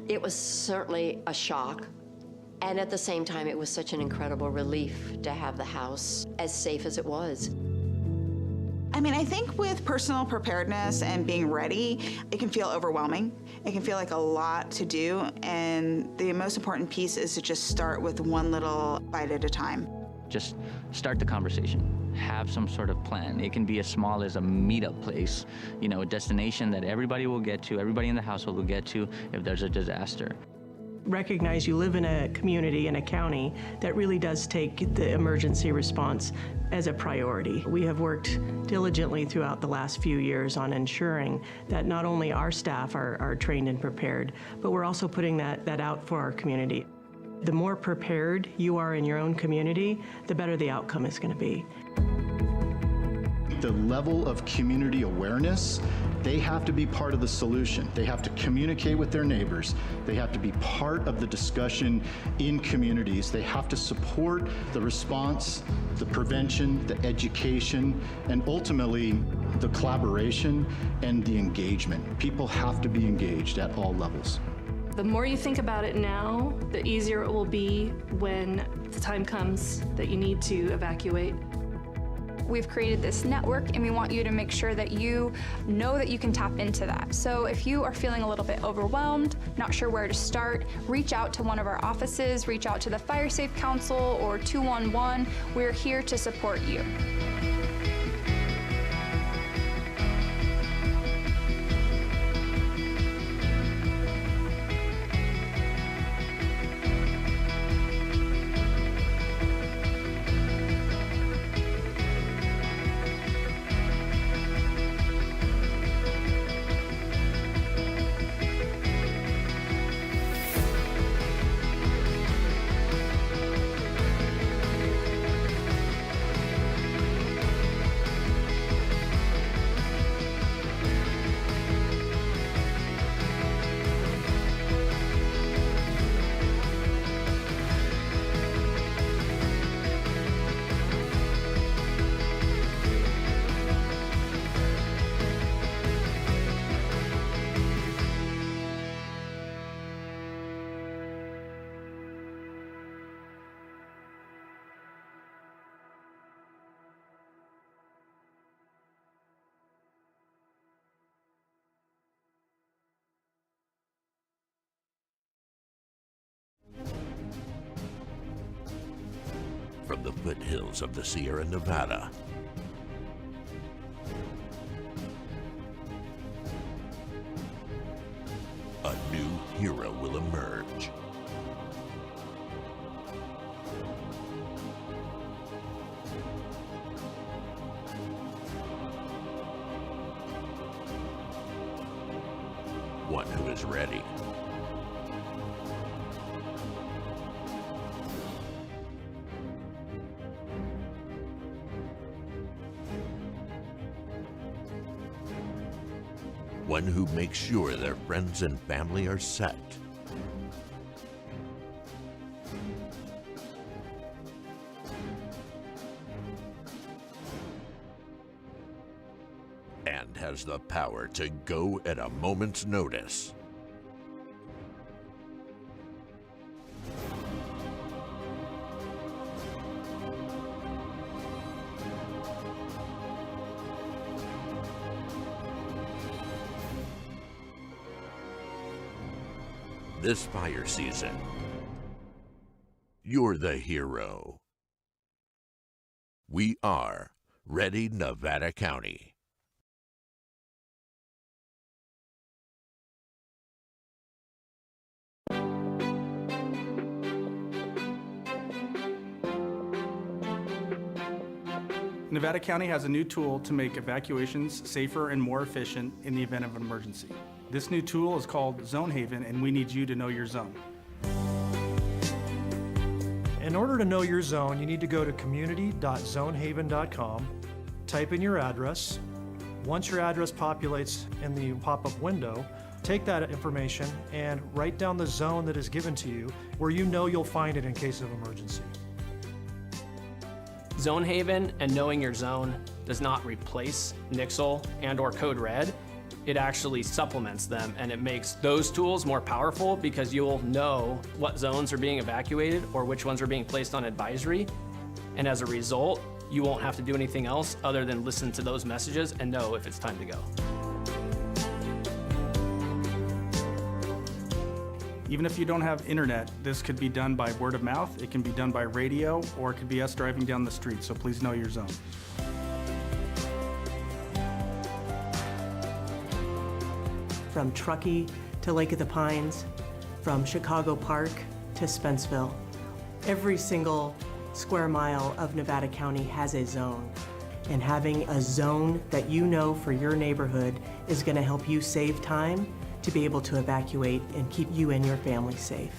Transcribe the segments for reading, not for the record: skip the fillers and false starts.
It was certainly a shock. And at the same time, it was such an incredible relief to have the house as safe as it was. I mean, I think with personal preparedness and being ready, it can feel overwhelming. It can feel like a lot to do, and the most important piece is to just start with one little bite at a time. Just start the conversation. Have some sort of plan. It can be as small as a meetup place, you know, a destination that everybody will get to, everybody in the household will get to if there's a disaster. Recognize you live in a community, in a county, that really does take the emergency response as a priority. We have worked diligently throughout the last few years on ensuring that not only our staff are trained and prepared, but we're also putting that out for our community. The more prepared you are in your own community, the better the outcome is going to be. The level of community awareness, they have to be part of the solution. They have to communicate with their neighbors. They have to be part of the discussion in communities. They have to support the response, the prevention, the education, and ultimately the collaboration and the engagement. People have to be engaged at all levels. The more you think about it now, the easier it will be when the time comes that you need to evacuate. We've created this network, and we want you to make sure that you know that you can tap into that. So if you are feeling a little bit overwhelmed, not sure where to start, reach out to one of our offices, reach out to the Fire Safe Council or 211. We're here to support you. From the foothills of the Sierra Nevada, a new hero will emerge. One who is ready. One who makes sure their friends and family are set. And has the power to go at a moment's notice. This fire season, you're the hero. We are Ready Nevada County. Nevada County has a new tool to make evacuations safer and more efficient in the event of an emergency. This new tool is called Zone Haven, and we need you to know your zone. In order to know your zone, you need to go to community.zonehaven.com, type in your address. Once your address populates in the pop-up window, take that information and write down the zone that is given to you where you know you'll find it in case of emergency. Zone Haven and knowing your zone does not replace Nixle and/or Code Red. it actually supplements them, and it makes those tools more powerful because you'll know what zones are being evacuated or which ones are being placed on advisory. And as a result, you won't have to do anything else other than listen to those messages and know if it's time to go. Even if you don't have internet, this could be done by word of mouth, it can be done by radio, or it could be us driving down the street, so please know your zone. From Truckee to Lake of the Pines, from Chicago Park to Spenceville, every single square mile of Nevada County has a zone. And having a zone that you know for your neighborhood is going to help you save time to be able to evacuate and keep you and your family safe.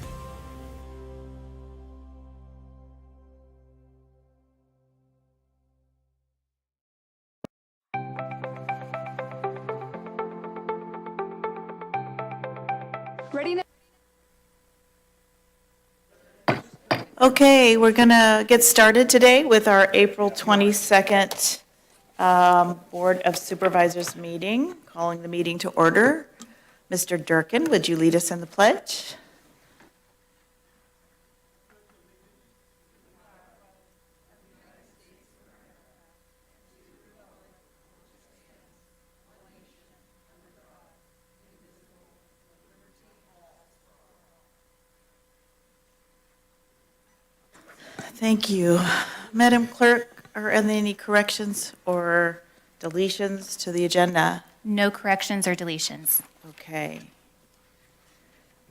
Ready now? Okay, we're going to get started today with our April 22nd Board of Supervisors meeting, calling the meeting to order. Mr. Durkin, would you lead us in the pledge? Thank you. Madam Clerk, are there any corrections or deletions to the agenda? No corrections or deletions. Okay.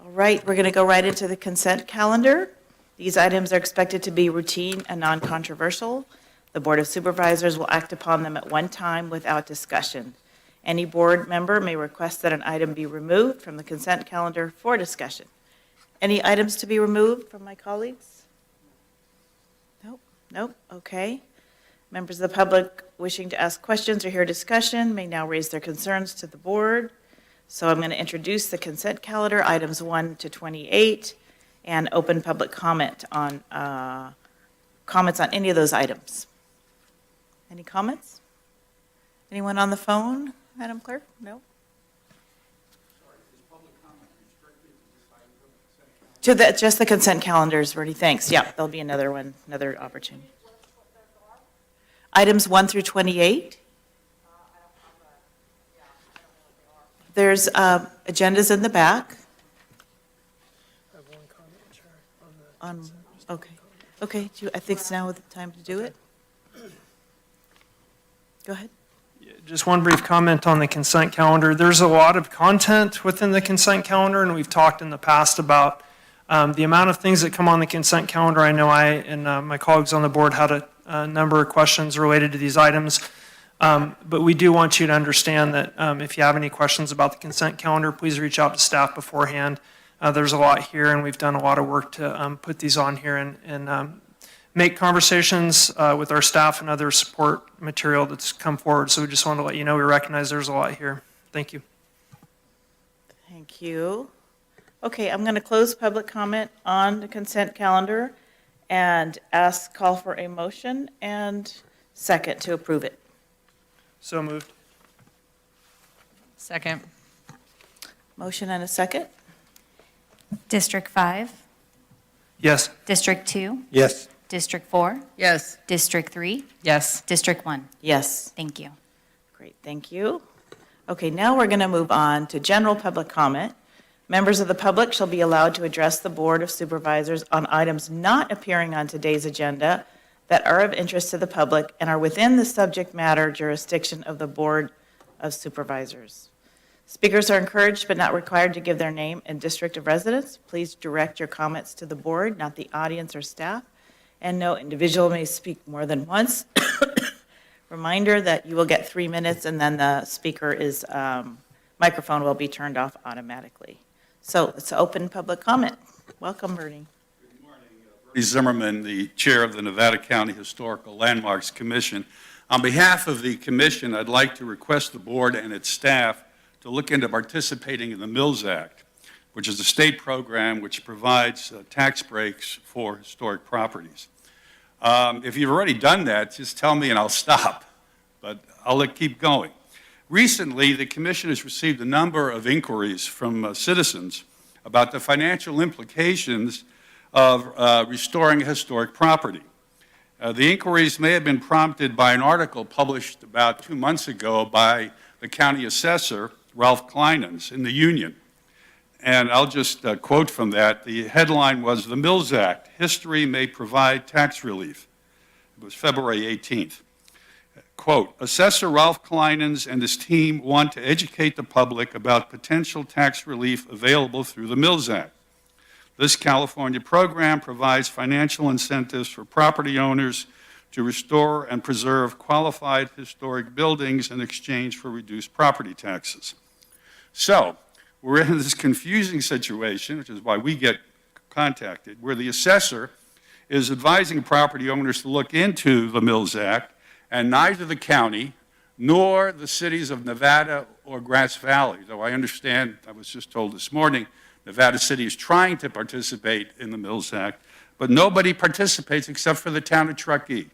All right, we're going to go right into the consent calendar. These items are expected to be routine and non-controversial. The Board of Supervisors will act upon them at one time without discussion. Any board member may request that an item be removed from the consent calendar for discussion. Any items to be removed from my colleagues? Nope, nope, okay. Members of the public wishing to ask questions or hear discussion may now raise their concerns to the board. So I'm going to introduce the consent calendar, items 1 to 28, and open public comment on comments on any of those items. Any comments? Anyone on the phone, Madam Clerk? No? To the, just the consent calendars, Bertie, thanks. Yeah, there'll be another one, another opportunity. Items 1 through 28. There's agendas in the back. I have one comment, Chair, on the Okay. Okay, I think it's now the time to do it. Go ahead. Just one brief comment on the consent calendar. There's a lot of content within the consent calendar, and we've talked in the past about the amount of things that come on the consent calendar. I know I and my colleagues on the board had a number of questions related to these items. But we do want you to understand that if you have any questions about the consent calendar, please reach out to staff beforehand. There's a lot here, and we've done a lot of work to put these on here and make conversations with our staff and other support material that's come forward. So we just wanted to let you know we recognize there's a lot here. Thank you. Thank you. Okay, I'm going to close public comment on the consent calendar and call for a motion and second to approve it. So moved. Second. Motion and a second. District 5, Yes. District 2, Yes. District 4, Yes. District 3, Yes. District 1. Yes. Thank you. Great, thank you. Okay, now we're going to move on to general public comment. Members of the public shall be allowed to address the Board of Supervisors on items not appearing on today's agenda that are of interest to the public and are within the subject matter jurisdiction of the Board of Supervisors. Speakers are encouraged but not required to give their name and district of residence. Please direct your comments to the board, not the audience or staff, and no individual may speak more than once. Reminder that you will get 3 minutes and then the speaker's microphone will be turned off automatically. So it's open public comment. Welcome, Bernie. Good morning. Bernie Zimmerman, the chair of the Nevada County Historical Landmarks Commission. On behalf of the commission, I'd like to request the board and its staff to look into participating in the Mills Act, which is a state program which provides tax breaks for historic properties. If you've already done that, just tell me and I'll stop, but I'll keep going. Recently, the Commission has received a number of inquiries from citizens about the financial implications of restoring historic property. The inquiries may have been prompted by an article published about 2 months ago by the county assessor, Ralph Kleinens, in the Union. And I'll just quote from that. The headline was, "The Mills Act, History May Provide Tax Relief." It was February 18th. Quote, "Assessor Ralph Kleinens and his team want to educate the public about potential tax relief available through the Mills Act. This California program provides financial incentives for property owners to restore and preserve qualified historic buildings in exchange for reduced property taxes." So, we're in this confusing situation, which is why we get contacted, where the assessor is advising property owners to look into the Mills Act, and neither the county nor the cities of Nevada or Grass Valley, though I understand, I was just told this morning, Nevada City is trying to participate in the Mills Act, but nobody participates except for the town of Truckee.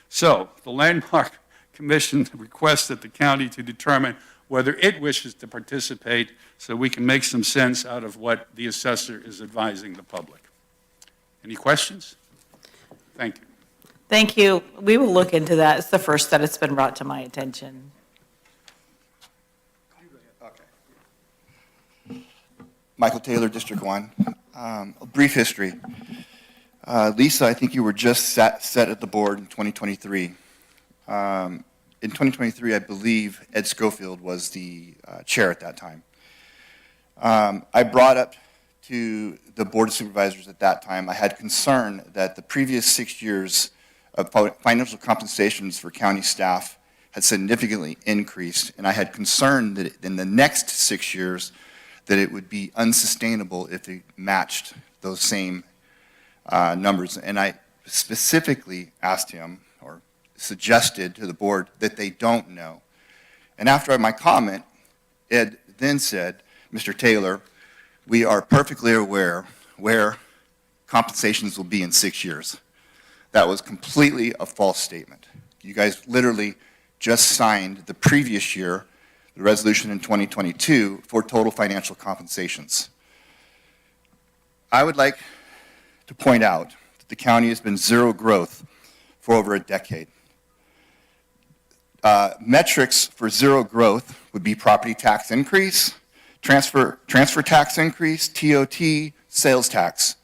So the Landmark Commission requested the county to determine whether it wishes to participate so we can make some sense out of what the assessor is advising the public. Any questions? Thank you. Thank you. We will look into that. It's the first that it's been brought to my attention. Michael Taylor, District 1. A brief history. Lisa, I think you were just set at the board in 2023. In 2023, I believe Ed Schofield was the chair at that time. I brought up to the Board of Supervisors at that time, I had concern that the previous 6 years of financial compensations for county staff had significantly increased, and I had concern that in the next 6 years that it would be unsustainable if they matched those same numbers. And I specifically asked him, or suggested to the board, that they don't know. And after my comment, Ed then said, "Mr. Taylor, we are perfectly aware where compensations will be in 6 years." That was completely a false statement. You guys literally just signed the previous year, the resolution in 2022, for total financial compensations. I would like to point out that the county has been zero growth for over a decade. Metrics for zero growth would be property tax increase, transfer tax increase, TOT, sales tax,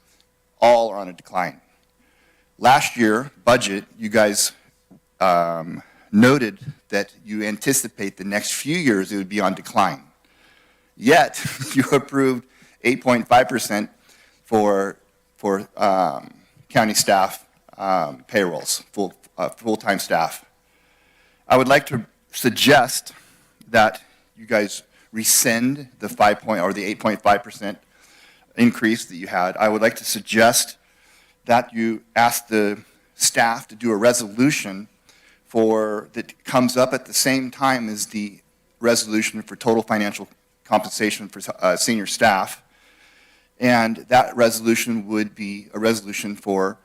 all are on a decline. Last year, budget, you guys noted that you anticipate the next few years it would be on decline. Yet, you approved 8.5% for county staff payrolls, full-time staff. I would like to suggest that you guys rescind the 8.5% increase that you had. I would like to suggest that you ask the staff to do a resolution that comes up at the same time as the resolution for total financial compensation for senior staff. And that resolution would be a resolution for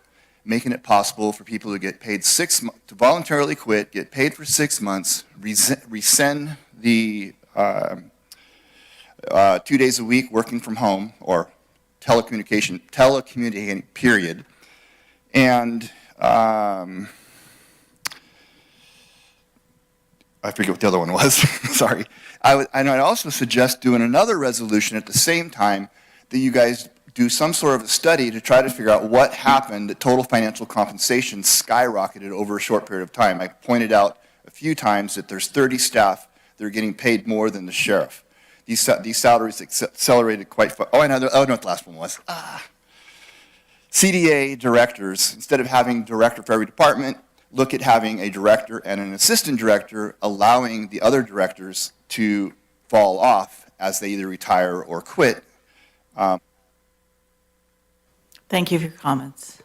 making it possible for people to get paid to voluntarily quit, get paid for 6 months, rescind the 2 days a week working from home, or telecommunicating, period. And I forget what the other one was. Sorry. And I'd also suggest doing another resolution at the same time that you guys do some sort of a study to try to figure out what happened that total financial compensation skyrocketed over a short period of time. I pointed out a few times that there's 30 staff that are getting paid more than the sheriff. These salaries accelerated quite fast. Oh, I know what the last one was. CDA directors, instead of having a director for every department, look at having a director and an assistant director, allowing the other directors to fall off as they either retire or quit. Thank you for your comments.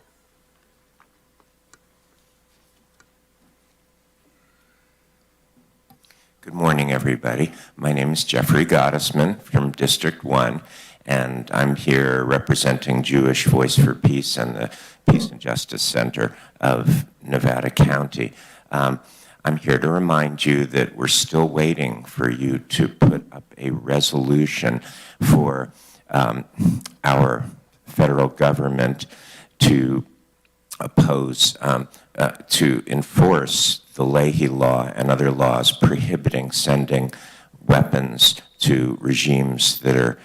Good morning, everybody. My name is Jeffrey Gottesman from District 1, and I'm here representing Jewish Voice for Peace and the Peace and Justice Center of Nevada County. I'm here to remind you that we're still waiting for you to put up a resolution for our federal government to oppose, to enforce the Leahy Law and other laws prohibiting sending weapons to regimes that are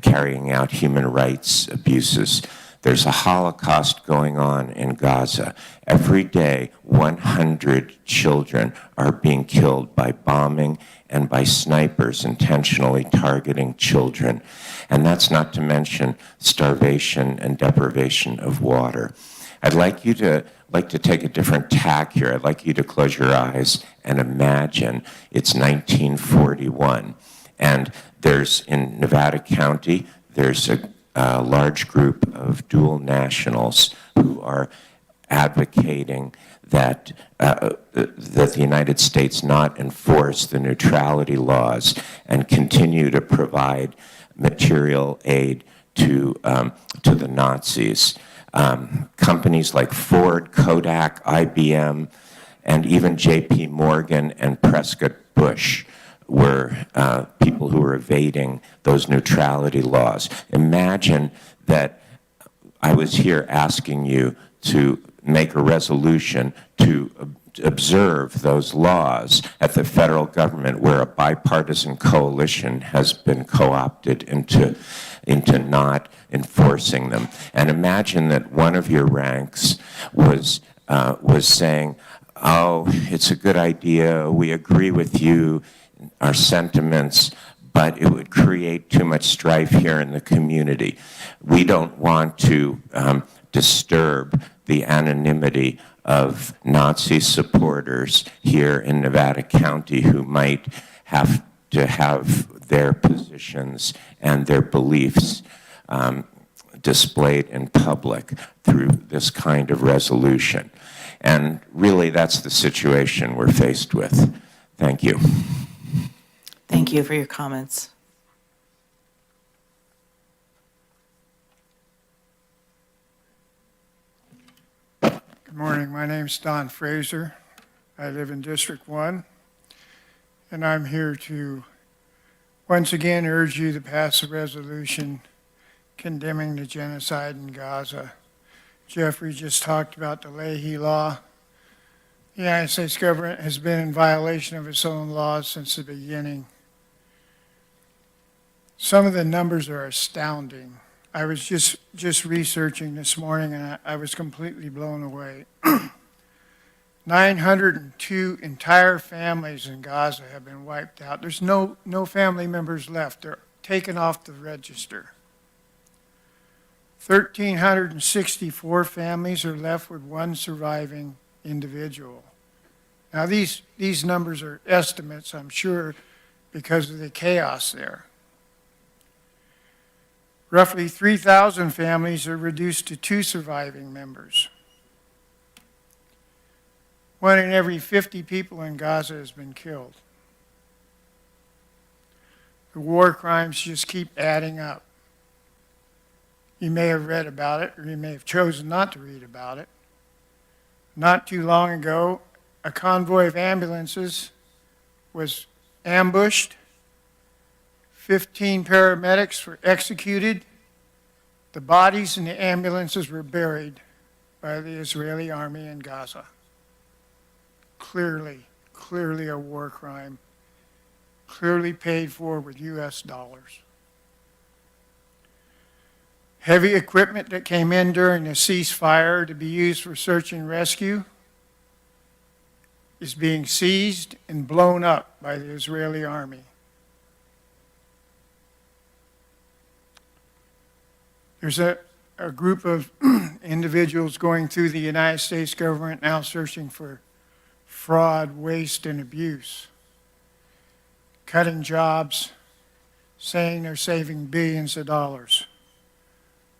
carrying out human rights abuses. There's a Holocaust going on in Gaza. Every day, 100 children are being killed by bombing and by snipers intentionally targeting children. And that's not to mention starvation and deprivation of water. I'd like to take a different tack here. I'd like you to close your eyes and imagine it's 1941. And there's, in Nevada County, there's a large group of dual nationals who are advocating that the United States not enforce the neutrality laws and continue to provide material aid to the Nazis. Companies like Ford, Kodak, IBM, and even J.P. Morgan and Prescott Bush were people who were evading those neutrality laws. Imagine that I was here asking you to make a resolution to observe those laws at the federal government where a bipartisan coalition has been co-opted into not enforcing them. And imagine that one of your ranks was saying, oh, it's a good idea, we agree with you, our sentiments, but it would create too much strife here in the community. We don't want to disturb the anonymity of Nazi supporters here in Nevada County who might have to have their positions and their beliefs displayed in public through this kind of resolution. And really, that's the situation we're faced with. Thank you. Thank you for your comments. Good morning. My name's Don Fraser. I live in District 1, and I'm here to once again urge you to pass a resolution condemning the genocide in Gaza. Jeffrey just talked about the Leahy Law. The United States government has been in violation of its own laws since the beginning. Some of the numbers are astounding. I was just researching this morning, and I was completely blown away. 902 entire families in Gaza have been wiped out. There's no family members left. They're taken off the register. 1,364 families are left with one surviving individual. Now, these numbers are estimates, I'm sure, because of the chaos there. Roughly 3,000 families are reduced to 2 surviving members. 1 in every 50 people in Gaza has been killed. The war crimes just keep adding up. You may have read about it, or you may have chosen not to read about it. Not too long ago, a convoy of ambulances was ambushed. 15 paramedics were executed. The bodies in the ambulances were buried by the Israeli army in Gaza. Clearly a war crime, clearly paid for with US dollars. Heavy equipment that came in during the ceasefire to be used for search and rescue is being seized and blown up by the Israeli army. There's a group of individuals going through the United States government now searching for fraud, waste, and abuse, cutting jobs, saying they're saving billions of dollars.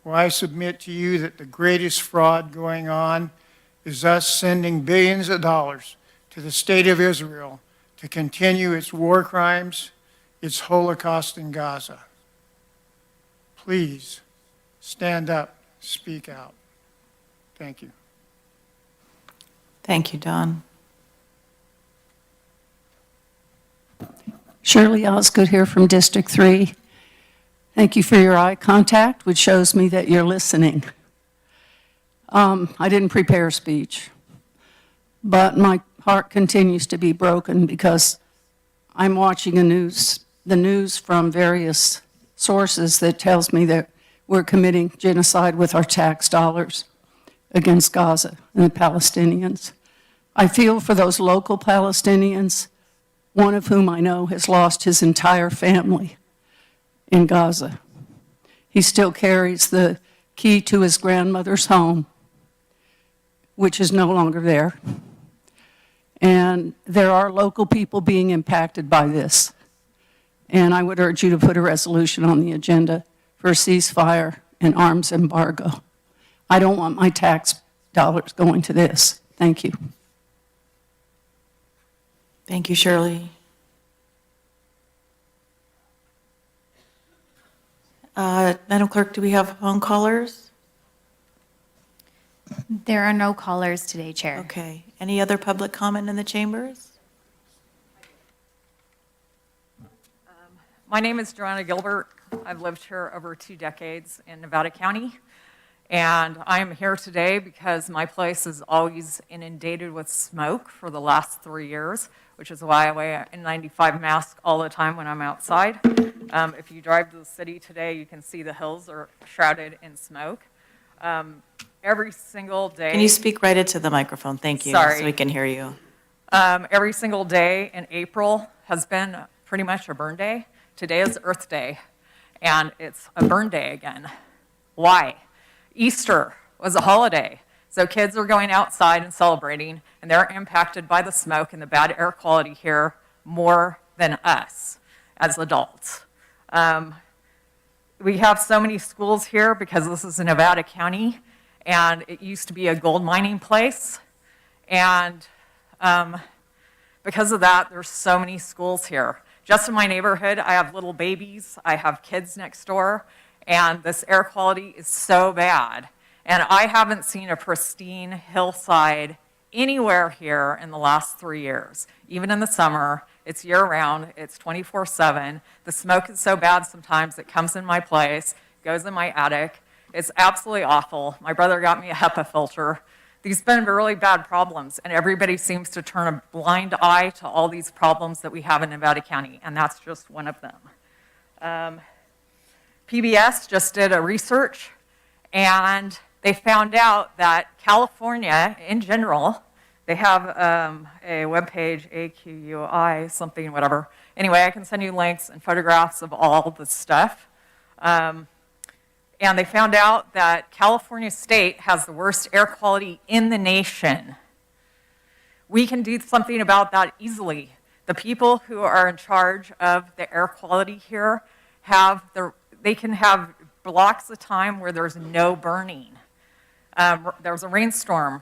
Well, I submit to you that the greatest fraud going on is us sending billions of dollars to the state of Israel to continue its war crimes, its Holocaust in Gaza. Please stand up, speak out. Thank you. Thank you, Don. Shirley Osgood here from District 3. Thank you for your eye contact, which shows me that you're listening. I didn't prepare a speech, but my heart continues to be broken because I'm watching the news from various sources that tells me that we're committing genocide with our tax dollars against Gaza and the Palestinians. I feel for those local Palestinians, one of whom I know has lost his entire family in Gaza. He still carries the key to his grandmother's home, which is no longer there. And there are local people being impacted by this. And I would urge you to put a resolution on the agenda for a ceasefire and arms embargo. I don't want my tax dollars going to this. Thank you. Thank you, Shirley. Madam Clerk, do we have phone callers? There are no callers today, Chair. Okay. Any other public comment in the chambers? My name is Joanna Gilbert. I've lived here over 2 decades in Nevada County. And I am here today because my place is always inundated with smoke for the last 3 years, which is why I wear a N95 mask all the time when I'm outside. If you drive to the city today, you can see the hills are shrouded in smoke. Every single day. Can you speak right into the microphone? Thank you. Sorry. So we can hear you. Every single day in April has been pretty much a burn day. Today is Earth Day, and it's a burn day again. Why? Easter was a holiday, so kids are going outside and celebrating, and they're impacted by the smoke and the bad air quality here more than us as adults. We have so many schools here because this is in Nevada County, and it used to be a gold mining place, and because of that, there's so many schools here. Just in my neighborhood, I have little babies, I have kids next door, and this air quality is so bad. And I haven't seen a pristine hillside anywhere here in the last 3 years. Even in the summer, it's year-round, it's 24/7. The smoke is so bad sometimes it comes in my place, goes in my attic. It's absolutely awful. My brother got me a HEPA filter. These have been really bad problems, and everybody seems to turn a blind eye to all these problems that we have in Nevada County, and that's just one of them. PBS just did a research, and they found out that California, in general, they have a webpage, AQUI, something, whatever. Anyway, I can send you links and photographs of all the stuff. And they found out that California State has the worst air quality in the nation. We can do something about that easily. The people who are in charge of the air quality here they can have blocks of time where there's no burning. There's a rainstorm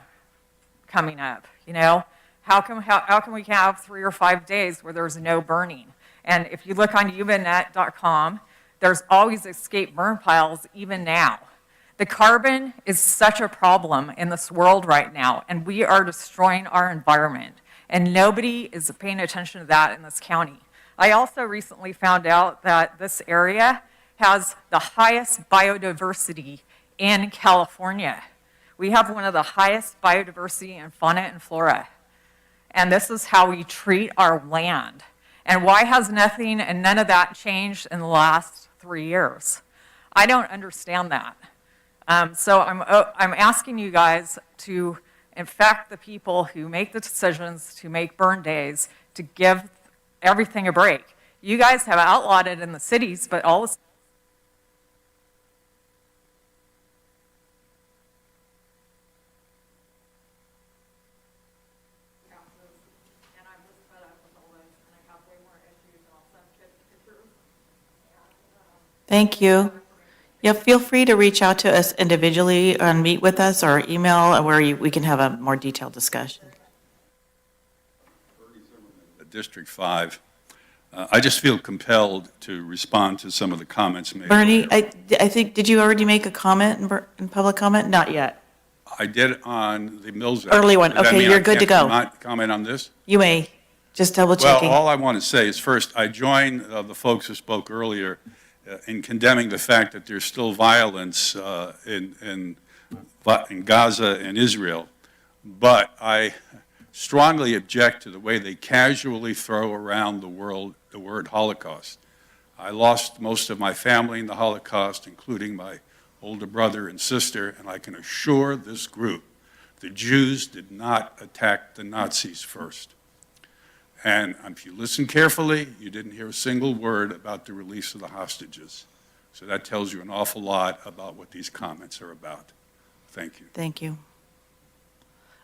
coming up, you know? How can we have 3 or 5 days where there's no burning? And if you look on uvanet.com, there's always escape burn piles even now. The carbon is such a problem in this world right now, and we are destroying our environment. And nobody is paying attention to that in this county. I also recently found out that this area has the highest biodiversity in California. We have one of the highest biodiversity in fauna and flora. And this is how we treat our land. And why has nothing and none of that changed in the last 3 years? I don't understand that. So I'm asking you guys to infect the people who make the decisions to make burn days to give everything a break. You guys have outlawed it in the cities, but all this. Thank you. Yeah, feel free to reach out to us individually and meet with us or email where we can have a more detailed discussion. District 5. I just feel compelled to respond to some of the comments made. Bernie, I think, did you already make a comment in public comment? Not yet. I did on the Mills Act. Early one. Does that Okay, mean you're I good to can't go. comment on this? You may. Just double Well, checking. all I want to say is first, I join the folks who spoke earlier in condemning the fact that there's still violence in Gaza and Israel. But I strongly object to the way they casually throw around the word Holocaust. I lost most of my family in the Holocaust, including my older brother and sister, and I can assure this group the Jews did not attack the Nazis first. And if you listen carefully, you didn't hear a single word about the release of the hostages. So that tells you an awful lot about what these comments are about. Thank you. Thank you.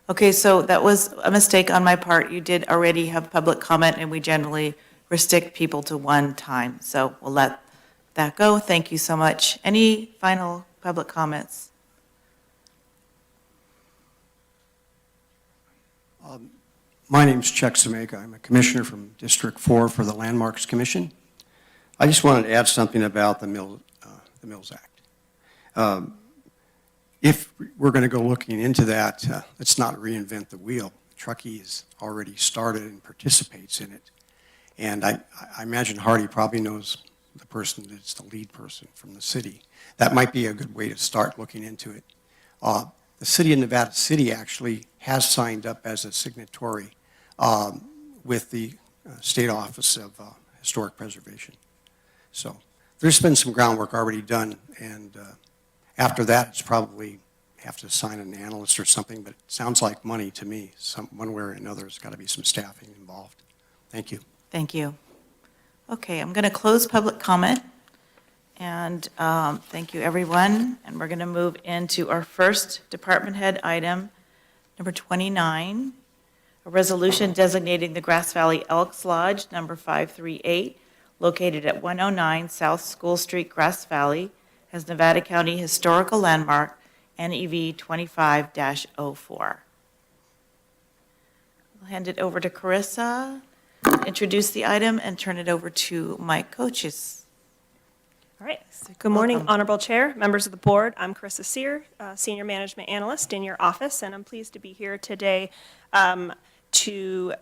Okay, so that was a mistake on my part. You did already have public comment, and we generally restrict people to one time. So we'll let that go. Thank you so much. Any final public comments? My name's Chuck Sameka. I'm a commissioner from District 4 for the Landmarks Commission. I just wanted to add something about the Mills Act. If we're going to go looking into that, let's not reinvent the wheel. Truckee has already started and participates in it. And I imagine Hardy probably knows the person that's the lead person from the city. That might be a good way to start looking into it. The city of Nevada City actually has signed up as a signatory with the State Office of Historic Preservation. So there's been some groundwork already done, and after that, it's probably have to assign an analyst or something, but it sounds like money to me. One way or another, there's got to be some staffing involved. Thank you. Thank you. Okay, I'm going to close public comment, and thank you, everyone. And we're going to move into our first department head item, number 29, a resolution designating the Grass Valley Elks Lodge, number 538, located at 109 South School Street, Grass Valley, as Nevada County Historical Landmark, NEV 25-04. I'll hand it over to Carissa, introduce the item, and turn it over to Mike Coaches. All right. So good morning, Honorable Chair, members of the board. I'm Carissa Sear, Senior Management Analyst in your office, and I'm pleased to be here today to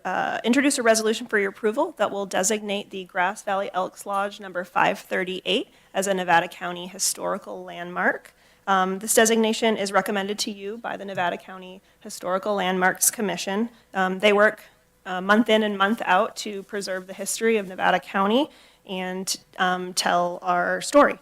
introduce a resolution for your approval that will designate the Grass Valley Elks Lodge number 538 as a Nevada County Historical Landmark. This designation is recommended to you by the Nevada County Historical Landmarks Commission. They work month in and month out to preserve the history of Nevada County and tell our story.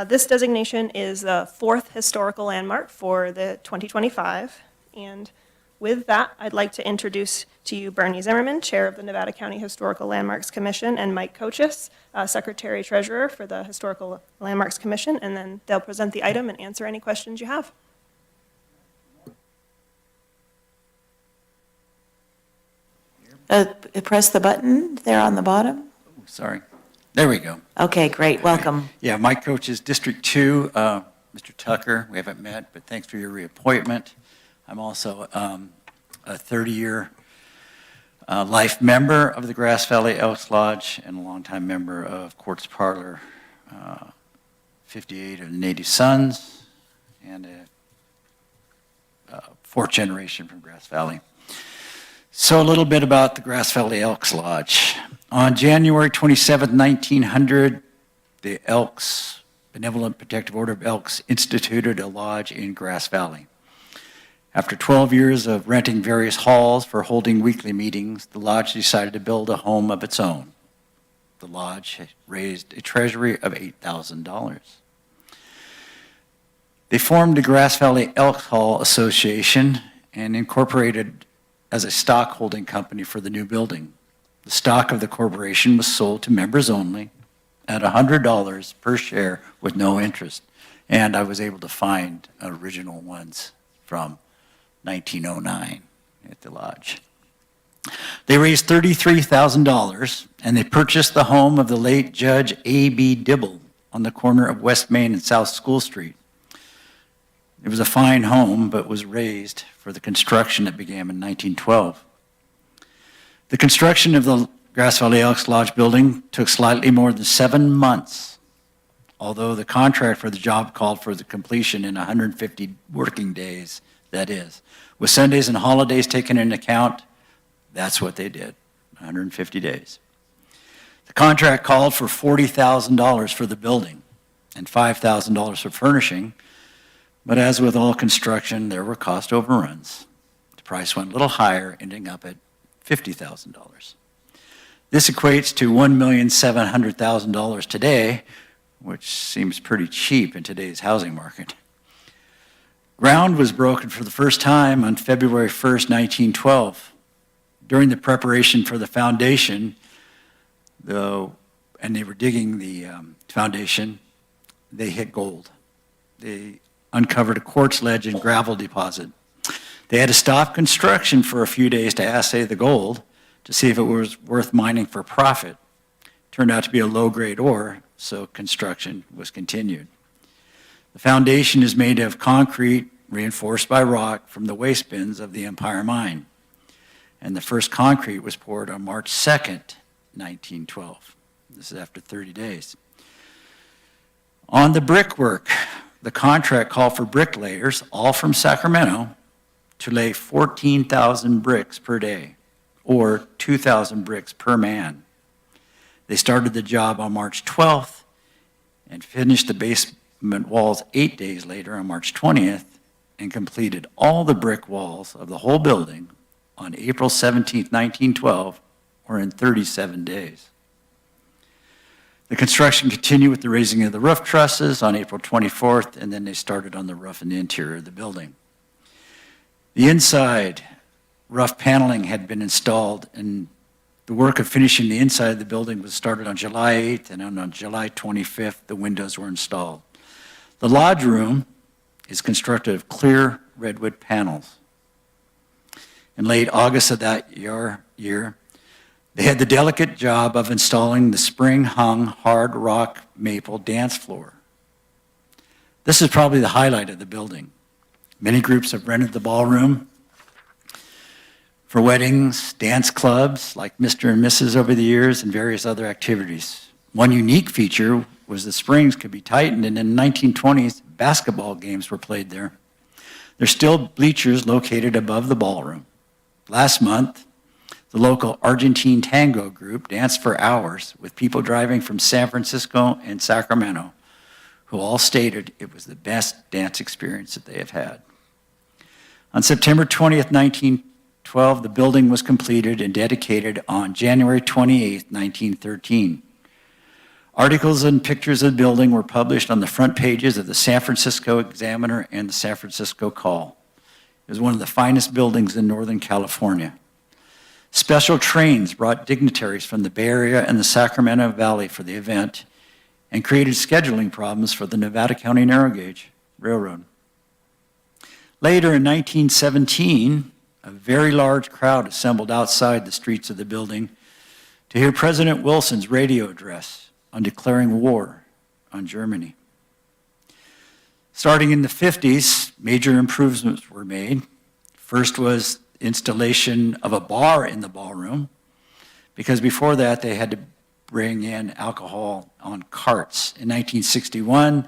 This designation is the fourth historical landmark for the 2025. And with that, I'd like to introduce to you Bernie Zimmerman, Chair of the Nevada County Historical Landmarks Commission, and Mike Coaches, Secretary Treasurer for the Historical Landmarks Commission, and then they'll present the item and answer any questions you have. Press the button there on the bottom. Sorry. There we go. Okay, great. Welcome. Yeah, my coach is District 2, Mr. Tucker. We haven't met, but thanks for your reappointment. I'm also a 30-year life member of the Grass Valley Elks Lodge and a longtime member of Quartz Parlor, 58 of the Native Sons, and a fourth generation from Grass Valley. So a little bit about the Grass Valley Elks Lodge. On January 27, 1900, the Elks, Benevolent Protective Order of Elks, instituted a lodge in Grass Valley. After 12 years of renting various halls for holding weekly meetings, the lodge decided to build a home of its own. The lodge raised a treasury of $8,000. They formed the Grass Valley Elk Hall Association and incorporated as a stock holding company for the new building. The stock of the corporation was sold to members only at $100 per share with no interest. And I was able to find original ones from 1909 at the lodge. They raised $33,000 and they purchased the home of the late Judge A.B. Dibble on the corner of West Main and South School Street. It was a fine home, but was raised for the construction that began in 1912. The construction of the Grass Valley Elks Lodge building took slightly more than 7 months, although the contract for the job called for the completion in 150 working days, that is. With Sundays and holidays taken into account, that's what they did, 150 days. The contract called for $40,000 for the building and $5,000 for furnishing, but as with all construction, there were cost overruns. The price went a little higher, ending up at $50,000. This equates to $1,700,000 today, which seems pretty cheap in today's housing market. Ground was broken for the first time on February 1st, 1912. During the preparation for the foundation, and they were digging the foundation, they hit gold. They uncovered a quartz ledge and gravel deposit. They had to stop construction for a few days to assay the gold to see if it was worth mining for profit. Turned out to be a low-grade ore, so construction was continued. The foundation is made of concrete reinforced by rock from the waste bins of the Empire Mine. And the first concrete was poured on March 2nd, 1912. This is after 30 days. On the brickwork, the contract called for bricklayers, all from Sacramento, to lay 14,000 bricks per day, or 2,000 bricks per man. They started the job on March 12th and finished the basement walls 8 days later on March 20th and completed all the brick walls of the whole building on April 17th, 1912, or in 37 days. The construction continued with the raising of the roof trusses on April 24th, and then they started on the roof and the interior of the building. The inside rough paneling had been installed, and the work of finishing the inside of the building was started on July 8th, and on July 25th, the windows were installed. The lodge room is constructed of clear redwood panels. In late August of that year, they had the delicate job of installing the spring-hung hard rock maple dance floor. This is probably the highlight of the building. Many groups have rented the ballroom for weddings, dance clubs like Mr. and Mrs. over the years, and various other activities. One unique feature was the springs could be tightened, and in the 1920s, basketball games were played there. There's still bleachers located above the ballroom. Last month, the local Argentine tango group danced for hours with people driving from San Francisco and Sacramento, who all stated it was the best dance experience that they have had. On September 20th, 1912, the building was completed and dedicated on January 28th, 1913. Articles and pictures of the building were published on the front pages of the San Francisco Examiner and the San Francisco Call. It was one of the finest buildings in Northern California. Special trains brought dignitaries from the Bay Area and the Sacramento Valley for the event and created scheduling problems for the Nevada County Narrow Gauge Railroad. Later in 1917, a very large crowd assembled outside the streets of the building to hear President Wilson's radio address on declaring war on Germany. Starting in the 50s, major improvements were made. First was installation of a bar in the ballroom, because before that they had to bring in alcohol on carts. In 1961,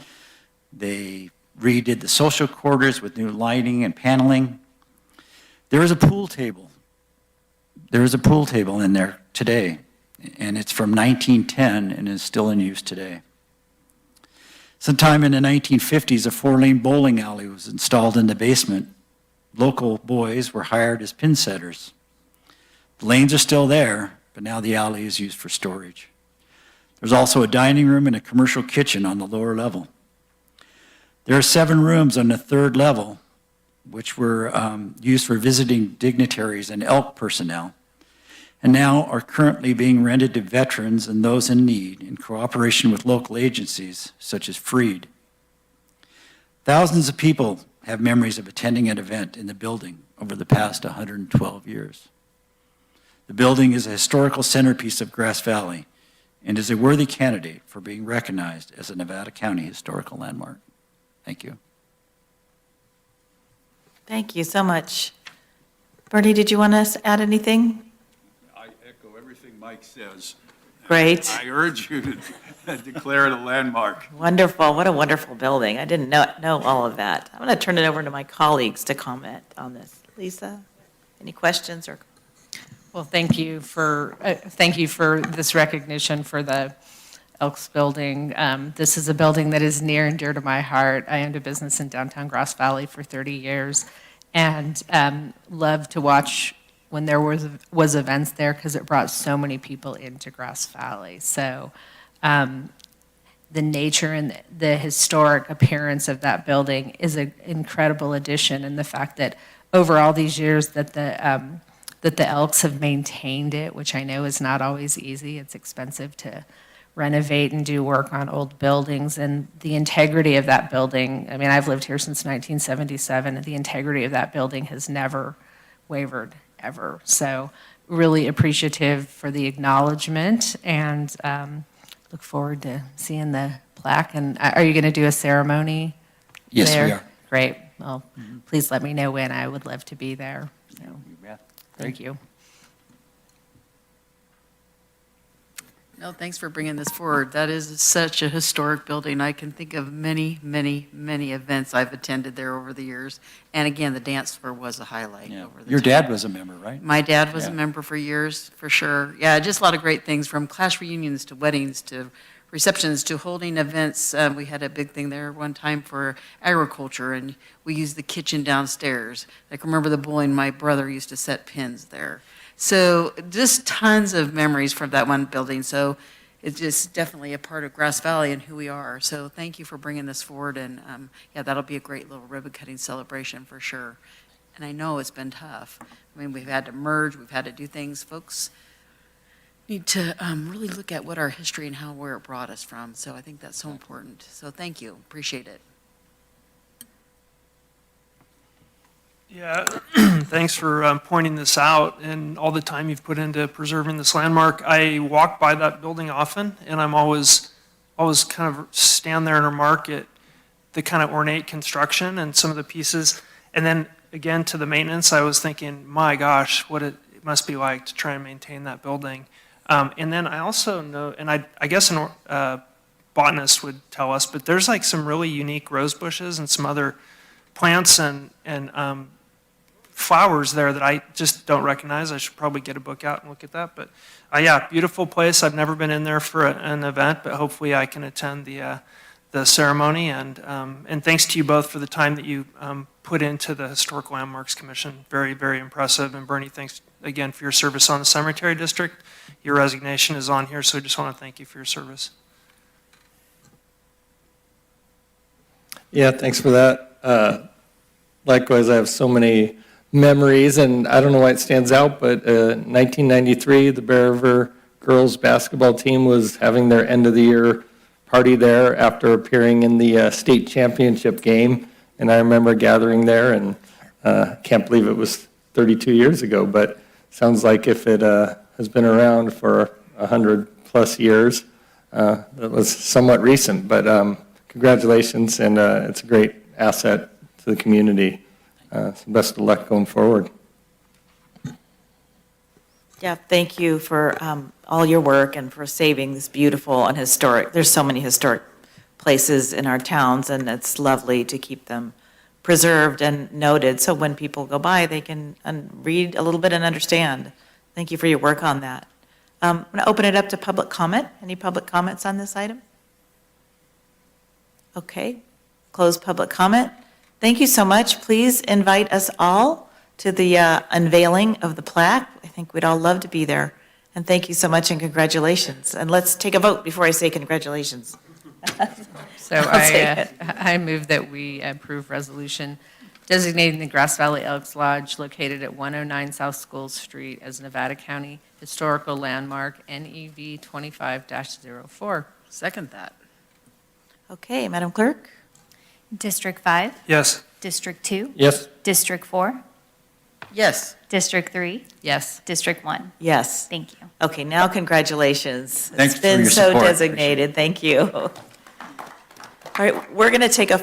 they redid the social quarters with new lighting and paneling. There is a pool table. There is a pool table in there today, and it's from 1910 and is still in use today. Sometime in the 1950s, a 4-lane bowling alley was installed in the basement. Local boys were hired as pin setters. The lanes are still there, but now the alley is used for storage. There's also a dining room and a commercial kitchen on the lower level. There are 7 rooms on the 3rd level, which were used for visiting dignitaries and ELK personnel, and now are currently being rented to veterans and those in need in cooperation with local agencies such as Freed. Thousands of people have memories of attending an event in the building over the past 112 years. The building is a historical centerpiece of Grass Valley and is a worthy candidate for being recognized as a Nevada County Historical Landmark. Thank you. Thank you so much. Bernie, did you want to add anything? I echo everything Mike says. Great. I urge you to declare it a landmark. Wonderful. What a wonderful building. I didn't know all of that. I'm going to turn it over to my colleagues to comment on this. Lisa, any questions or? Well, thank you for this recognition for the Elks Building. This is a building that is near and dear to my heart. I owned a business in downtown Grass Valley for 30 years and loved to watch when there was events there because it brought so many people into Grass Valley. So the nature and the historic appearance of that building is an incredible addition, and the fact that over all these years that the Elks have maintained it, which I know is not always easy. It's expensive to renovate and do work on old buildings, and the integrity of that building. I mean, I've lived here since 1977, and the integrity of that building has never wavered, ever. So really appreciative for the acknowledgement, and look forward to seeing the plaque. And are you going to do a ceremony Yes, there? we are. Great. Well, please let me know when. I would love to be there. So, thank you. No, thanks for bringing this forward. That is such a historic building. I can think of many, many, many events I've attended there over the years. And again, the dance floor was a highlight. Yeah. Over the Your time. dad was a member, right? My dad was Yeah. a member for years, for sure. Yeah, just a lot of great things, from class reunions to weddings to receptions to holding events. We had a big thing there one time for agriculture, and we used the kitchen downstairs. I can remember the bowling. My brother used to set pins there. So just tons of memories from that one building. So it's just definitely a part of Grass Valley and who we are. So thank you for bringing this forward. And yeah, that'll be a great little ribbon cutting celebration for sure. And I know it's been tough. I mean, we've had to merge, we've had to do things. Folks need to really look at what our history and where it brought us from. So I think that's so important. So thank you, appreciate it. Yeah, thanks for pointing this out and all the time you've put into preserving this landmark. I walk by that building often, and I'm always kind of stand there and remark at the kind of ornate construction and some of the pieces. And then again, to the maintenance, I was thinking, my gosh, what it must be like to try and maintain that building. And then I also know, and I guess a botanist would tell us, but there's like some really unique rose bushes and some other plants and flowers there that I just don't recognize. I should probably get a book out and look at that. But yeah, beautiful place. I've never been in there for an event, but hopefully I can attend the ceremony. And thanks to you both for the time that you put into the Historical Landmarks Commission. Very, very impressive. And Bernie, thanks again for your service on the Cemetery District. Your resignation is on here, so I just want to thank you for your service. Yeah, thanks for that. Likewise, I have so many memories, and I don't know why it stands out, but 1993, the Bear River girls basketball team was having their end of the year party there after appearing in the state championship game, and I remember gathering there, and can't believe it was 32 years ago, but sounds like if it has been around for 100 plus years, that was somewhat recent, but congratulations, and it's a great asset to the community. So best of luck going forward. Yeah, thank you for all your work and for saving this beautiful and historic, there's so many historic places in our towns, and it's lovely to keep them preserved and noted, so when people go by, they can read a little bit and understand. Thank you for your work on that. I'm going to open it up to public comment. Any public comments on this item? Okay, close public comment. Thank you so much. Please invite us all to the unveiling of the plaque. I think we'd all love to be there. And thank you so much and congratulations. And let's take a vote before I say congratulations. So I move that we approve resolution designating the Grass Valley Elks Lodge located at 109 South School Street as Nevada County Historical Landmark, NEV 25-04. Second that. Okay, Madam Clerk? District 5? Yes. District 2? Yes. District 4? Yes. District 3? Yes. District 1? Yes. Thank you. Okay, now congratulations. Thanks It's for been your so support. designated. Thank you. All right, we're going to take a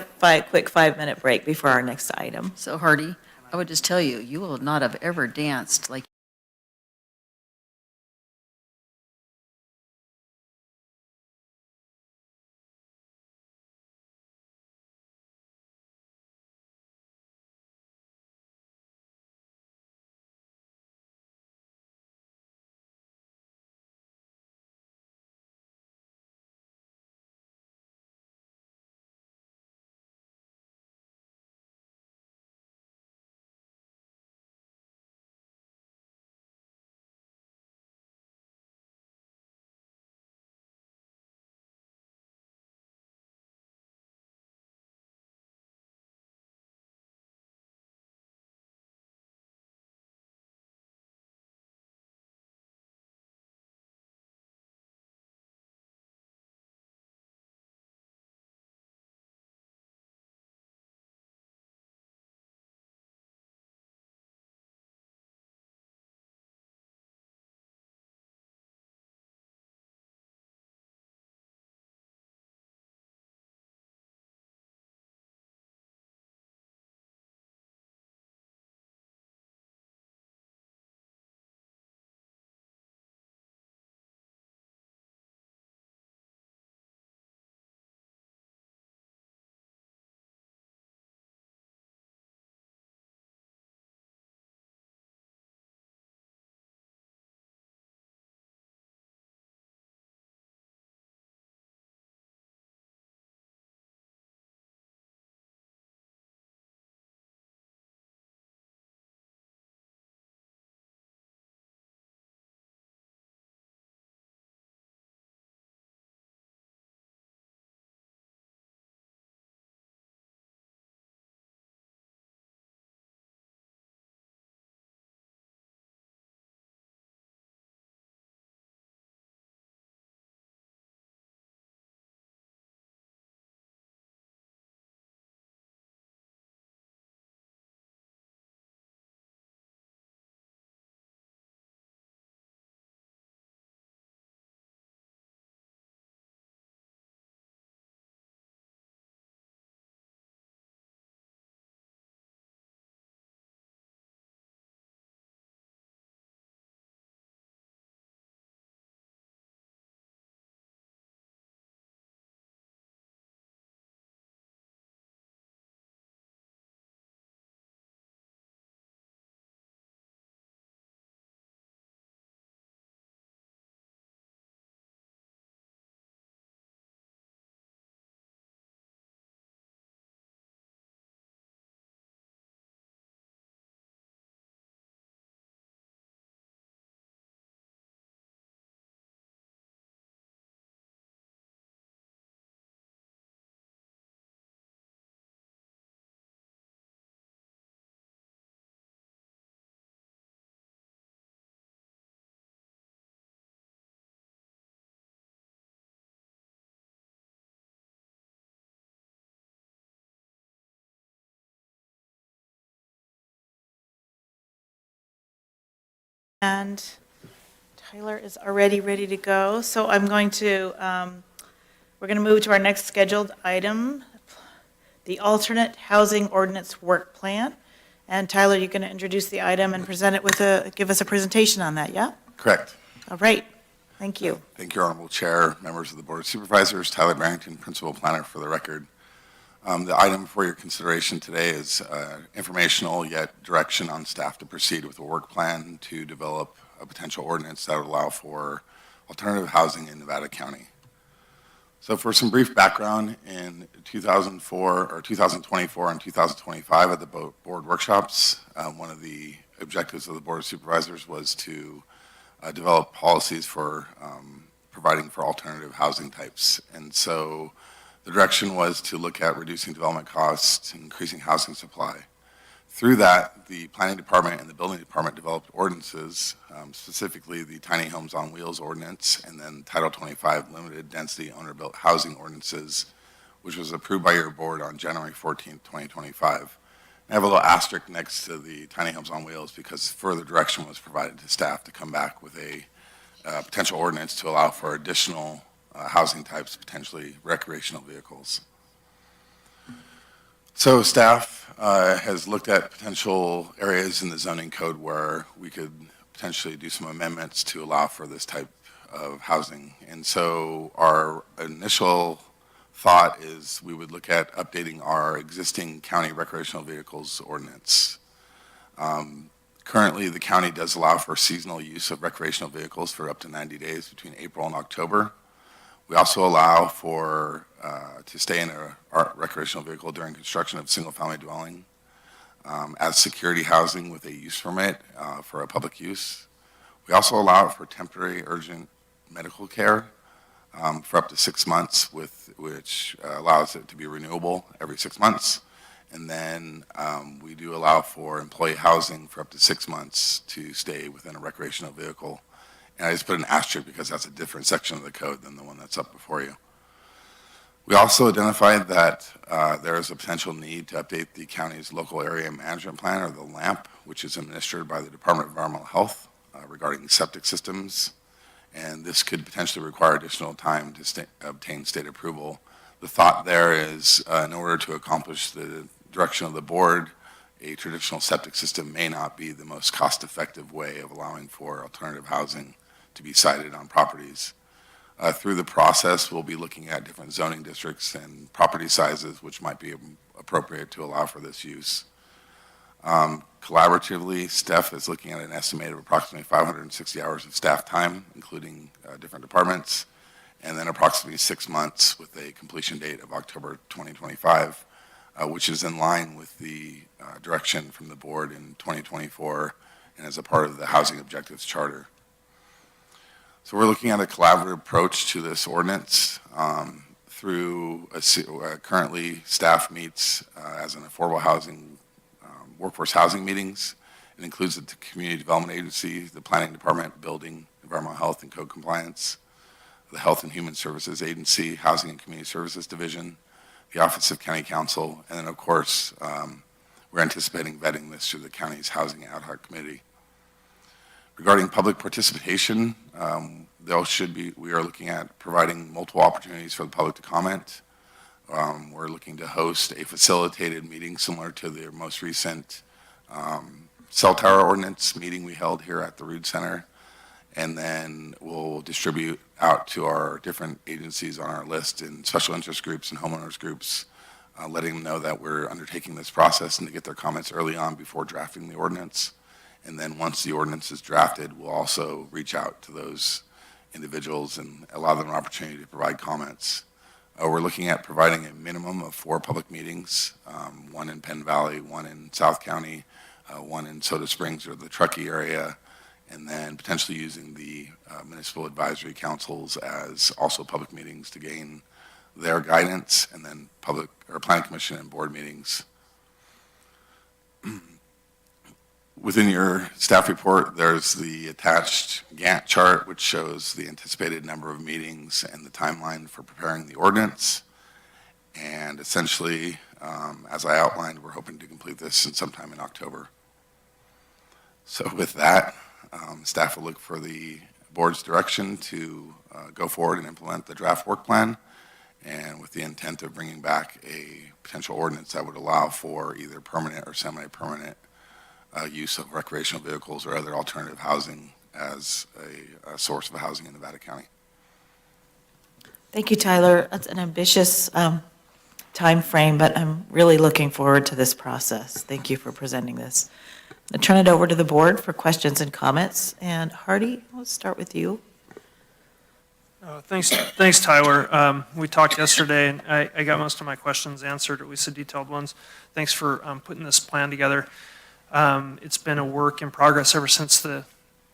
quick 5-minute break before our next item. So Hardy, I would just tell you, you will not have ever danced like And Tyler is already ready to go, so I'm going to, we're going to move to our next scheduled item, the alternate housing ordinance work plan. And Tyler, you're going to introduce the item and present it with give us a presentation on that, yeah? Correct. All right, thank you. Thank you, Honorable Chair, members of the Board of Supervisors. Tyler Barrington, Principal Planner for the record. The item for your consideration today is informational yet direction on staff to proceed with a work plan to develop a potential ordinance that would allow for alternative housing in Nevada County. So for some brief background, in 2024 and 2025 at the board workshops, one of the objectives of the Board of Supervisors was to develop policies for providing for alternative housing types. And so the direction was to look at reducing development costs and increasing housing supply. Through that, the Planning Department and the Building Department developed ordinances, specifically the Tiny Homes on Wheels ordinance and then Title 25 Limited Density Owner-Built Housing ordinances, which was approved by your board on January 14th, 2025. I have a little asterisk next to the Tiny Homes on Wheels because further direction was provided to staff to come back with a potential ordinance to allow for additional housing types, potentially recreational vehicles. So staff has looked at potential areas in the zoning code where we could potentially do some amendments to allow for this type of housing. And so our initial thought is we would look at updating our existing county recreational vehicles ordinance. Currently, the county does allow for seasonal use of recreational vehicles for up to 90 days between April and October. We also allow for to stay in a recreational vehicle during construction of single-family dwelling as security housing with a use permit for a public use. We also allow for temporary urgent medical care for up to 6 months, which allows it to be renewable every 6 months. And then we do allow for employee housing for up to 6 months to stay within a recreational vehicle. And I just put an asterisk because that's a different section of the code than the one that's up before you. We also identified that there is a potential need to update the county's local area management plan, or the LAMP, which is administered by the Department of Environmental Health regarding septic systems. And this could potentially require additional time to obtain state approval. The thought there is in order to accomplish the direction of the board, a traditional septic system may not be the most cost-effective way of allowing for alternative housing to be sited on properties. Through the process, we'll be looking at different zoning districts and property sizes which might be appropriate to allow for this use. Collaboratively, staff is looking at an estimate of approximately 560 hours of staff time, including different departments, and then approximately 6 months with a completion date of October 2025, which is in line with the direction from the board in 2024 and as a part of the Housing Objectives Charter. So we're looking at a collaborative approach to this ordinance through currently staff meets as an affordable housing, workforce housing meetings. It includes the Community Development Agency, the Planning Department, Building, Environmental Health and Code Compliance, the Health and Human Services Agency, Housing and Community Services Division, the Office of County Counsel, and then of course, we're anticipating vetting this through the county's Housing Ad Hoc Committee. Regarding public participation, we are looking at providing multiple opportunities for the public to comment. We're looking to host a facilitated meeting similar to the most recent cell tower ordinance meeting we held here at the Rood Center. And then we'll distribute out to our different agencies on our list and special interest groups and homeowners groups, letting them know that we're undertaking this process and to get their comments early on before drafting the ordinance. And then once the ordinance is drafted, we'll also reach out to those individuals and allow them an opportunity to provide comments. We're looking at providing a minimum of 4 public meetings, one in Penn Valley, one in South County, one in Soda Springs or the Truckee area, and then potentially using the municipal advisory councils as also public meetings to gain their guidance, and then public or planning commission and board meetings. Within your staff report, there's the attached Gantt chart, which shows the anticipated number of meetings and the timeline for preparing the ordinance. And essentially, as I outlined, we're hoping to complete this sometime in October. So with that, Staff will look for the board's direction to go forward and implement the draft work plan, and with the intent of bringing back a potential ordinance that would allow for either permanent or semi-permanent use of recreational vehicles or other alternative housing as a source of housing in Nevada County. Thank you, Tyler. That's an ambitious time frame, but I'm really looking forward to this process. Thank you for presenting this. I'll turn it over to the board for questions and comments. And Hardy, let's start with you. Thanks, Tyler. We talked yesterday, and I got most of my questions answered, at least the detailed ones. Thanks for putting this plan together. It's been a work in progress ever since the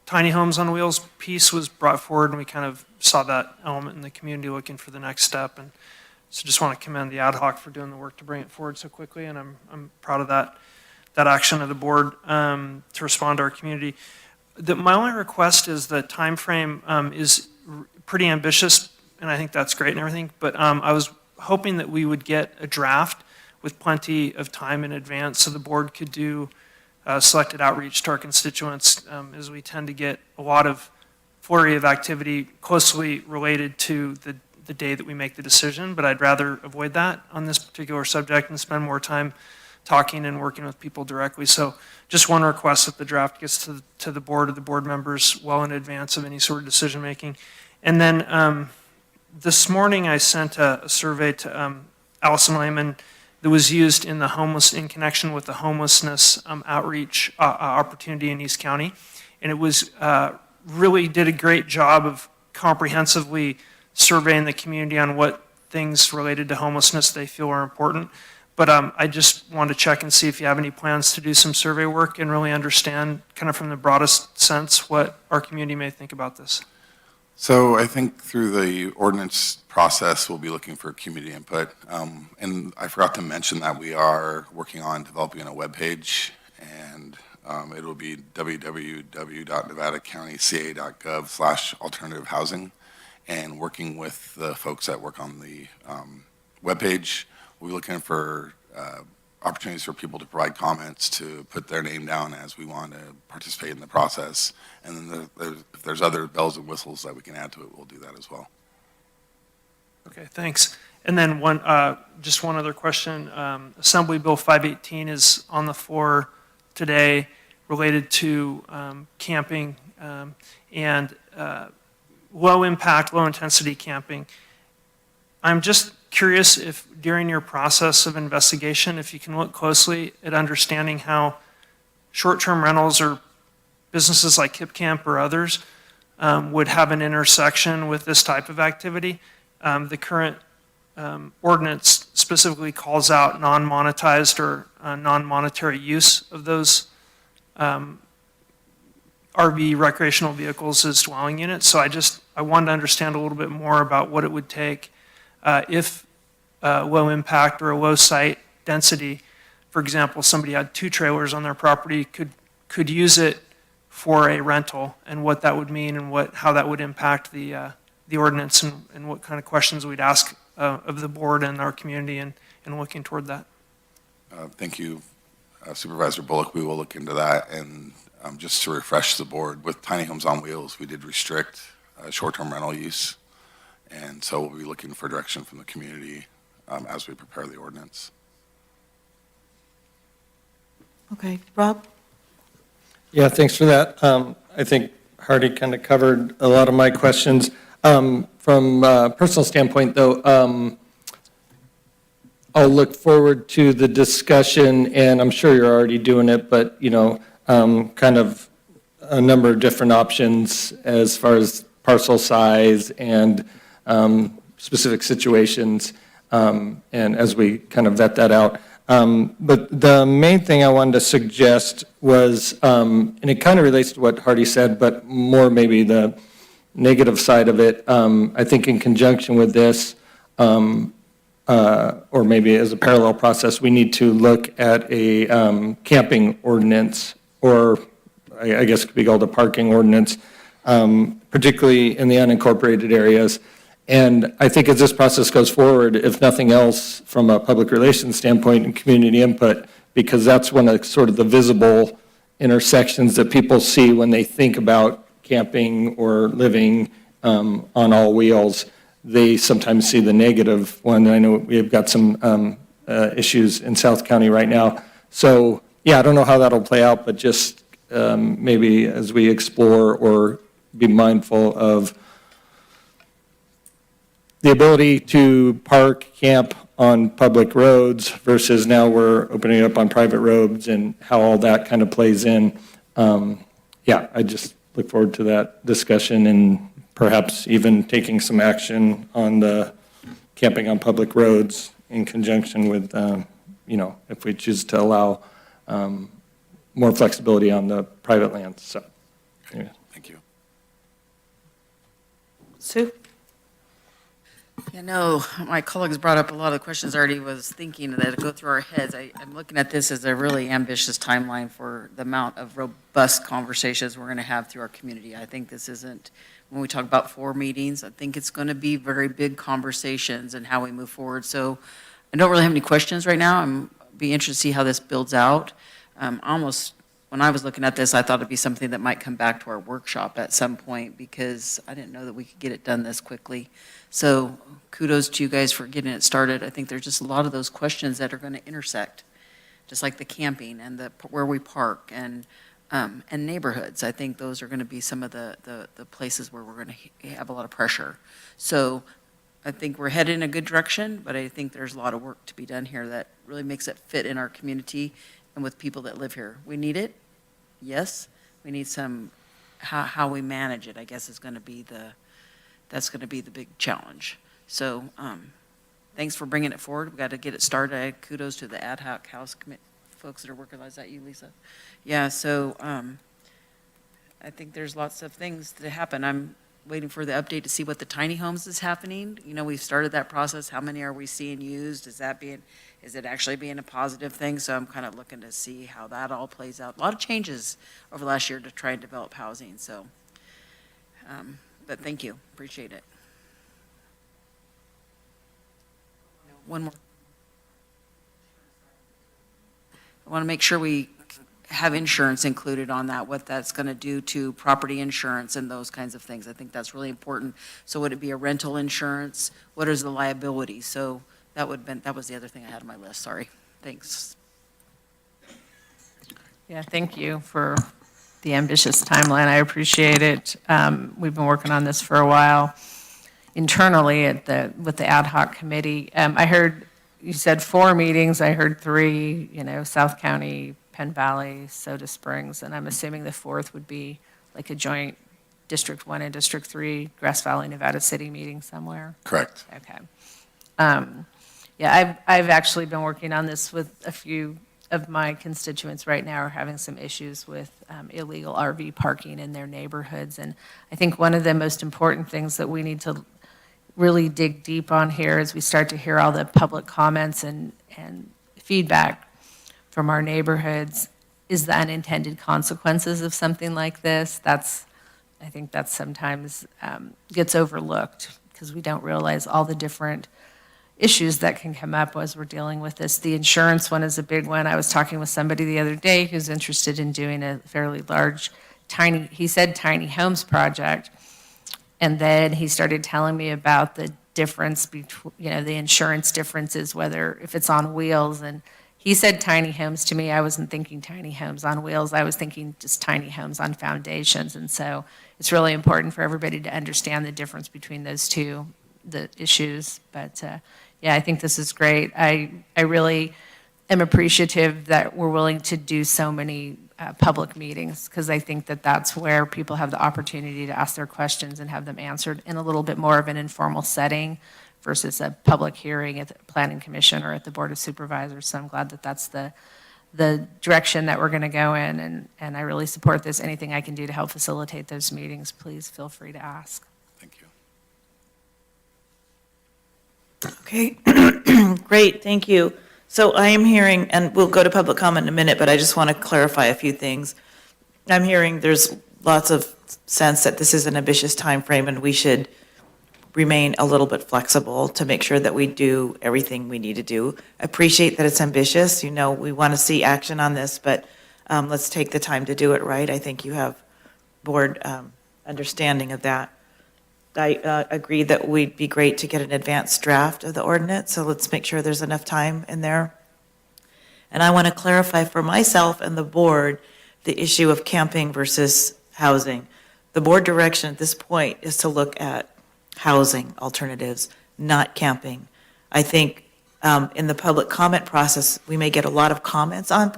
tiny homes on wheels piece was brought forward, and we kind of saw that element in the community looking for the next step. And so just want to commend the ad hoc for doing the work to bring it forward so quickly, and I'm proud of that action of the board to respond to our community. My only request is the time frame is pretty ambitious, and I think that's great and everything, but I was hoping that we would get a draft with plenty of time in advance so the board could do selected outreach to our constituents, as we tend to get a lot of flurry of activity closely related to the day that we make the decision, but I'd rather avoid that on this particular subject and spend more time talking and working with people directly. So just one request that the draft gets to the board or the board members well in advance of any sort of decision making. And then this morning I sent a survey to Allison Lehman that was used in connection with the homelessness outreach opportunity in East County. And it was really did a great job of comprehensively surveying the community on what things related to homelessness they feel are important. But I just wanted to check and see if you have any plans to do some survey work and really understand kind of from the broadest sense what our community may think about this. So I think through the ordinance process, we'll be looking for community input. And I forgot to mention that we are working on developing a webpage, and it will be www.nevadacountyca.gov/alternative housing. And working with the folks that work on the webpage, we'll be looking for opportunities for people to provide comments, to put their name down as we want to participate in the process. And then if there's other bells and whistles that we can add to it, we'll do that as well. Okay, thanks. And then just one other question. Assembly Bill 518 is on the floor today related to camping and low impact, low intensity camping. I'm just curious if during your process of investigation, if you can look closely at understanding how short-term rentals or businesses like Kip Camp or others would have an intersection with this type of activity. The current ordinance specifically calls out non-monetized or non-monetary use of those RV recreational vehicles as dwelling units. So I wanted to understand a little bit more about what it would take if low impact or a low site density, for example, somebody had 2 trailers on their property, could use it for a rental, and what that would mean and how that would impact the ordinance, and what kind of questions we'd ask of the board and our community in looking toward that. Thank you, Supervisor Bullock. We will look into that. And just to refresh the board, with tiny homes on wheels, we did restrict short-term rental use. And so we'll be looking for direction from the community as we prepare the ordinance. Okay, Rob? Yeah, thanks for that. I think Hardy kind of covered a lot of my questions. From a personal standpoint, though, I'll look forward to the discussion, and I'm sure you're already doing it, but, kind of a number of different options as far as parcel size and specific situations, and as we kind of vet that out. But the main thing I wanted to suggest was, and it kind of relates to what Hardy said, but more maybe the negative side of it. I think in conjunction with this, or maybe as a parallel process, we need to look at a camping ordinance, or I guess it could be called a parking ordinance, particularly in the unincorporated areas. And I think as this process goes forward, if nothing else, from a public relations standpoint and community input, because that's one of sort of the visible intersections that people see when they think about camping or living on all wheels. They sometimes see the negative one. I know we've got some issues in South County right now. So, yeah, I don't know how that'll play out, but just maybe as we explore or be mindful of the ability to park, camp on public roads versus now we're opening up on private roads and how all that kind of plays in. Yeah, I just look forward to that discussion and perhaps even taking some action on the camping on public roads in conjunction with, if we choose to allow more flexibility on the private lands. So, anyway. Thank you. Sue? Yeah, no, my colleagues brought up a lot of the questions I already was thinking that go through our heads. I'm looking at this as a really ambitious timeline for the amount of robust conversations we're going to have through our community. I think this isn't, when we talk about 4 meetings, I think it's going to be very big conversations and how we move forward. So I don't really have any questions right now. I'm be interested to see how this builds out. Almost, when I was looking at this, I thought it'd be something that might come back to our workshop at some point because I didn't know that we could get it done this quickly. So kudos to you guys for getting it started. I think there's just a lot of those questions that are going to intersect, just like the camping and where we park and neighborhoods. I think those are going to be some of the places where we're going to have a lot of pressure. So I think we're headed in a good direction, but I think there's a lot of work to be done here that really makes it fit in our community and with people that live here. We need it, yes. We need some, how we manage it, I guess, is going to be that's going to be the big challenge. So thanks for bringing it forward. We've got to get it started. Kudos to the ad hoc house folks that are working. Is that you, Lisa? Yeah, so I think there's lots of things to happen. I'm waiting for the update to see what the tiny homes is happening. We've started that process. How many are we seeing used? Is it actually being a positive thing? So I'm kind of looking to see how that all plays out. A lot of changes over the last year to try and develop housing. So, but thank you, appreciate it. One more. I want to make sure we have insurance included on that, what that's going to do to property insurance and those kinds of things. I think that's really important. So would it be a rental insurance? What is the liability? So that was the other thing I had on my list. Sorry. Thanks. Yeah, thank you for the ambitious timeline. I appreciate it. We've been working on this for a while internally with the ad hoc committee. I heard you said 4 meetings. I heard 3, South County, Penn Valley, Soda Springs, and I'm assuming the 4th would be like a joint District 1 and District 3 Grass Valley, Nevada City meeting somewhere? Correct. Okay. Yeah, I've actually been working on this with a few of my constituents right now are having some issues with illegal RV parking in their neighborhoods. And I think one of the most important things that we need to really dig deep on here as we start to hear all the public comments and feedback from our neighborhoods is the unintended consequences of something like this. I think that sometimes gets overlooked because we don't realize all the different issues that can come up as we're dealing with this. The insurance one is a big one. I was talking with somebody the other day who's interested in doing a fairly large, he said tiny homes project. And then he started telling me about the difference between, the insurance differences, if it's on wheels. And he said tiny homes to me. I wasn't thinking tiny homes on wheels. I was thinking just tiny homes on foundations. And so it's really important for everybody to understand the difference between those two, the issues. But yeah, I think this is great. I really am appreciative that we're willing to do so many public meetings because I think that that's where people have the opportunity to ask their questions and have them answered in a little bit more of an informal setting versus a public hearing at the Planning Commission or at the Board of Supervisors. So I'm glad that that's the direction that we're going to go in, and I really support this. Anything I can do to help facilitate those meetings, please feel free to ask. Thank you. Okay, great, thank you. So I am hearing, and we'll go to public comment in a minute, but I just want to clarify a few things. I'm hearing there's lots of sense that this is an ambitious timeframe and we should remain a little bit flexible to make sure that we do everything we need to do. Appreciate that it's ambitious. We want to see action on this, but let's take the time to do it right. I think you have board understanding of that. I agree that we'd be great to get an advanced draft of the ordinance, so let's make sure there's enough time in there. And I want to clarify for myself and the board the issue of camping versus housing. The board direction at this point is to look at housing alternatives, not camping. I think in the public comment process, we may get a lot of comments on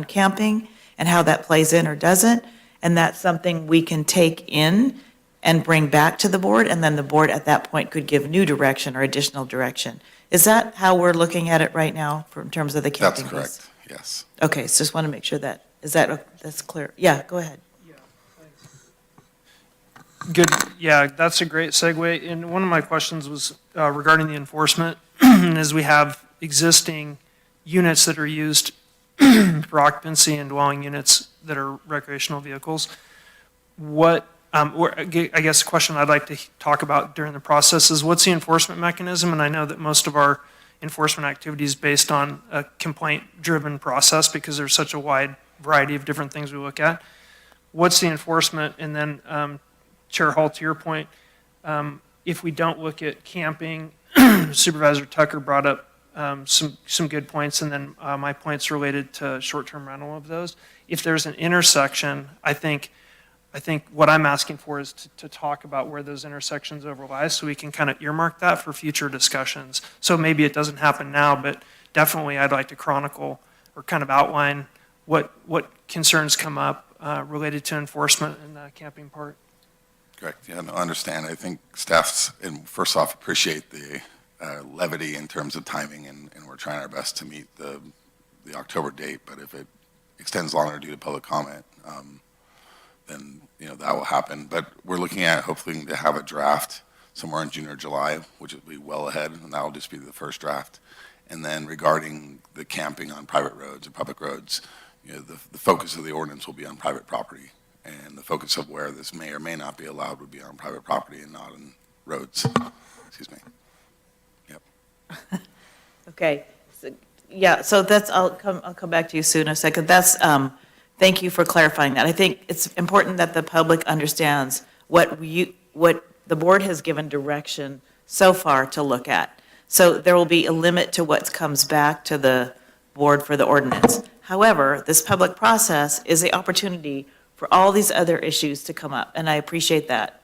camping and how that plays in or doesn't, and that's something we can take in and bring back to the board, and then the board at that point could give new direction or additional direction. Is that how we're looking at it right now in terms of the camping? That's correct, yes. Okay, so just want to make sure that's clear. Yeah, go ahead. Good, yeah, that's a great segue. And one of my questions was regarding the enforcement, as we have existing units that are used for occupancy and dwelling units that are recreational vehicles. I guess the question I'd like to talk about during the process is what's the enforcement mechanism? And I know that most of our enforcement activity is based on a complaint-driven process because there's such a wide variety of different things we look at. What's the enforcement? And then, Chair Hall, to your point, if we don't look at camping, Supervisor Tucker brought up some good points, and then my points related to short-term rental of those. If there's an intersection, I think what I'm asking for is to talk about where those intersections overlap so we can kind of earmark that for future discussions. So maybe it doesn't happen now, but definitely I'd like to chronicle or kind of outline what concerns come up related to enforcement in the camping part. Correct. Yeah, no, I understand. I think staffs, and first off, appreciate the levity in terms of timing, and we're trying our best to meet the October date, but if it extends longer due to public comment, then that will happen. But we're looking at hopefully to have a draft somewhere in June or July, which will be well ahead, and that will just be the first draft. And then regarding the camping on private roads or public roads, the focus of the ordinance will be on private property, and the focus of where this may or may not be allowed would be on private property and not on roads. Excuse me. Yep. Okay. So that's, I'll come back to you soon in a second. That's, thank you for clarifying that. I think it's important that the public understands what the board has given direction so far to look at. So there will be a limit to what comes back to the board for the ordinance. However, this public process is the opportunity for all these other issues to come up. And I appreciate that,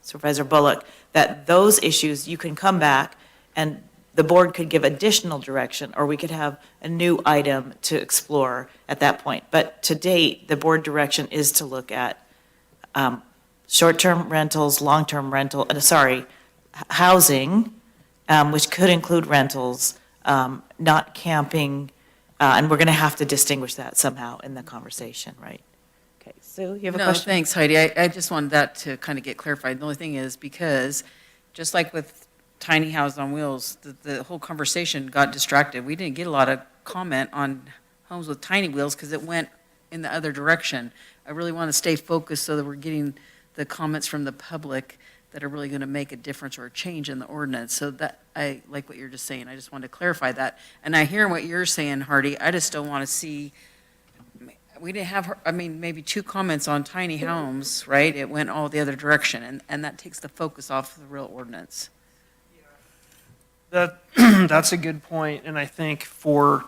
Supervisor Bullock, that those issues, you can come back and the board could give additional direction, or we could have a new item to explore at that point. But to date, the board direction is to look at short-term rentals, long-term housing, which could include rentals, not camping, and we're going to have to distinguish that somehow in the conversation, right? Okay, Sue, you have a question? No, thanks, Heidi. I just wanted that to kind of get clarified. The only thing is because, just like with tiny house on wheels, the whole conversation got distracted. We didn't get a lot of comment on homes with tiny wheels because it went in the other direction. I really want to stay focused so that we're getting the comments from the public that are really going to make a difference or a change in the ordinance. So that, I like what you're just saying. I just wanted to clarify that. And I hear what you're saying, Hardy. I just don't want to see, we didn't have, maybe 2 comments on tiny homes, right? It went all the other direction, and that takes the focus off the real ordinance. That's a good point, and I think for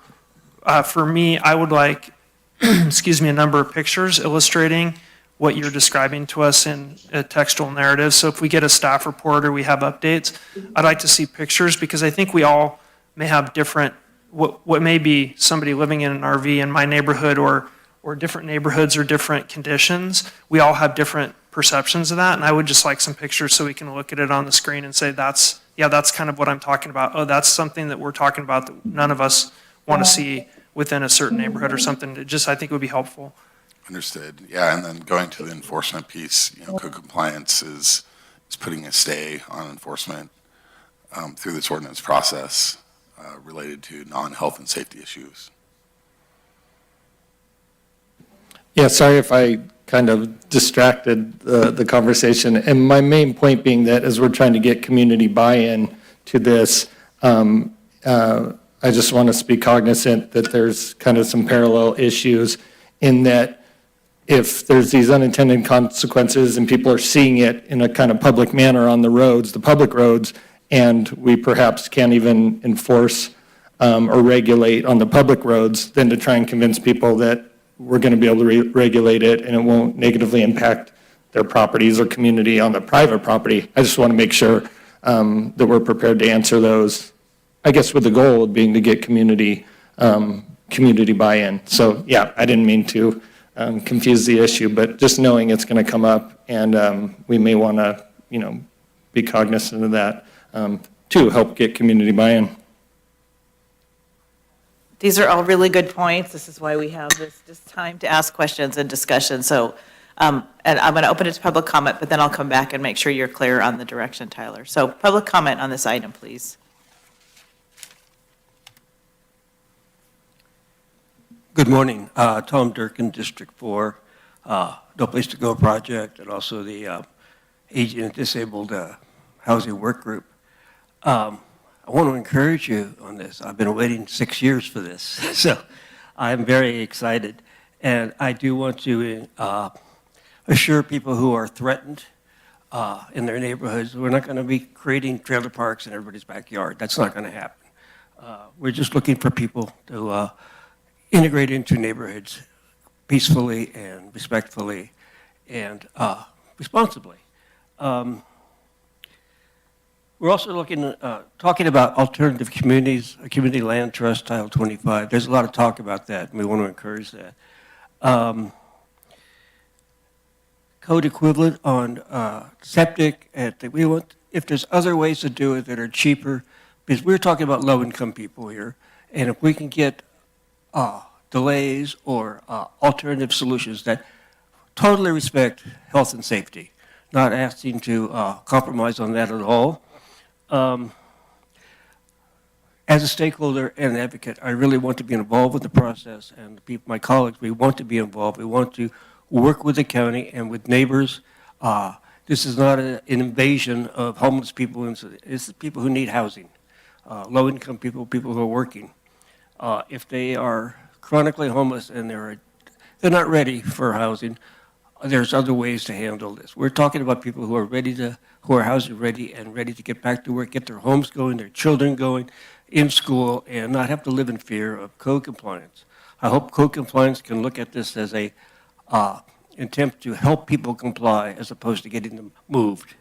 me, I would like, a number of pictures illustrating what you're describing to us in a textual narrative. So if we get a staff report or we have updates, I'd like to see pictures because I think we all may have different, what may be somebody living in an RV in my neighborhood or different neighborhoods or different conditions. We all have different perceptions of that, and I would just like some pictures so we can look at it on the screen and say that's kind of what I'm talking about. Oh, that's something that we're talking about that none of us want to see within a certain neighborhood or something. I think it would be helpful. Understood. Yeah, and then going to the enforcement piece, code compliance is putting a stay on enforcement through this ordinance process related to non-health and safety issues. Yeah, sorry if I kind of distracted the conversation. And my main point being that as we're trying to get community buy-in to this, I just want us to be cognizant that there's kind of some parallel issues in that if there's these unintended consequences and people are seeing it in a kind of public manner on the roads, the public roads, and we perhaps can't even enforce or regulate on the public roads, then to try and convince people that we're going to be able to regulate it and it won't negatively impact their properties or community on the private property. I just want to make sure that we're prepared to answer those, I guess with the goal of being to get community buy-in. So yeah, I didn't mean to confuse the issue, but just knowing it's going to come up and we may want to, be cognizant of that to help get community buy-in. These are all really good points. This is why we have this time to ask questions and discussion. So, and I'm going to open it to public comment, but then I'll come back and make sure you're clear on the direction, Tyler. So public comment on this item, please. Good morning. Tom Durkin, District 4, No Place to Go project, and also the Aging and Disabled Housing Work Group. I want to encourage you on this. I've been waiting 6 years for this, so I'm very excited. And I do want to assure people who are threatened in their neighborhoods, we're not going to be creating trailer parks in everybody's backyard. That's not going to happen. We're just looking for people to integrate into neighborhoods peacefully and respectfully and responsibly. We're also talking about alternative communities, a community land trust, Title 25. There's a lot of talk about that, and we want to encourage that. Code equivalent on septic, if there's other ways to do it that are cheaper, because we're talking about low-income people here, and if we can get delays or alternative solutions that totally respect health and safety, not asking to compromise on that at all. As a stakeholder and an advocate, I really want to be involved with the process, and my colleagues, we want to be involved. We want to work with the county and with neighbors. This is not an invasion of homeless people. This is people who need housing, low-income people, people who are working. If they are chronically homeless and they're not ready for housing, there's other ways to handle this. We're talking about people who are housing ready and ready to get back to work, get their homes going, their children going, in school, and not have to live in fear of code compliance. I hope code compliance can look at this as a attempt to help people comply as opposed to getting them moved.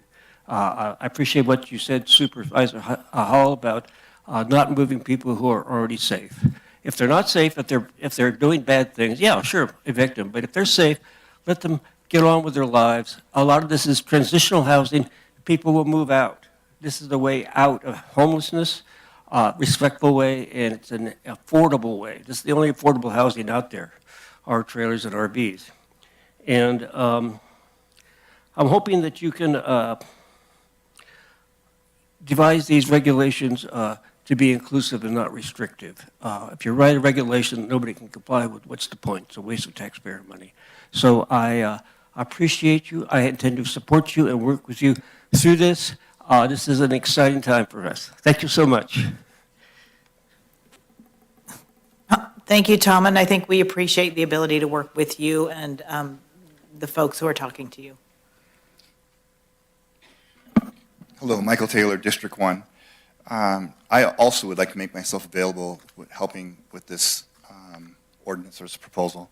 I appreciate what you said, Supervisor Hall, about not moving people who are already safe. If they're not safe, if they're doing bad things, yeah, sure, evict them. But if they're safe, let them get on with their lives. A lot of this is transitional housing. People will move out. This is the way out of homelessness, respectful way, and it's an affordable way. This is the only affordable housing out there, are trailers and RVs. And I'm hoping that you can devise these regulations to be inclusive and not restrictive. If you write a regulation that nobody can comply with, what's the point? It's a waste of taxpayer money. So I appreciate you. I intend to support you and work with you through this. This is an exciting time for us. Thank you so much. Thank you, Tom, and I think we appreciate the ability to work with you and the folks who are talking to you. Hello, Michael Taylor, District 1. I also would like to make myself available with helping with this ordinance or this proposal.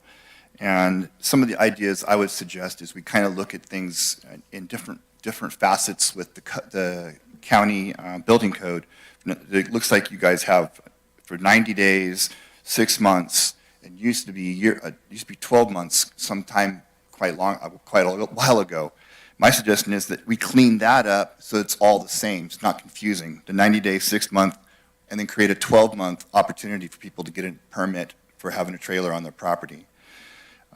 And some of the ideas I would suggest is we kind of look at things in different facets with the county building code. It looks like you guys have for 90 days, 6 months. It used to be 12 months sometime quite a while ago. My suggestion is that we clean that up so it's all the same. It's not confusing. The 90-day, 6-month, and then create a 12-month opportunity for people to get a permit for having a trailer on their property.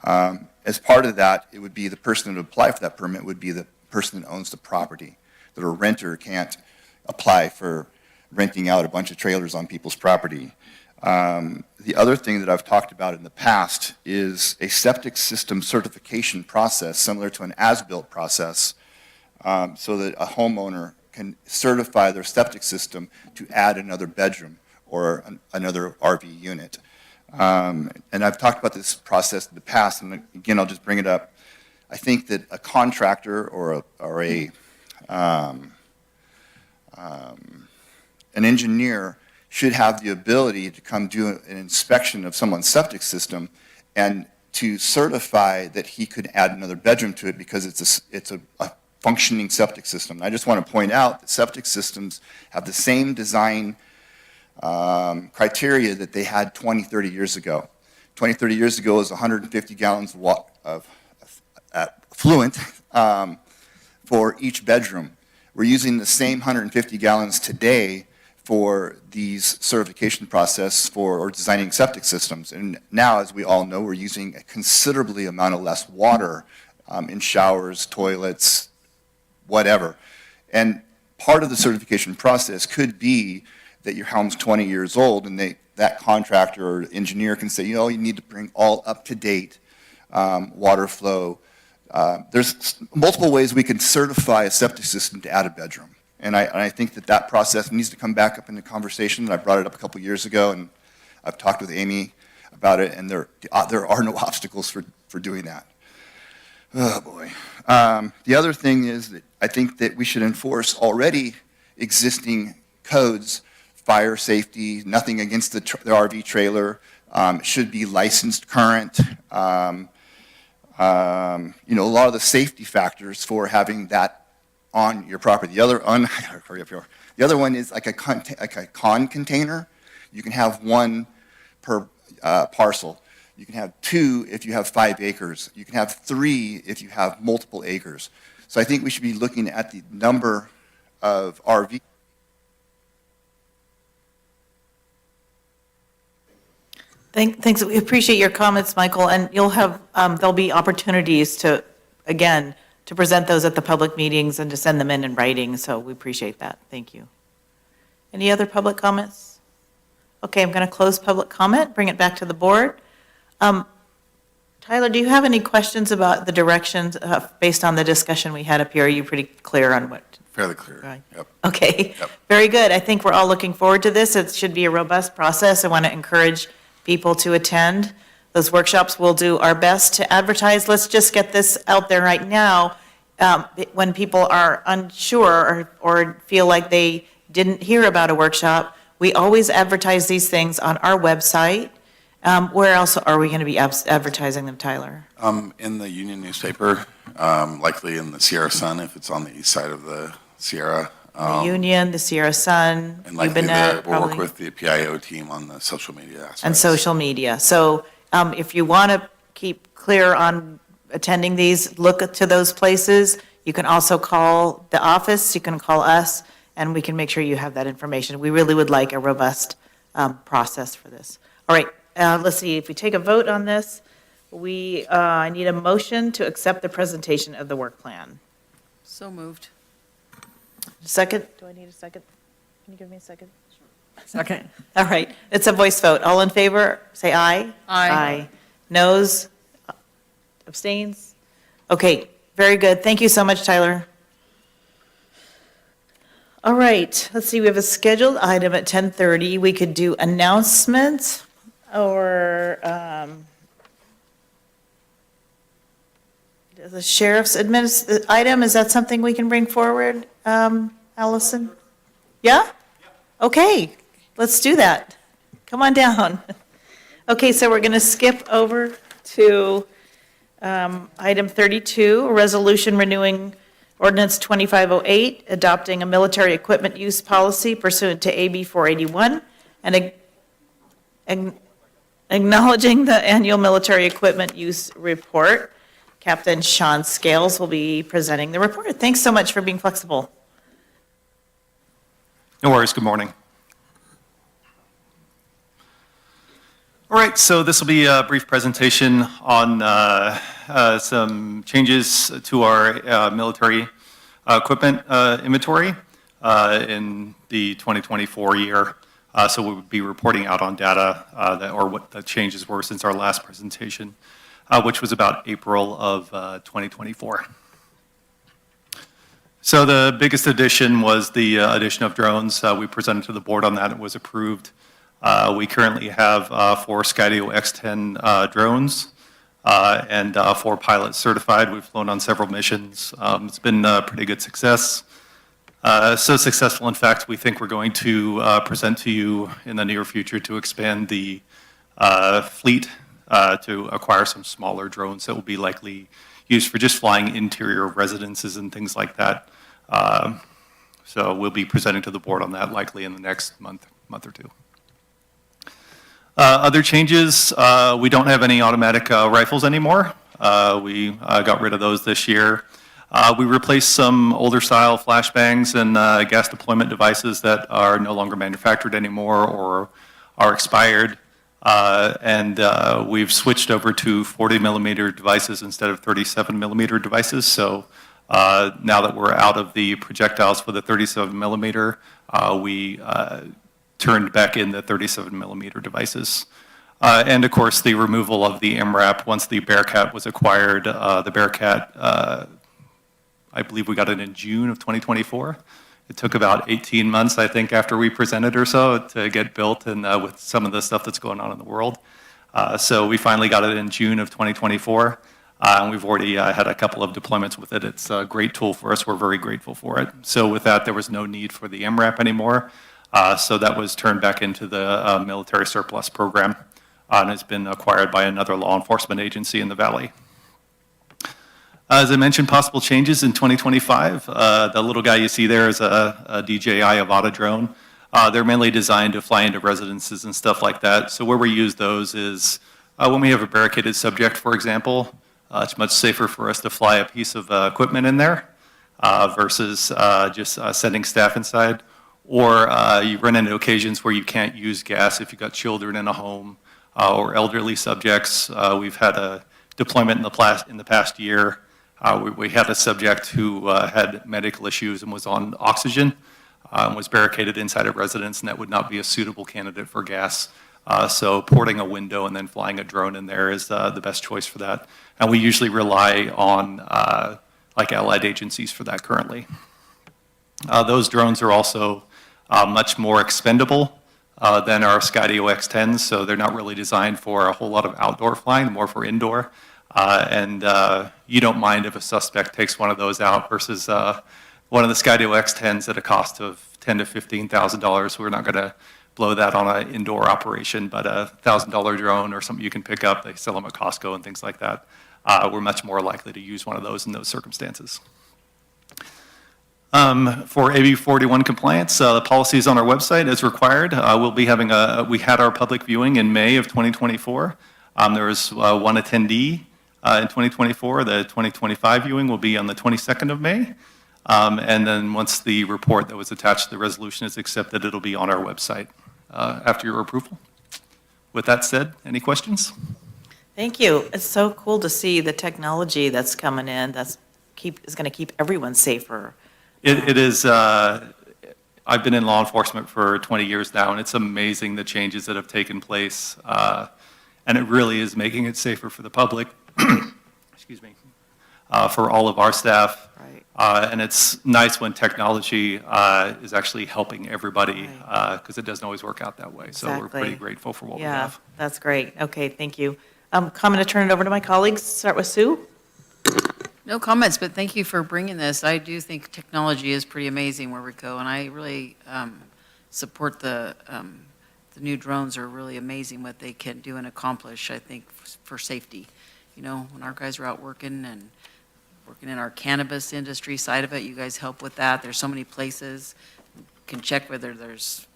As part of that, it would be the person that would apply for that permit would be the person that owns the property. That a renter can't apply for renting out a bunch of trailers on people's property. The other thing that I've talked about in the past is a septic system certification process similar to an as-built process so that a homeowner can certify their septic system to add another bedroom or another RV unit. And I've talked about this process in the past, and again, I'll just bring it up. I think that a contractor or an engineer should have the ability to come do an inspection of someone's septic system and to certify that he could add another bedroom to it because it's a functioning septic system. And I just want to point out that septic systems have the same design criteria that they had 20, 30 years ago. 20, 30 years ago, it was 150 gallons of fluent for each bedroom. We're using the same 150 gallons today for these certification process or designing septic systems. And now, as we all know, we're using a considerably amount of less water in showers, toilets, whatever. And part of the certification process could be that your home's 20 years old and that contractor or engineer can say, you need to bring all up-to-date water flow. There's multiple ways we can certify a septic system to add a bedroom. And I think that process needs to come back up in the conversation. I brought it up a couple years ago, and I've talked with Amy about it, and there are no obstacles for doing that. Oh, boy. The other thing is that I think that we should enforce already existing codes, fire safety, nothing against the RV trailer, should be licensed current. A lot of the safety factors for having that on your property. The other one is like a con container. You can have one per parcel. You can have 2 if you have 5 acres. You can have 3 if you have multiple acres. So I think we should be looking at the number of RV. Thanks. We appreciate your comments, Michael, and you'll have, there'll be opportunities to present those at the public meetings and to send them in writing, so we appreciate that. Thank you. Any other public comments? Okay, I'm going to close public comment, bring it back to the board. Tyler, do you have any questions about the directions based on the discussion we had up here? Are you pretty clear on what? Fairly clear. Right. Yep. Okay, Yep. Very good. I think we're all looking forward to this. It should be a robust process. I want to encourage people to attend those workshops. We'll do our best to advertise. Let's just get this out there right now. When people are unsure or feel like they didn't hear about a workshop, we always advertise these things on our website. Where else are we going to be advertising them, Tyler? In the Union newspaper, likely in the Sierra Sun if it's on the east side of the Sierra. The Union, the Sierra Sun, And likely Ubanet, we'll work probably, with the PIO team on the social media aspects. and social media. So if you want to keep clear on attending these, look to those places. You can also call the office, you can call us, and we can make sure you have that information. We really would like a robust process for this. All right, let's see, if we take a vote on this, I need a motion to accept the presentation of the work plan. So moved. Second? Do I need a second? Can you give me a second? Second. All right, it's a voice vote. All in favor, say aye. Aye. Noes? Abstains? Okay, very good. Thank you so much, Tyler. All right, let's see, we have a scheduled item at 10:30. We could do announcements or the sheriff's item. Is that something we can bring forward, Allison? Yeah? Okay, let's do that. Come on down. Okay, so we're going to skip over to item 32, a resolution renewing ordinance 2508, adopting a military equipment use policy pursuant to AB 481, and acknowledging the annual military equipment use report. Captain Sean Scales will be presenting the report. Thanks so much for being flexible. No worries. Good morning. All right, so this will be a brief presentation on some changes to our military equipment inventory in the 2024 year. So we'll be reporting out on data or what the changes were since our last presentation, which was about April of 2024. So the biggest addition was the addition of drones. We presented to the board on that. It was approved We currently have 4 Skydio X10 drones and 4 pilots certified. We've flown on several missions. It's been a pretty good success. So successful, in fact, we think we're going to present to you in the near future to expand the fleet to acquire some smaller drones that will be likely used for just flying interior residences and things like that. So we'll be presenting to the board on that likely in the next month or two. Other changes, we don't have any automatic rifles anymore. We got rid of those this year. We replaced some older style flashbangs and gas deployment devices that are no longer manufactured anymore or are expired. And we've switched over to 40 millimeter devices instead of 37 millimeter devices. So now that we're out of the projectiles for the 37 millimeter, we turned back in the 37 millimeter devices. And of course, the removal of the MRAP once the Bearcat was acquired. The Bearcat, I believe we got it in June of 2024. It took about 18 months, I think, after we presented or so to get built, and with some of the stuff that's going on in the world. So we finally got it in June of 2024, and we've already had a couple of deployments with it. It's a great tool for us. We're very grateful for it. So with that, there was no need for the MRAP anymore. So that was turned back into the military surplus program, and it's been acquired by another law enforcement agency in the Valley. As I mentioned, possible changes in 2025. The little guy you see there is a DJI Avata drone. They're mainly designed to fly into residences and stuff like that. So where we use those is when we have a barricaded subject, for example. It's much safer for us to fly a piece of equipment in there versus just sending staff inside. Or you run into occasions where you can't use gas if you've got children in a home or elderly subjects. We've had a deployment in the past year. We had a subject who had medical issues and was on oxygen, was barricaded inside a residence, and that would not be a suitable candidate for gas. So porting a window and then flying a drone in there is the best choice for that. And we usually rely on like allied agencies for that currently. Those drones are also much more expendable than our Skydio X10s, so they're not really designed for a whole lot of outdoor flying, more for indoor. And you don't mind if a suspect takes one of those out versus one of the Skydio X10s at a cost of $10,000 to $15,000. We're not going to blow that on an indoor operation, but a $1,000 drone or something you can pick up, they sell them at Costco and things like that. We're much more likely to use one of those in those circumstances. For AB 41 compliance, the policy is on our website as required. We'll be having we had our public viewing in May of 2024. There was one attendee in 2024. The 2025 viewing will be on the 22nd of May. And then once the report that was attached to the resolution is accepted, it'll be on our website after your approval. With that said, any questions? Thank you. It's so cool to see the technology that's coming in is going to keep everyone safer. It is. I've been in law enforcement for 20 years now, and it's amazing the changes that have taken place. And it really is making it safer for the public, excuse me, for all of our staff. Right. And it's nice when technology is actually helping everybody, because it doesn't always work out that way. Exactly. So we're pretty grateful for what we have. Yeah, that's great. Okay, thank you. I'm going to turn it over to my colleagues. Start with Sue. No comments, but thank you for bringing this. I do think technology is pretty amazing where we go, and I really support the new drones are really amazing what they can do and accomplish, I think, for safety. You know, when our guys are out working in our cannabis industry side of it, you guys help with that. There's so many places. You can check whether there's,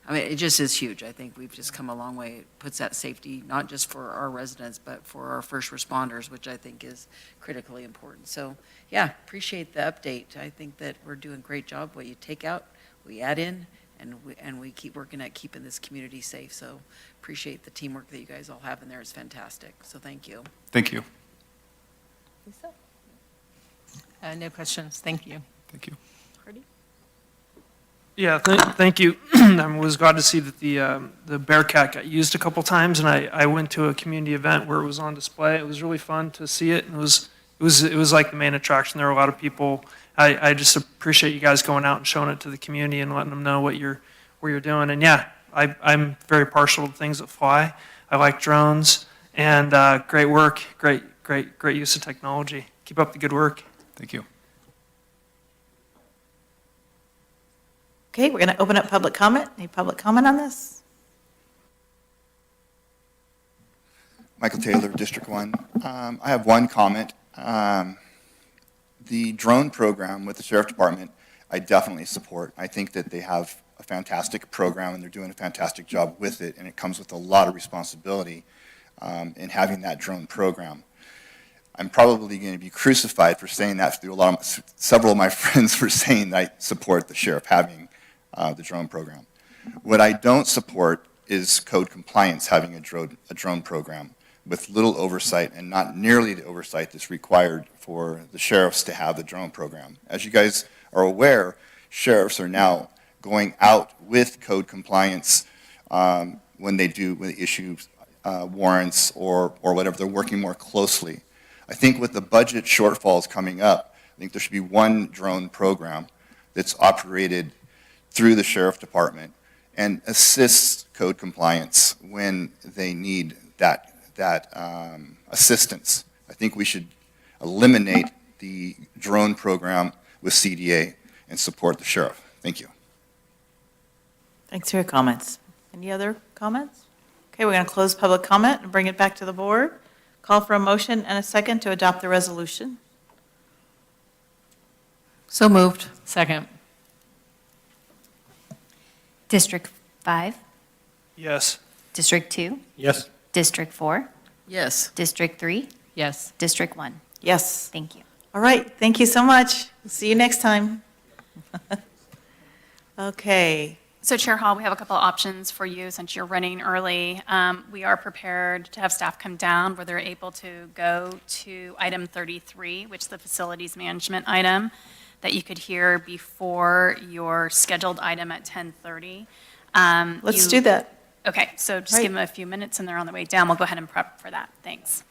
I mean, it just is huge. I think we've just come a long way. It puts that safety, not just for our residents, but for our first responders, which I think is critically important. So, yeah, appreciate the update. I think that we're doing a great job. What you take out, we add in, and we keep working at keeping this community safe. So appreciate the teamwork that you guys all have in there. It's fantastic. So thank you. Thank you. Lisa? No questions. Thank you. Thank you. Yeah, thank you. I was glad to see that the Bearcat got used a couple times, and I went to a community event where it was on display. It was really fun to see it, and it was like the main attraction. There were a lot of people. I just appreciate you guys going out and showing it to the community and letting them know what you're doing. And yeah, I'm very partial to things that fly. I like drones, and great work, great use of technology. Keep up the good work. Thank you. Okay, we're going to open up public comment. Any public comment on this? Michael Taylor, District 1. I have one comment. The drone program with the Sheriff Department, I definitely support. I think that they have a fantastic program and they're doing a fantastic job with it, and it comes with a lot of responsibility in having that drone program. I'm probably going to be crucified for saying that through several of my friends for saying that I support the sheriff having the drone program. What I don't support is code compliance having a drone program with little oversight and not nearly the oversight that's required for the sheriffs to have the drone program. As you guys are aware, sheriffs are now going out with code compliance when they issue warrants or whatever. They're working more closely. I think with the budget shortfalls coming up, I think there should be one drone program that's operated through the Sheriff Department and assists code compliance when they need that assistance. I think we should eliminate the drone program with CDA and support the sheriff. Thank you. Thanks for your comments. Any other comments? Okay, we're going to close public comment and bring it back to the board. Call for a motion and a second to adopt the resolution. So moved. Second. District 5, Yes. District 2, Yes. District 4, Yes. District 3, Yes. District 1. Yes. Thank you. All right, thank you so much. See you next time. Okay. So Chair Hall, we have a couple of options for you since you're running early. We are prepared to have staff come down where they're able to go to item 33, which is the facilities management item that you could hear before your scheduled item at 10:30. Let's do that. Okay, so just give them a few minutes and they're on the way down. We'll go ahead and prep for that. Thanks.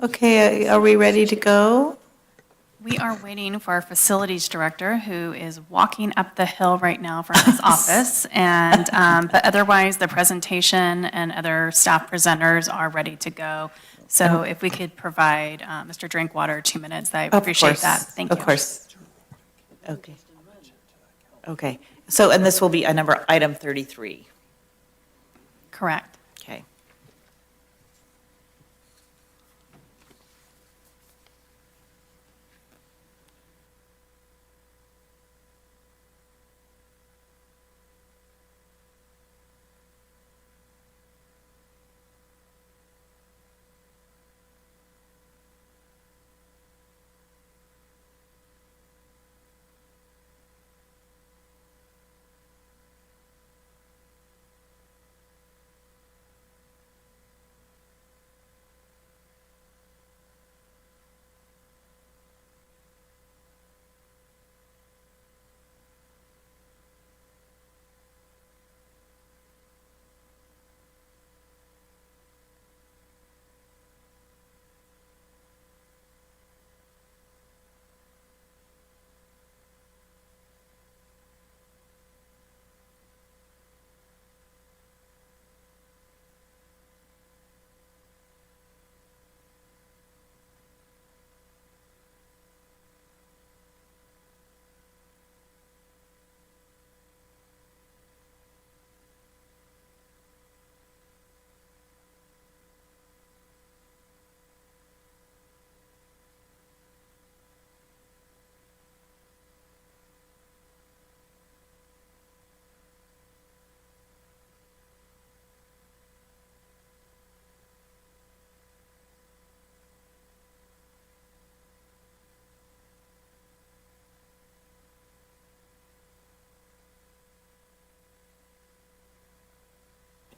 Okay, are we ready to go? We are waiting for our facilities director, who is walking up the hill right now from his office. And, but otherwise, the presentation and other staff presenters are ready to go. So if we could provide Mr. Drinkwater 2 minutes, I appreciate that. Thank you. Of course. Okay. Okay, so, and this will be item 33. Correct. Okay.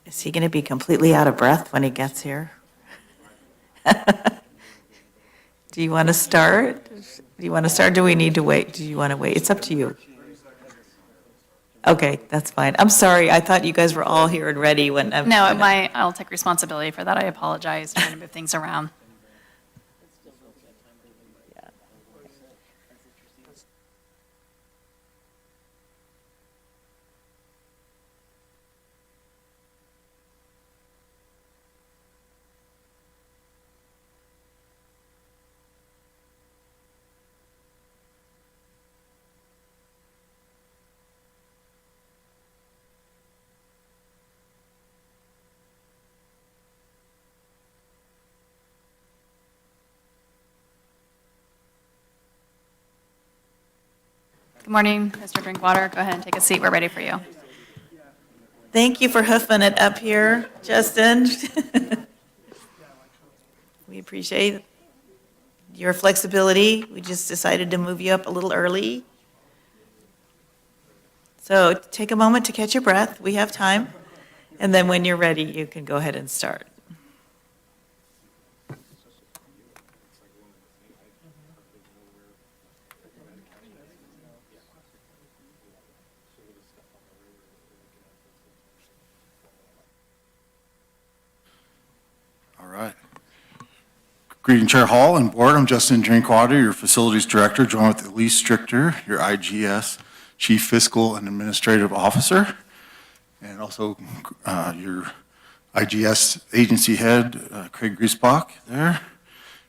Is he going to be completely out of breath when he gets here? Do you want to start? Do you want to start? Do we need to wait? Do you want to wait? It's up to you. Okay, that's fine. I'm sorry. I thought you guys were all here and ready when. No, I'll take responsibility for that. I apologize, trying to move things around. Good morning, Mr. Drinkwater. Go ahead and take a seat. We're ready for you. Thank you for hoofing it up here, Justin. We appreciate your flexibility. We just decided to move you up a little early. So take a moment to catch your breath. We have time. And then when you're ready, you can go ahead and start. All right. Greeting Chair Hall and Board. I'm Justin Drinkwater, your Facilities Director, joined with Elise Strichter, your IGS Chief Fiscal and Administrative Officer, and also your IGS Agency Head, Craig Griesbach there.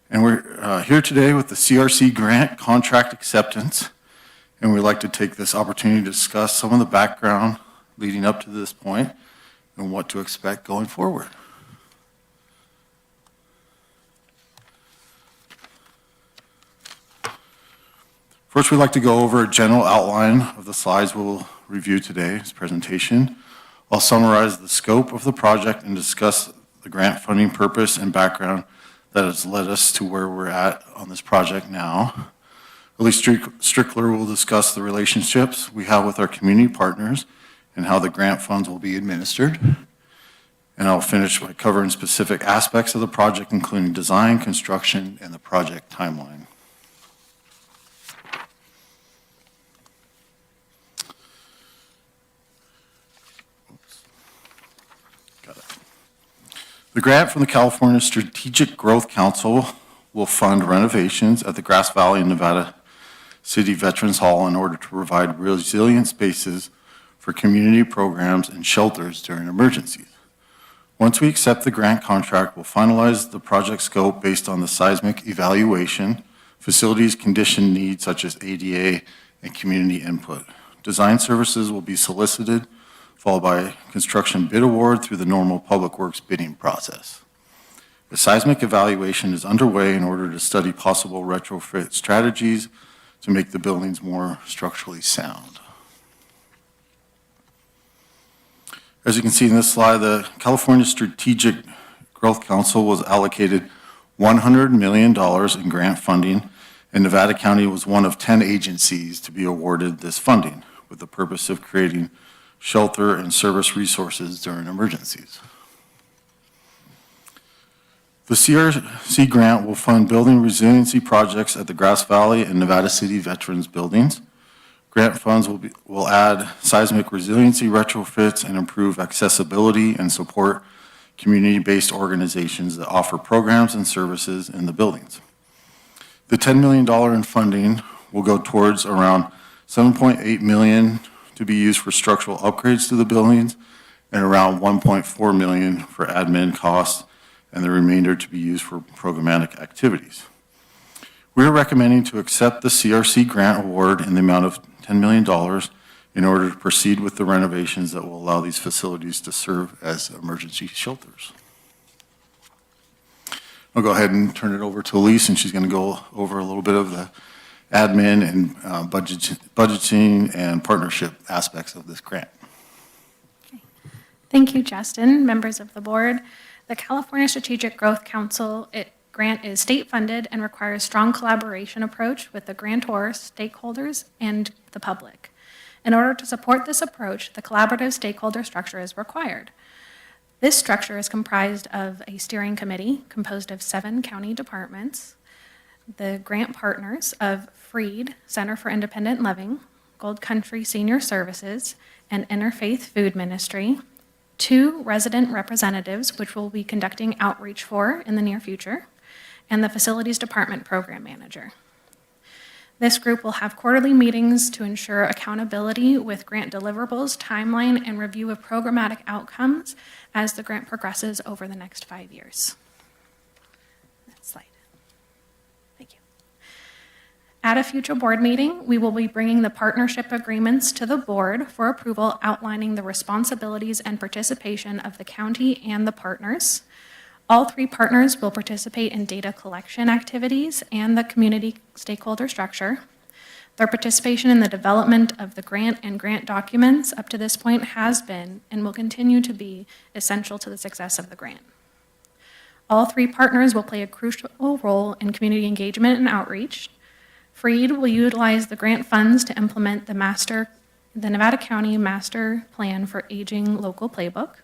And we're here today with the CRC grant contract acceptance, and we'd like to take this opportunity to discuss some of the background leading up to this point and what to expect going forward. First, we'd like to go over a general outline of the slides we'll review today's presentation. I'll summarize the scope of the project and discuss the grant funding purpose and background that has led us to where we're at on this project now. Elise Strickler will discuss the relationships we have with our community partners and how the grant funds will be administered. And I'll finish by covering specific aspects of the project, including design, construction, and the project timeline. The grant from the California Strategic Growth Council will fund renovations at the Grass Valley and Nevada City Veterans Hall in order to provide resilient spaces for community programs and shelters during emergencies. Once we accept the grant contract, we'll finalize the project scope based on the seismic evaluation, facilities condition needs such as ADA, and community input. Design services will be solicited, followed by construction bid award through the normal public works bidding process. The seismic evaluation is underway in order to study possible retrofit strategies to make the buildings more structurally sound. As you can see in this slide, the California Strategic Growth Council was allocated $100 million in grant funding, and Nevada County was one of 10 agencies to be awarded this funding, with the purpose of creating shelter and service resources during emergencies. The CRC grant will fund building resiliency projects at the Grass Valley and Nevada City Veterans buildings. Grant funds will add seismic resiliency retrofits and improve accessibility and support community-based organizations that offer programs and services in the buildings. The $10 million in funding will go towards around $7.8 million to be used for structural upgrades to the buildings and around $1.4 million for admin costs, and the remainder to be used for programmatic activities. We are recommending to accept the CRC grant award in the amount of $10 million in order to proceed with the renovations that will allow these facilities to serve as emergency shelters. I'll go ahead and turn it over to Elise, and she's going to go over a little bit of the admin and budgeting and partnership aspects of this grant. Thank you, Justin, members of the board. The California Strategic Growth Council grant is state-funded and requires strong collaboration approach with the grantor, stakeholders, and the public. In order to support this approach, the collaborative stakeholder structure is required. This structure is comprised of a steering committee composed of 7 county departments, the grant partners of Freed, Center for Independent Living, Gold Country Senior Services, and Interfaith Food Ministry, 2 resident representatives, which we'll be conducting outreach for in the near future, and the Facilities Department Program Manager. This group will have quarterly meetings to ensure accountability with grant deliverables, timeline, and review of programmatic outcomes as the grant progresses over the next 5 years. Next slide. Thank you. At a future board meeting, we will be bringing the partnership agreements to the board for approval, outlining the responsibilities and participation of the county and the partners. All 3 partners will participate in data collection activities and the community stakeholder structure. Their participation in the development of the grant and grant documents up to this point has been and will continue to be essential to the success of the grant. All 3 partners will play a crucial role in community engagement and outreach. Freed will utilize the grant funds to implement the Nevada County Master Plan for Aging Local Playbook.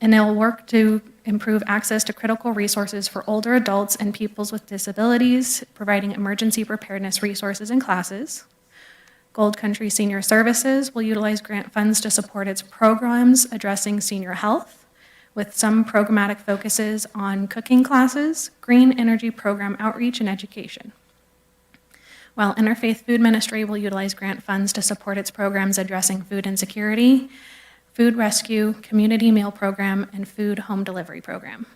And they'll work to improve access to critical resources for older adults and peoples with disabilities, providing emergency preparedness resources and classes. Gold Country Senior Services will utilize grant funds to support its programs addressing senior health, with some programmatic focuses on cooking classes, green energy program outreach, and education. While Interfaith Food Ministry will utilize grant funds to support its programs addressing food insecurity, food rescue, community meal program, and food home delivery program.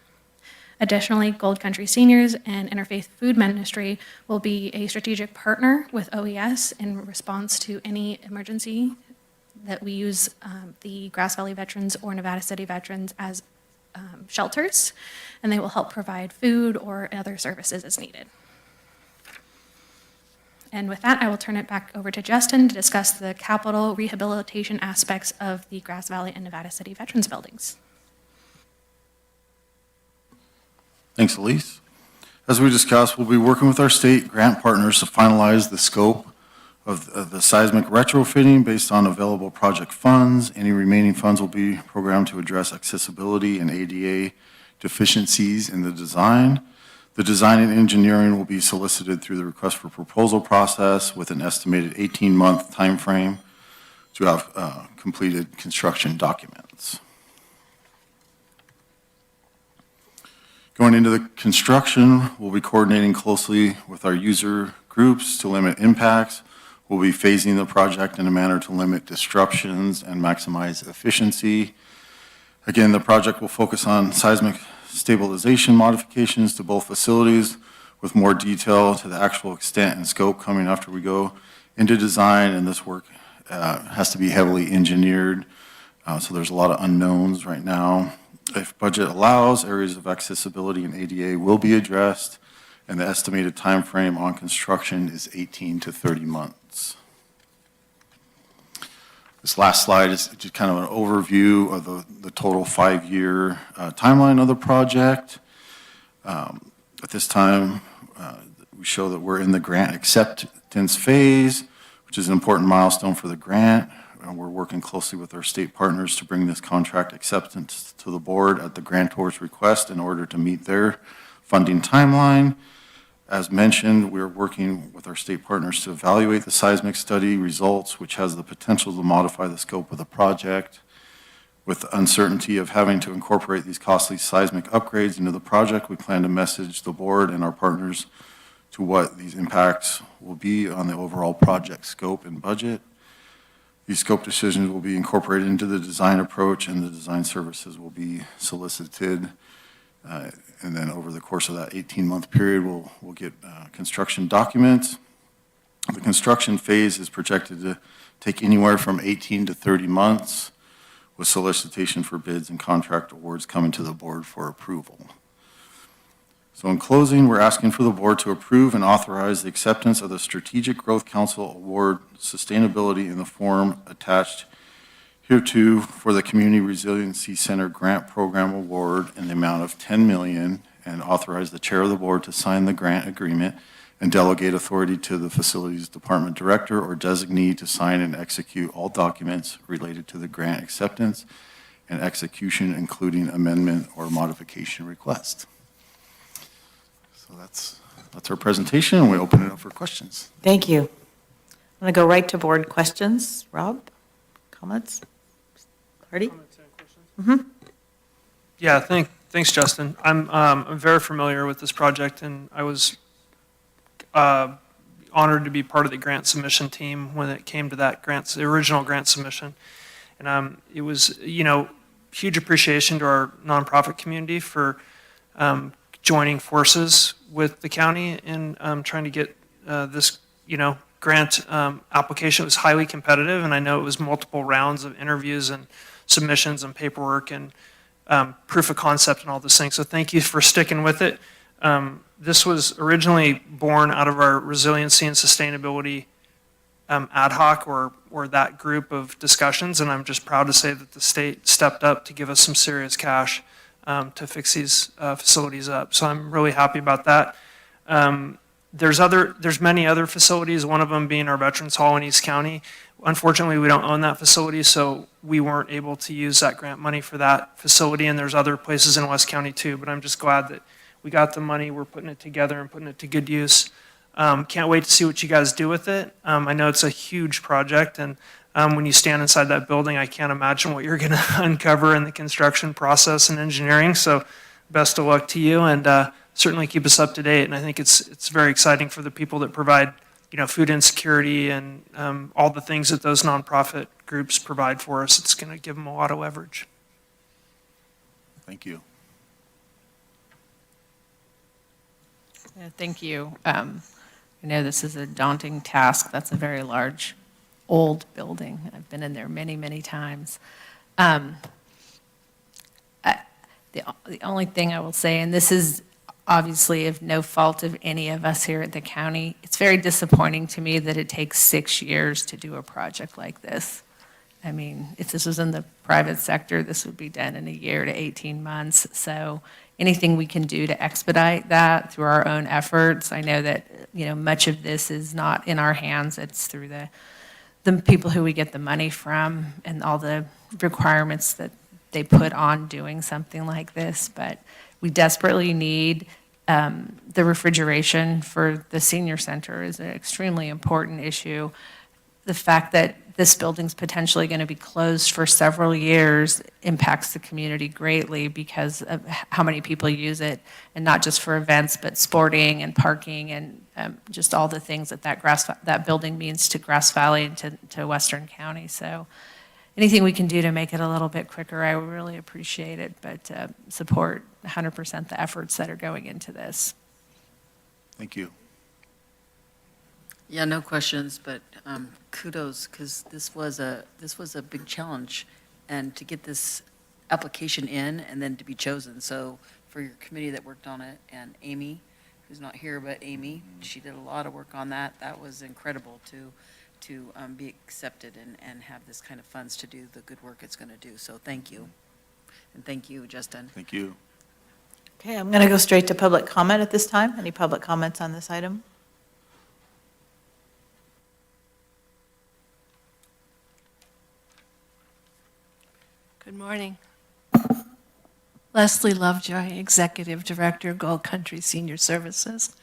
Additionally, Gold Country Seniors and Interfaith Food Ministry will be a strategic partner with OES in response to any emergency that we use the Grass Valley Veterans or Nevada City Veterans as shelters, and they will help provide food or other services as needed. And with that, I will turn it back over to Justin to discuss the capital rehabilitation aspects of the Grass Valley and Nevada City Veterans buildings. Thanks, Elise. As we discussed, we'll be working with our state grant partners to finalize the scope of the seismic retrofitting based on available project funds. Any remaining funds will be programmed to address accessibility and ADA deficiencies in the design. The design and engineering will be solicited through the request for proposal process with an estimated 18-month timeframe to have completed construction documents. Going into the construction, we'll be coordinating closely with our user groups to limit impacts. We'll be phasing the project in a manner to limit disruptions and maximize efficiency. Again, the project will focus on seismic stabilization modifications to both facilities, with more detail to the actual extent and scope coming after we go into design, and this work has to be heavily engineered, so there's a lot of unknowns right now. If budget allows, areas of accessibility and ADA will be addressed, and the estimated time frame on construction is 18 to 30 months. This last slide is just kind of an overview of the total 5-year timeline of the project. At this time, we show that we're in the grant acceptance phase, which is an important milestone for the grant. And we're working closely with our state partners to bring this contract acceptance to the board at the grantor's request in order to meet their funding timeline. As mentioned, we're working with our state partners to evaluate the seismic study results, which has the potential to modify the scope of the project. With the uncertainty of having to incorporate these costly seismic upgrades into the project, we plan to message the board and our partners to what these impacts will be on the overall project scope and budget. These scope decisions will be incorporated into the design approach, and the design services will be solicited. And then over the course of that 18-month period, we'll get construction documents. The construction phase is projected to take anywhere from 18 to 30 months, with solicitation for bids and contract awards coming to the board for approval. So in closing, we're asking for the board to approve and authorize the acceptance of the Strategic Growth Council Award Sustainability in the form attached hereto for the Community Resiliency Center Grant Program Award in the amount of $10 million, and authorize the chair of the board to sign the grant agreement and delegate authority to the facilities department director or designee to sign and execute all documents related to the grant acceptance and execution, including amendment or modification request. So that's our presentation, and we open it up for questions. Thank you. I'm going to go right to board questions. Rob, comments? Hardy? Yeah, thanks, Justin. I'm very familiar with this project, and I was honored to be part of the grant submission team when it came to that the original grant submission. And it was, huge appreciation to our nonprofit community for joining forces with the county in trying to get this, grant application. It was highly competitive, and I know it was multiple rounds of interviews and submissions and paperwork and proof of concept and all those things. So thank you for sticking with it. This was originally born out of our resiliency and sustainability ad hoc or that group of discussions, and I'm just proud to say that the state stepped up to give us some serious cash to fix these facilities up. So I'm really happy about that. There's many other facilities, one of them being our Veterans Hall in East County. Unfortunately, we don't own that facility, so we weren't able to use that grant money for that facility, and there's other places in West County too, but I'm just glad that we got the money, we're putting it together and putting it to good use. Can't wait to see what you guys do with it. I know it's a huge project, and when you stand inside that building, I can't imagine what you're gonna uncover in the construction process and engineering, so best of luck to you, and certainly keep us up to date. And I think it's very exciting for the people that provide, food insecurity and all the things that those nonprofit groups provide for us. It's gonna give them a lot of leverage. Thank you. Yeah, thank you. I know this is a daunting task. That's a very large, old building. I've been in there many, many times. The only thing I will say, and this is obviously of no fault of any of us here at the county, it's very disappointing to me that it takes 6 years to do a project like this. I mean, if this was in the private sector, this would be done in a year to 18 months. So anything we can do to expedite that through our own efforts. I know that, much of this is not in our hands. It's through the people who we get the money from and all the requirements that they put on doing something like this. But we desperately need the refrigeration for the senior center is an extremely important issue. The fact that this building's potentially going to be closed for several years impacts the community greatly because of how many people use it, and not just for events, but sporting and parking and just all the things that building means to Grass Valley and to Western County. So anything we can do to make it a little bit quicker, I would really appreciate it, but support 100% the efforts that are going into this. Thank you. Yeah, no questions, but kudos, because this was a big challenge, and to get this application in and then to be chosen. So for your committee that worked on it, and Amy, who's not here, but Amy, she did a lot of work on that. That was incredible to be accepted and have this kind of funds to do the good work it's going to do. So thank you. And thank you, Justin. Thank you. Okay, I'm going to go straight to public comment at this time. Any public comments on this item? Good morning. Leslie Lovejoy, Executive Director, Gold Country Senior Services.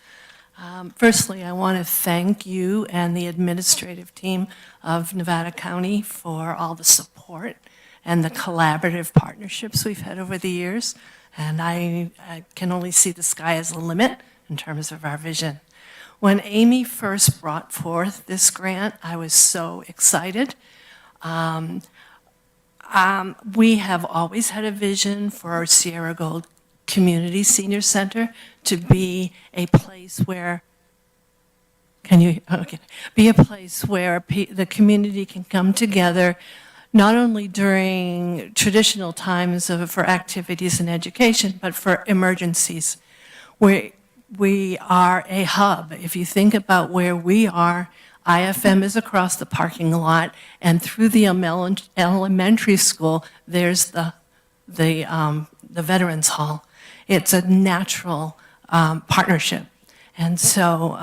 Firstly, I want to thank you and the administrative team of Nevada County for all the support and the collaborative partnerships we've had over the years. And I can only see the sky as the limit in terms of our vision. When Amy first brought forth this grant, I was so excited. We have always had a vision for our Sierra Gold Community Senior Center to be a place where, be a place where the community can come together, not only during traditional times for activities and education, but for emergencies. We are a hub. If you think about where we are, IFM is across the parking lot, and through the elementary school, there's the Veterans Hall. It's a natural partnership. And so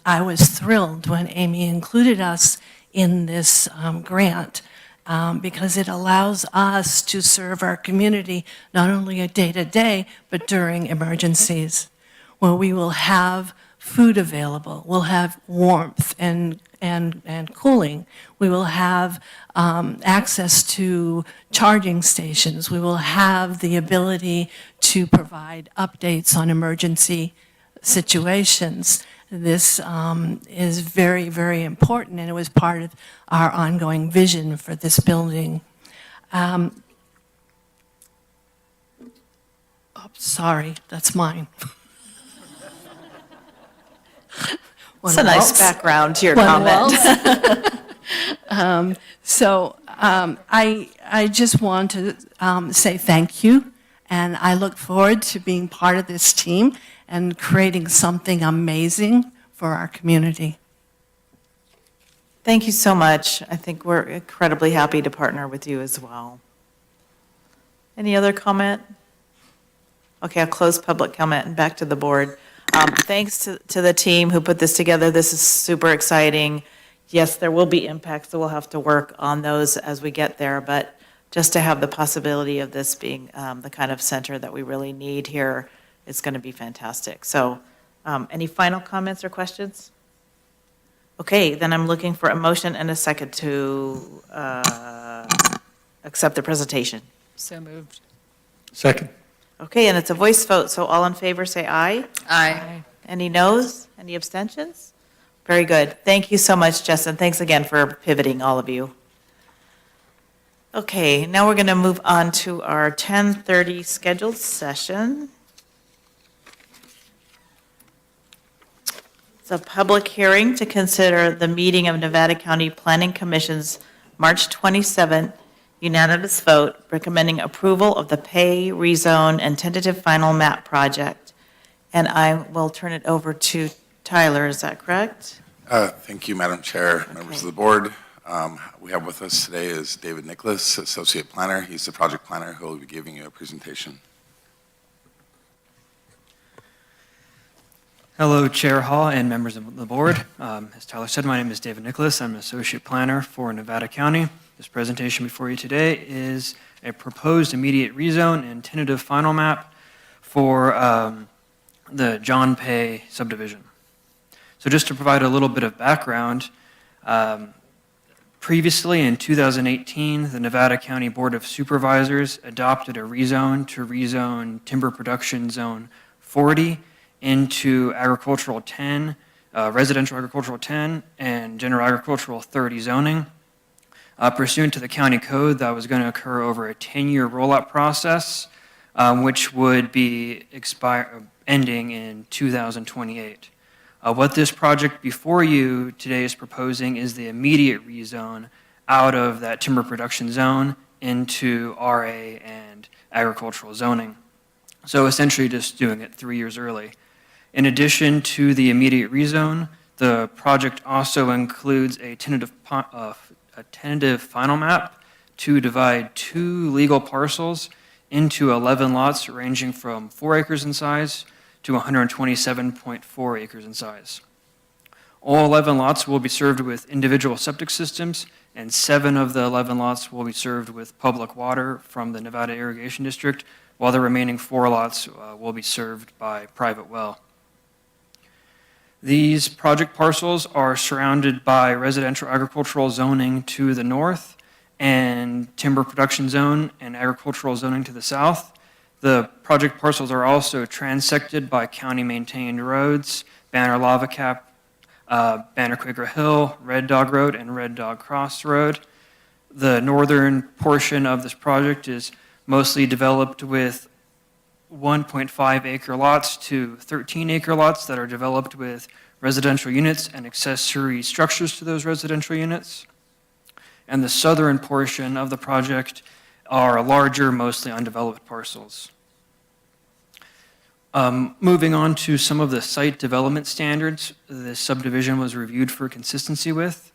I was thrilled when Amy included us in this grant because it allows us to serve our community not only a day-to-day, but during emergencies, where we will have food available, we'll have warmth and cooling. We will have access to charging stations. We will have the ability to provide updates on emergency situations. This is very, very important, and it was part of our ongoing vision for this building. Sorry, that's mine. It's a nice background to your comment. I just want to say thank you, and I look forward to being part of this team and creating something amazing for our community. Thank you so much. I think we're incredibly happy to partner with you as well. Any other comment? Okay, I'll close public comment and back to the board. Thanks to the team who put this together. This is super exciting. Yes, there will be impacts, so we'll have to work on those as we get there, but just to have the possibility of this being the kind of center that we really need here is going to be fantastic. So any final comments or questions? Okay, then I'm looking for a motion and a second to accept the presentation. So moved. Second. Okay, and it's a voice vote, so all in favor say aye. Aye. Any noes? Any abstentions? Very good. Thank you so much, Justin. Thanks again for pivoting, all of you. Okay, now we're going to move on to our 10:30 scheduled session. It's a public hearing to consider the meeting of Nevada County Planning Commission's March 27th unanimous vote recommending approval of the pay, rezone, and tentative final map project. And I will turn it over to Tyler, is that correct? Thank you, Madam Chair, members of the board. We have with us today is David Nicholas, Associate Planner. He's the project planner who will be giving you a presentation. Hello, Chair Hall and members of the board. As Tyler said, my name is David Nicholas. I'm an Associate Planner for Nevada County. This presentation before you today is a proposed immediate rezone and tentative final map for the John Pay subdivision. So just to provide a little bit of background, Previously, in 2018, the Nevada County Board of Supervisors adopted a rezone to rezone timber production zone 40 into agricultural 10, residential agricultural 10, and general agricultural 30 zoning. Pursuant to the county code, that was going to occur over a 10-year rollout process, which would be ending in 2028. What this project before you today is proposing is the immediate rezone out of that timber production zone into RA and agricultural zoning. So essentially just doing it 3 years early. In addition to the immediate rezone, the project also includes a tentative final map to divide 2 legal parcels into 11 lots ranging from 4 acres in size to 127.4 acres in size. All 11 lots will be served with individual septic systems, and 7 of the 11 lots will be served with public water from the Nevada Irrigation District, while the remaining 4 lots will be served by private well. These project parcels are surrounded by residential agricultural zoning to the north and timber production zone and agricultural zoning to the south. The project parcels are also transected by county-maintained roads, Banner Lava Cap, Banner Quaker Hill, Red Dog Road, and Red Dog Cross Road. The northern portion of this project is mostly developed with 1.5 acre lots to 13 acre lots that are developed with residential units and accessory structures to those residential units. And the southern portion of the project are larger, mostly undeveloped parcels. Moving on to some of the site development standards this subdivision was reviewed for consistency with.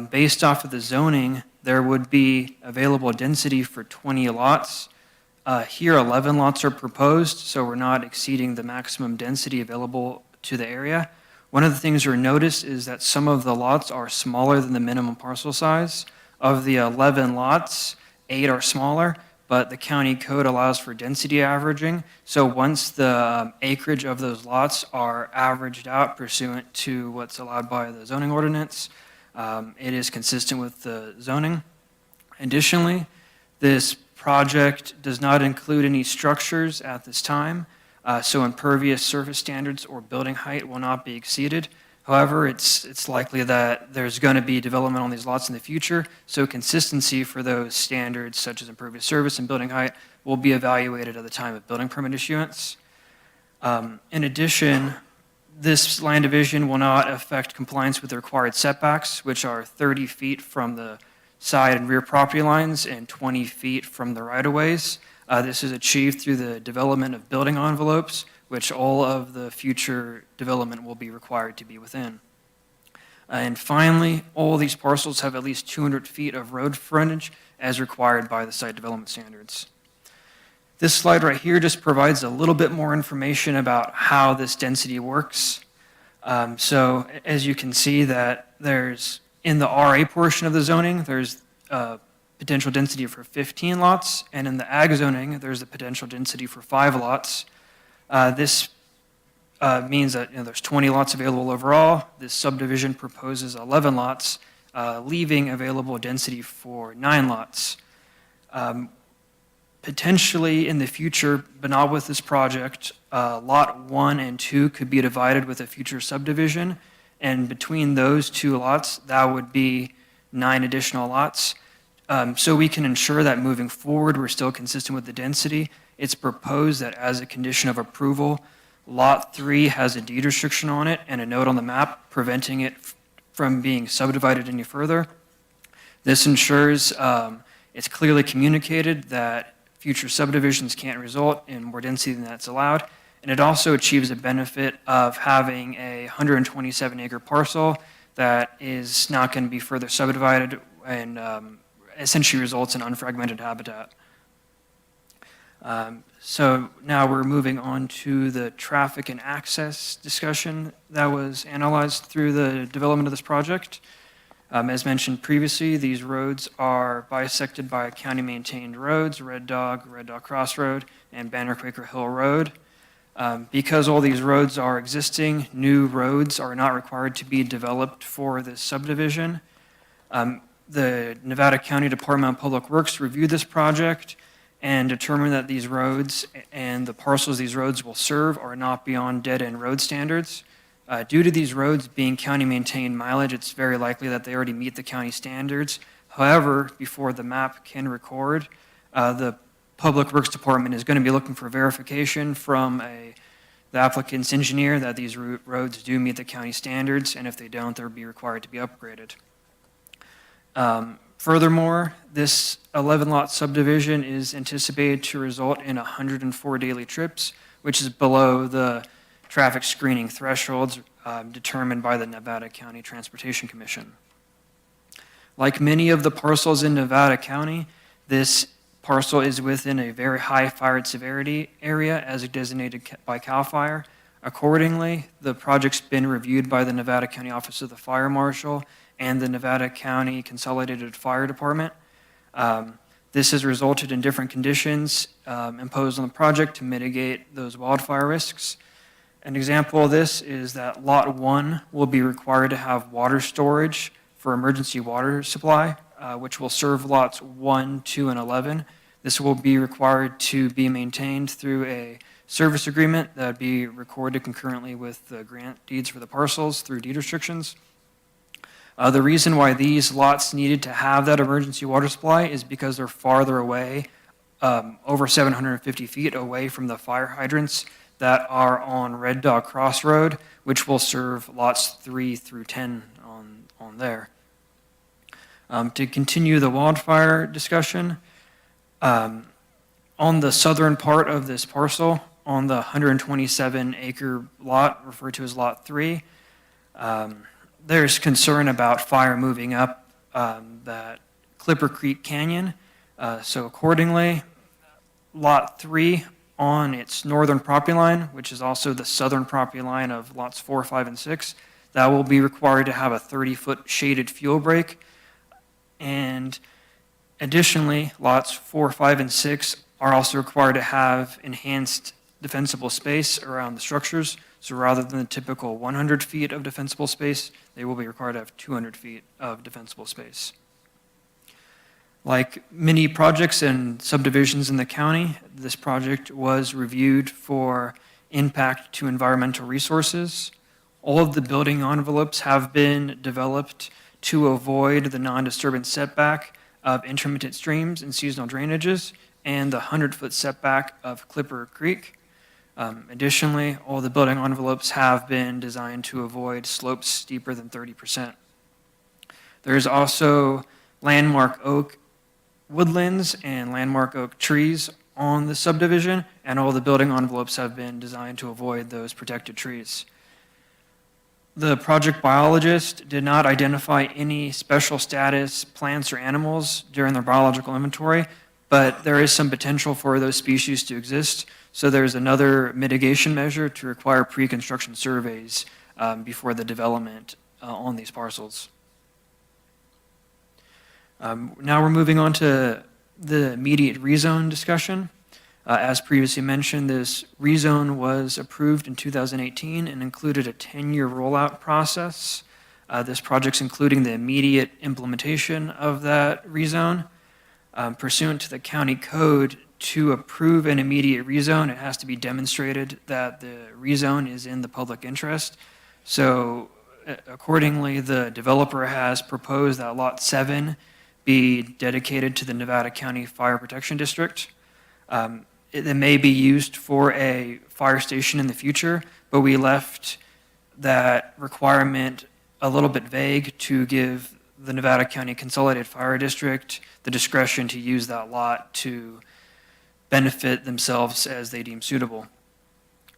Based off of the zoning, there would be available density for 20 lots. Here, 11 lots are proposed, so we're not exceeding the maximum density available to the area. One of the things you'll notice is that some of the lots are smaller than the minimum parcel size. Of the 11 lots, 8 are smaller, but the county code allows for density averaging. So once the acreage of those lots are averaged out pursuant to what's allowed by the zoning ordinance, it is consistent with the zoning. Additionally, this project does not include any structures at this time, so impervious surface standards or building height will not be exceeded. However, it's likely that there's going to be development on these lots in the future, so consistency for those standards, such as impervious surface and building height, will be evaluated at the time of building permit issuance. In addition, this land division will not affect compliance with the required setbacks, which are 30 feet from the side and rear property lines and 20 feet from the right-of-ways. This is achieved through the development of building envelopes, which all of the future development will be required to be within. And finally, all these parcels have at least 200 feet of road frontage as required by the site development standards. This slide right here just provides a little bit more information about how this density works. So as you can see that there's, in the RA portion of the zoning, there's potential density for 15 lots, and in the ag zoning, there's the potential density for 5 lots. This means that there's 20 lots available overall. This subdivision proposes 11 lots, leaving available density for 9 lots. Potentially in the future, but not with this project, lot 1 and 2 could be divided with a future subdivision, and between those 2 lots, that would be 9 additional lots. So we can ensure that moving forward, we're still consistent with the density. It's proposed that as a condition of approval, Lot 3 has a deed restriction on it and a note on the map preventing it from being subdivided any further. This ensures it's clearly communicated that future subdivisions can't result in more density than that's allowed, and it also achieves a benefit of having a 127-acre parcel that is not going to be further subdivided and essentially results in unfragmented habitat. So now we're moving on to the traffic and access discussion that was analyzed through the development of this project. As mentioned previously, these roads are bisected by county-maintained roads, Red Dog Cross Road, and Banner Quaker Hill Road. Because all these roads are existing, new roads are not required to be developed for this subdivision. The Nevada County Department of Public Works reviewed this project and determined that these roads and the parcels these roads will serve are not beyond dead-end road standards. Due to these roads being county-maintained mileage, it's very likely that they already meet the county standards. However, before the map can record, the Public Works Department is going to be looking for verification from the applicant's engineer that these roads do meet the county standards, and if they don't, they'll be required to be upgraded. Furthermore, this 11-lot subdivision is anticipated to result in 104 daily trips, which is below the traffic screening thresholds determined by the Nevada County Transportation Commission. Like many of the parcels in Nevada County, this parcel is within a very high fire severity area as designated by CAL FIRE. Accordingly, the project's been reviewed by the Nevada County Office of the Fire Marshal and the Nevada County Consolidated Fire Department. This has resulted in different conditions imposed on the project to mitigate those wildfire risks. An example of this is that Lot 1 will be required to have water storage for emergency water supply, which will serve lots 1, 2, and 11. This will be required to be maintained through a service agreement that would be recorded concurrently with the grant deeds for the parcels through deed restrictions. The reason why these lots needed to have that emergency water supply is because they're farther away, over 750 feet away from the fire hydrants that are on Red Dog Crossroad, which will serve lots 3 through 10 on there. To continue the wildfire discussion, on the southern part of this parcel, on the 127-acre lot referred to as Lot 3, there's concern about fire moving up that Clipper Creek Canyon. So accordingly, Lot 3 on its northern property line, which is also the southern property line of lots 4, 5, and 6, that will be required to have a 30-foot shaded fuel break. And additionally, lots 4, 5, and 6 are also required to have enhanced defensible space around the structures. So rather than the typical 100 feet of defensible space, they will be required to have 200 feet of defensible space. Like many projects and subdivisions in the county, this project was reviewed for impact to environmental resources. All of the building envelopes have been developed to avoid the non-disturbance setback of intermittent streams and seasonal drainages and the 100-foot setback of Clipper Creek. Additionally, all the building envelopes have been designed to avoid slopes steeper than 30%. There's also landmark oak woodlands and landmark oak trees on the subdivision, and all the building envelopes have been designed to avoid those protected trees. The project biologist did not identify any special status plants or animals during their biological inventory, but there is some potential for those species to exist. So there's another mitigation measure to require pre-construction surveys before the development on these parcels. Now we're moving on to the immediate rezone discussion. As previously mentioned, this rezone was approved in 2018 and included a 10-year rollout process. This project's including the immediate implementation of that rezone. Pursuant to the county code, to approve an immediate rezone, it has to be demonstrated that the rezone is in the public interest. So accordingly, the developer has proposed that Lot 7 be dedicated to the Nevada County Fire Protection District. It may be used for a fire station in the future, but we left that requirement a little bit vague to give the Nevada County Consolidated Fire District the discretion to use that lot to benefit themselves as they deem suitable.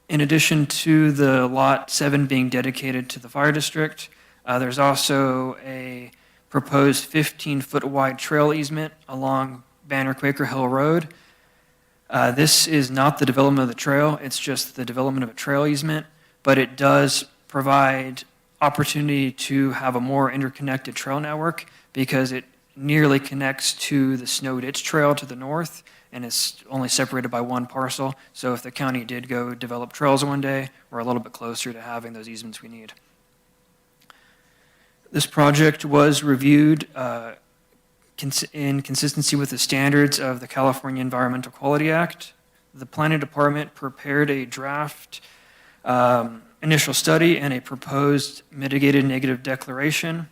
In addition to the Lot 7 being dedicated to the fire district, there's also a proposed 15-foot wide trail easement along Banner Quaker Hill Road. This is not the development of the trail, it's just the development of a trail easement, but it does provide opportunity to have a more interconnected trail network because it nearly connects to the Snow Ditch Trail to the north, and it's only separated by one parcel. So if the county did go develop trails one day, we're a little bit closer to having those easements we need. This project was reviewed in consistency with the standards of the California Environmental Quality Act, the planning department prepared a draft initial study and a proposed mitigated negative declaration.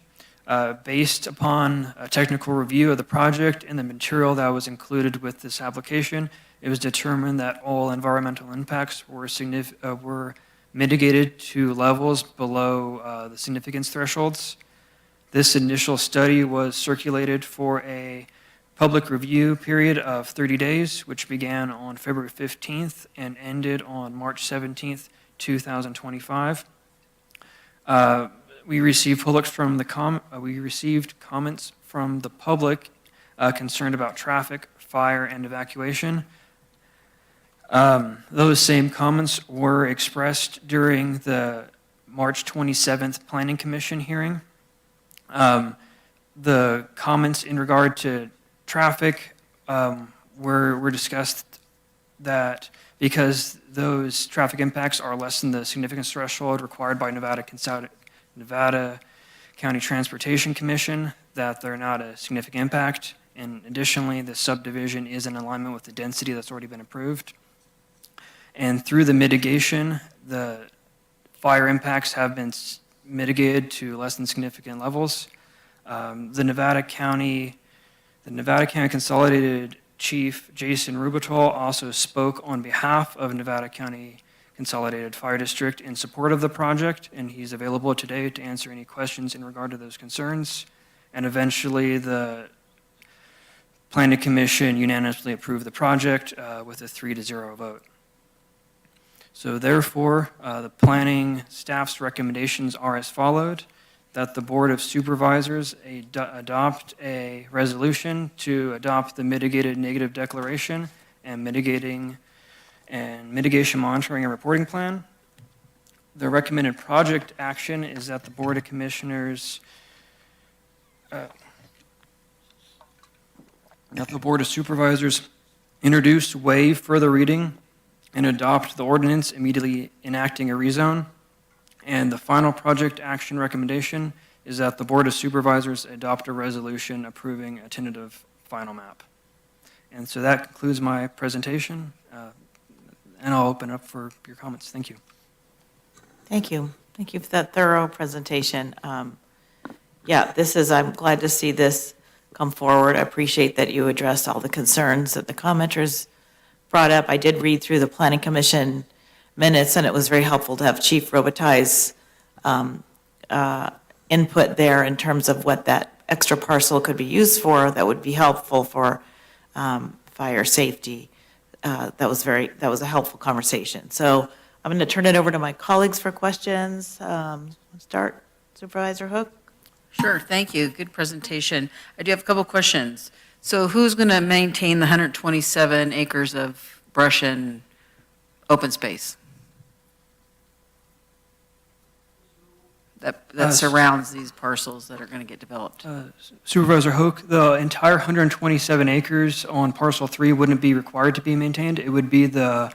Based upon a technical review of the project and the material that was included with this application, it was determined that all environmental impacts were mitigated to levels below the significance thresholds. This initial study was circulated for a public review period of 30 days, which began on February 15th and ended on March 17th, 2025. We received comments from the public concerned about traffic, fire, and evacuation. Those same comments were expressed during the March 27th Planning Commission hearing. The comments in regard to traffic were discussed that because those traffic impacts are less than the significance threshold required by Nevada County Transportation Commission, that they're not a significant impact. And additionally, the subdivision is in alignment with the density that's already been approved. And through the mitigation, the fire impacts have been mitigated to less than significant levels. The Nevada County Consolidated Chief Jason Rubitol also spoke on behalf of Nevada County Consolidated Fire District in support of the project, and he's available today to answer any questions in regard to those concerns. And eventually, the Planning Commission unanimously approved the project with a 3-0 vote. So therefore, the planning staff's recommendations are as followed: that the Board of Supervisors adopt a resolution to adopt the mitigated negative declaration and mitigation monitoring and reporting plan. The recommended project action is that the Board of Commissioners, that the Board of Supervisors introduce, waive further reading, and adopt the ordinance immediately enacting a rezone. And the final project action recommendation is that the Board of Supervisors adopt a resolution approving a tentative final map. And so that concludes my presentation, and I'll open up for your comments. Thank you. Thank you. Thank you for that thorough presentation. Yeah, I'm glad to see this come forward. I appreciate that you addressed all the concerns that the commenters brought up. I did read through the Planning Commission minutes, and it was very helpful to have Chief Robitaille's input there in terms of what that extra parcel could be used for that would be helpful for fire safety. That was a helpful conversation. So I'm going to turn it over to my colleagues for questions. Start, Supervisor Hook. Sure, thank you. Good presentation. I do have a couple questions. So who's going to maintain the 127 acres of brush and open space that surrounds these parcels that are going to get developed? Supervisor Hoke, the entire 127 acres on parcel 3 wouldn't be required to be maintained. It would be the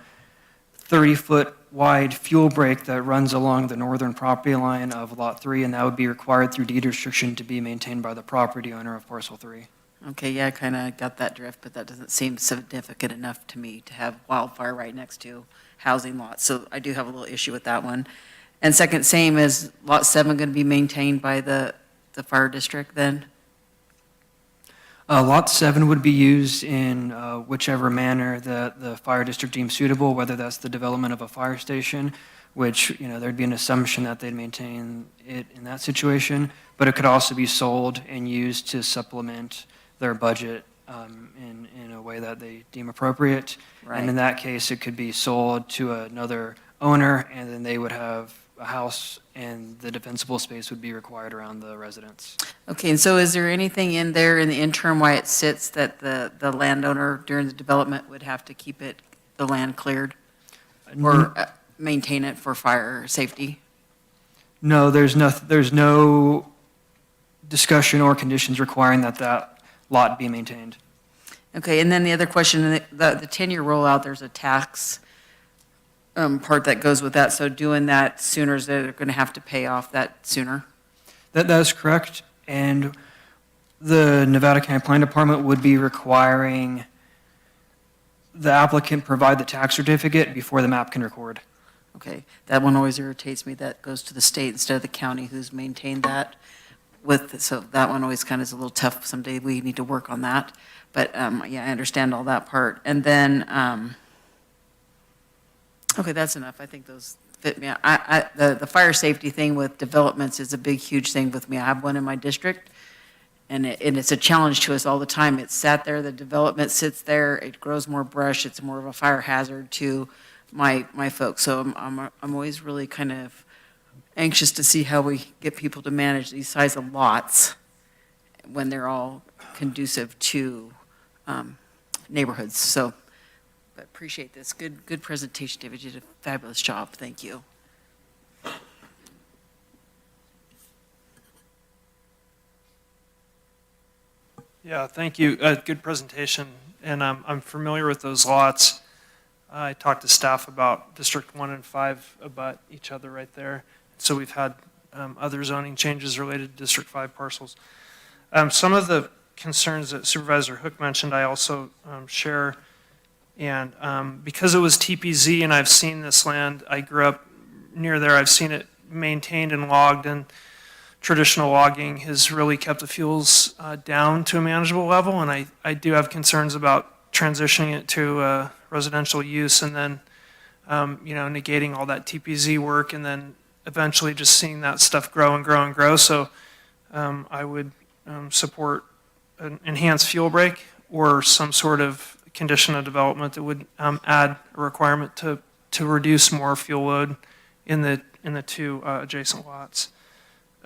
30-foot wide fuel break that runs along the northern property line of lot 3, and that would be required through deed restriction to be maintained by the property owner of parcel 3. Okay, yeah, I kind of got that drift, but that doesn't seem significant enough to me to have wildfire right next to housing lots. So I do have a little issue with that one. And second, same as lot 7 going to be maintained by the fire district then? Lot 7 would be used in whichever manner that the fire district deems suitable, whether that's the development of a fire station, which, there'd be an assumption that they'd maintain it in that situation, but it could also be sold and used to supplement their budget in a way that they deem appropriate. Right. And in that case, it could be sold to another owner, and then they would have a house, and the defensible space would be required around the residence. Okay, and so is there anything in there in the interim why it sits that the landowner during the development would have to keep the land cleared? Or maintain it for fire safety? No, there's no discussion or conditions requiring that lot be maintained. Okay, and then the other question, the 10-year rollout, there's a tax part that goes with that. So doing that sooner, is they're going to have to pay off that sooner? That is correct. And the Nevada County Planning Department would be requiring the applicant provide the tax certificate before the map can record. Okay, that one always irritates me. That goes to the state instead of the county who's maintained that with, so that one always kind of is a little tough. Someday we need to work on that. But yeah, I understand all that part. And then, okay, that's enough. I think those fit me. The fire safety thing with developments is a big, huge thing with me. I have one in my district, and it's a challenge to us all the time. It's sat there, the development sits there, it grows more brush, it's more of a fire hazard to my folks. So I'm always really kind of anxious to see how we get people to manage these size of lots when they're all conducive to neighborhoods. So, but appreciate this. Good presentation, David. You did a fabulous job. Thank you. Yeah, thank you. Good presentation. And I'm familiar with those lots. I talked to staff about District 1 and 5 about each other right there. So we've had other zoning changes related to District 5 parcels. Some of the concerns that Supervisor Hook mentioned, I also share. And because it was TPZ and I've seen this land, I grew up near there, I've seen it maintained and logged, and traditional logging has really kept the fuels down to a manageable level. And I do have concerns about transitioning it to residential use and then, negating all that TPZ work and then eventually just seeing that stuff grow and grow and grow. So I would support an enhanced fuel break or some sort of condition of development that would add a requirement to reduce more fuel load in the two adjacent lots.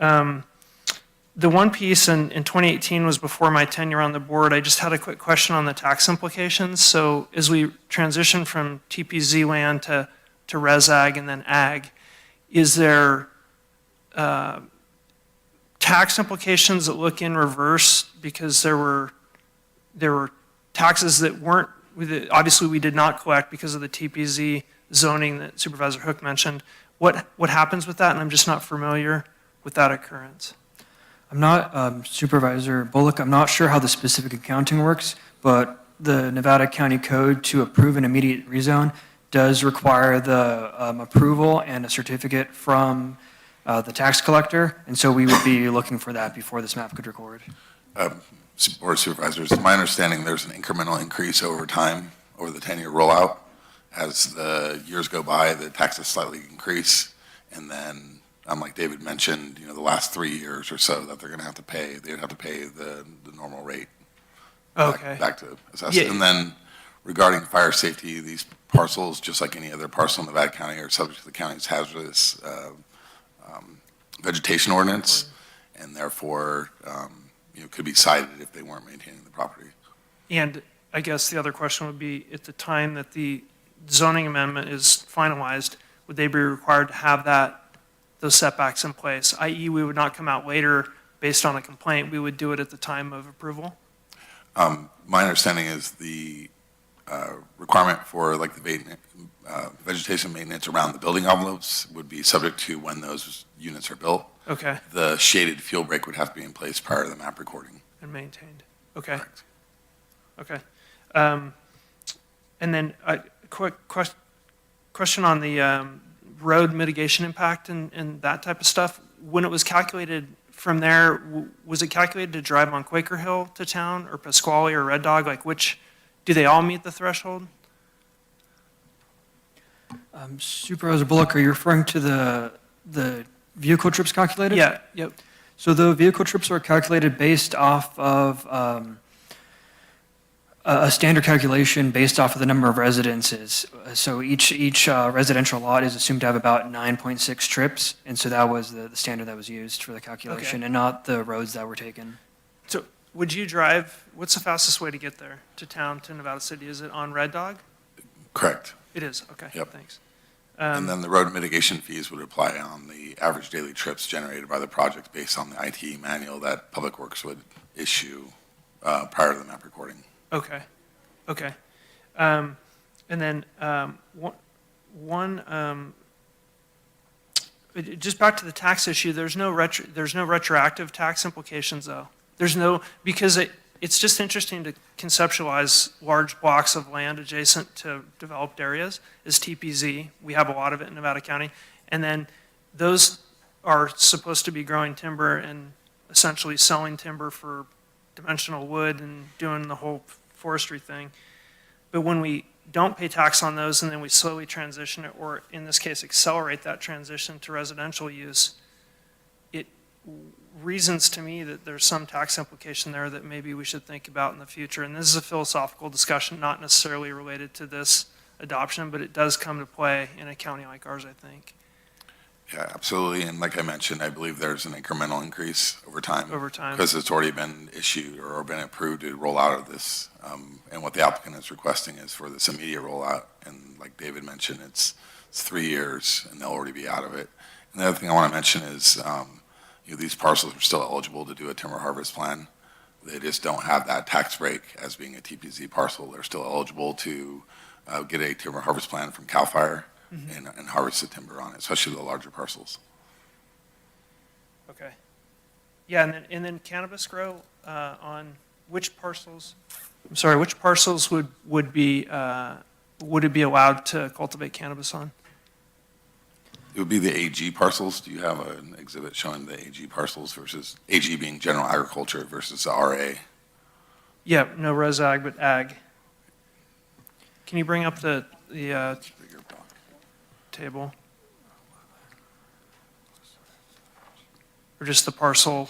The one piece in 2018 was before my tenure on the board. I just had a quick question on the tax implications. So as we transition from TPZ land to res ag and then ag, is there tax implications that look in reverse because there were taxes that weren't, obviously we did not collect because of the TPZ zoning that Supervisor Hook mentioned. What happens with that? And I'm just not familiar with that occurrence. I'm not, Supervisor Bullock, I'm not sure how the specific accounting works, but the Nevada County Code to approve an immediate rezone does require the approval and a certificate from the tax collector, and so we would be looking for that before this map could record. Board of Supervisors, it's my understanding there's an incremental increase over time, over the 10-year rollout. As the years go by, the taxes slightly increase, and then, like David mentioned, the last 3 years or so that they're going to have to pay, they'd have to pay the normal rate. Okay. Back to assess it. And then regarding fire safety, these parcels, just like any other parcel in Nevada County, are subject to the county's hazardous vegetation ordinance, and therefore, could be cited if they weren't maintaining the property. And I guess the other question would be, at the time that the zoning amendment is finalized, would they be required to have those setbacks in place, i.e. we would not come out later based on a complaint, we would do it at the time of approval? My understanding is the requirement for like the vegetation maintenance around the building envelopes would be subject to when those units are built. Okay. The shaded fuel break would have to be in place prior to the map recording. And maintained. Okay. Correct. Okay. And then a quick question on the road mitigation impact and that type of stuff. When it was calculated from there, was it calculated to drive on Quaker Hill to town or Pasquale or Red Dog? Like do they all meet the threshold? Supervisor Bullock, are you referring to the vehicle trips calculated? Yeah, yep. So the vehicle trips are calculated based off of a standard calculation based off of the number of residences. So each residential lot is assumed to have about 9.6 trips, and so that was the standard that was used for the calculation, Okay. and not the roads that were taken. So would you drive, what's the fastest way to get there, to town, to Nevada City? Is it on Red Dog? Correct. It is, okay, Yep. Thanks. And then the road mitigation fees would apply on the average daily trips generated by the project based on the IT manual that Public Works would issue prior to the map recording. Okay, okay. And then just back to the tax issue, there's no retroactive tax implications though. There's no, because it's just interesting to conceptualize large blocks of land adjacent to developed areas as TPZ. We have a lot of it in Nevada County. And then those are supposed to be growing timber and essentially selling timber for dimensional wood and doing the whole forestry thing. But when we don't pay tax on those and then we slowly transition it, or in this case, accelerate that transition to residential use, it reasons to me that there's some tax implication there that maybe we should think about in the future. And this is a philosophical discussion, not necessarily related to this adoption, but it does come to play in a county like ours, I think. Yeah, absolutely. And like I mentioned, I believe there's an incremental increase over time. Over time. Because it's already been issued or been approved to roll out of this. And what the applicant is requesting is for this immediate rollout. And like David mentioned, it's 3 years and they'll already be out of it. And the other thing I want to mention is, these parcels are still eligible to do a timber harvest plan. They just don't have that tax break as being a TPZ parcel. They're still eligible to get a timber harvest plan from CAL FIRE. And harvest the timber on it, especially the larger parcels. Okay. Yeah, and then cannabis grow on which parcels? I'm sorry, which parcels would it be allowed to cultivate cannabis on? It would be the AG parcels. Do you have an exhibit showing the AG parcels versus AG being general agriculture versus the RA? Yeah, no res ag, but ag. Can you bring up the table? Or just the parcel?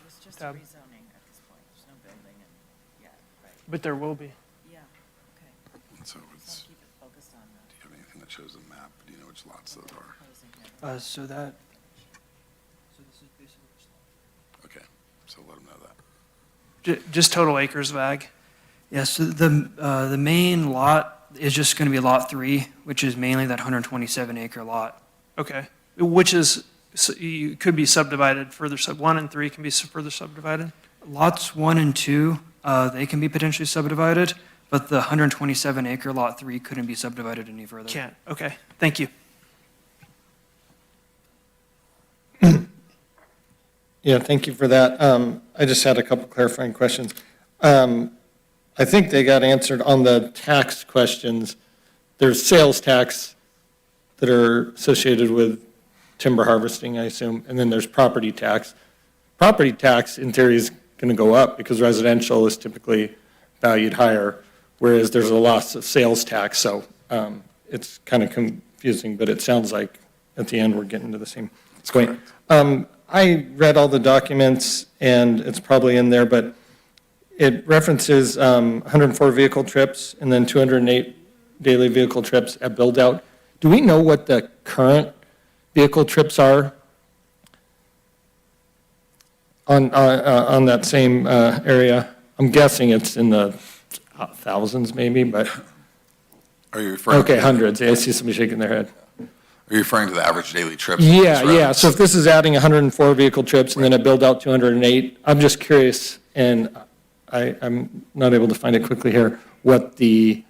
It's just tab? rezoning at this point. There's no building yet, right? But there will be. Yeah, okay. And so it's, Keep it focused on do you have anything that shows a map? Do you know which lots those are? So this is basically. Okay, so let them know that. Just total acres of ag? Yes, so the main lot is just going to be Lot 3, which is mainly that 127-acre lot. Okay. Which is, so you could be subdivided further, 1 and 3 can be further subdivided? Lots 1 and 2, they can be potentially subdivided, but the 127-acre Lot 3 couldn't be subdivided any further. Can't, okay, thank you. Yeah, thank you for that. I just had a couple clarifying questions. I think they got answered on the tax questions. There's sales tax that are associated with timber harvesting, I assume, and then there's property tax. Property tax, in theory, is going to go up because residential is typically valued higher, whereas there's a loss of sales tax, so it's kind of confusing, but it sounds like at the end we're getting to the same point. I read all the documents, and it's probably in there, but it references 104 vehicle trips and then 208 daily vehicle trips at build-out. Do we know what the current vehicle trips are on that same area? I'm guessing it's in the thousands maybe, but. Are you referring? Okay, hundreds. I see somebody shaking their head. Are you referring to the average daily trips? Yeah. So if this is adding 104 vehicle trips and then a build-out 208, I'm just curious, and I'm not able to find it quickly here, what the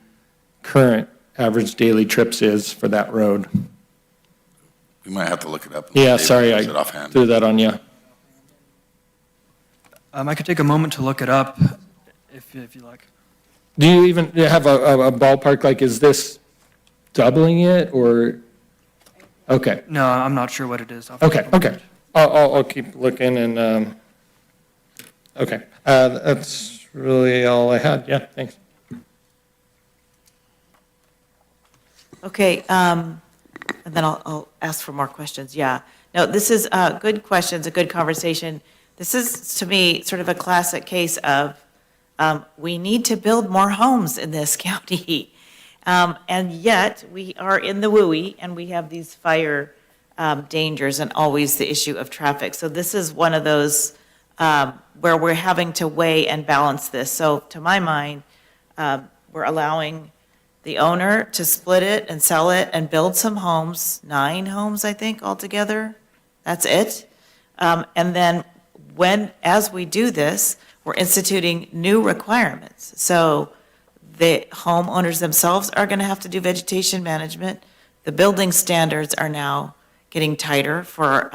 current average daily trips is for that road. We might have to look it up. Yeah, David sorry, knows I it offhand. threw that on you. I could take a moment to look it up if you like. Do you even have a ballpark, like is this doubling it or? Okay. No, I'm not sure what it is. Okay. I'll keep looking and, okay. That's really all I had. Yeah, thanks. Okay, and then I'll ask for more questions, yeah. No, this is good questions, a good conversation. This is, to me, sort of a classic case of we need to build more homes in this county. And yet, we are in the WUI, and we have these fire dangers and always the issue of traffic. So this is one of those where we're having to weigh and balance this. So to my mind, we're allowing the owner to split it and sell it and build some homes, 9 homes, I think, altogether. That's it. And then as we do this, we're instituting new requirements. So the homeowners themselves are going to have to do vegetation management. The building standards are now getting tighter for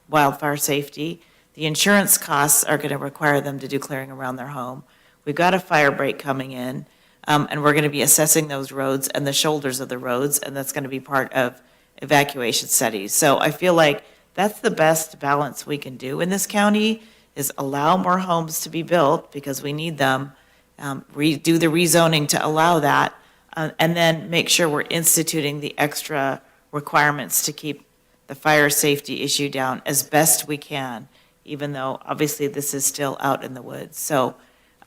wildfire safety. The insurance costs are going to require them to do clearing around their home. We've got a fire break coming in, and we're going to be assessing those roads and the shoulders of the roads, and that's going to be part of evacuation studies. So I feel like that's the best balance we can do in this county, is allow more homes to be built because we need them, do the rezoning to allow that, and then make sure we're instituting the extra requirements to keep the fire safety issue down as best we can, even though obviously this is still out in the woods. So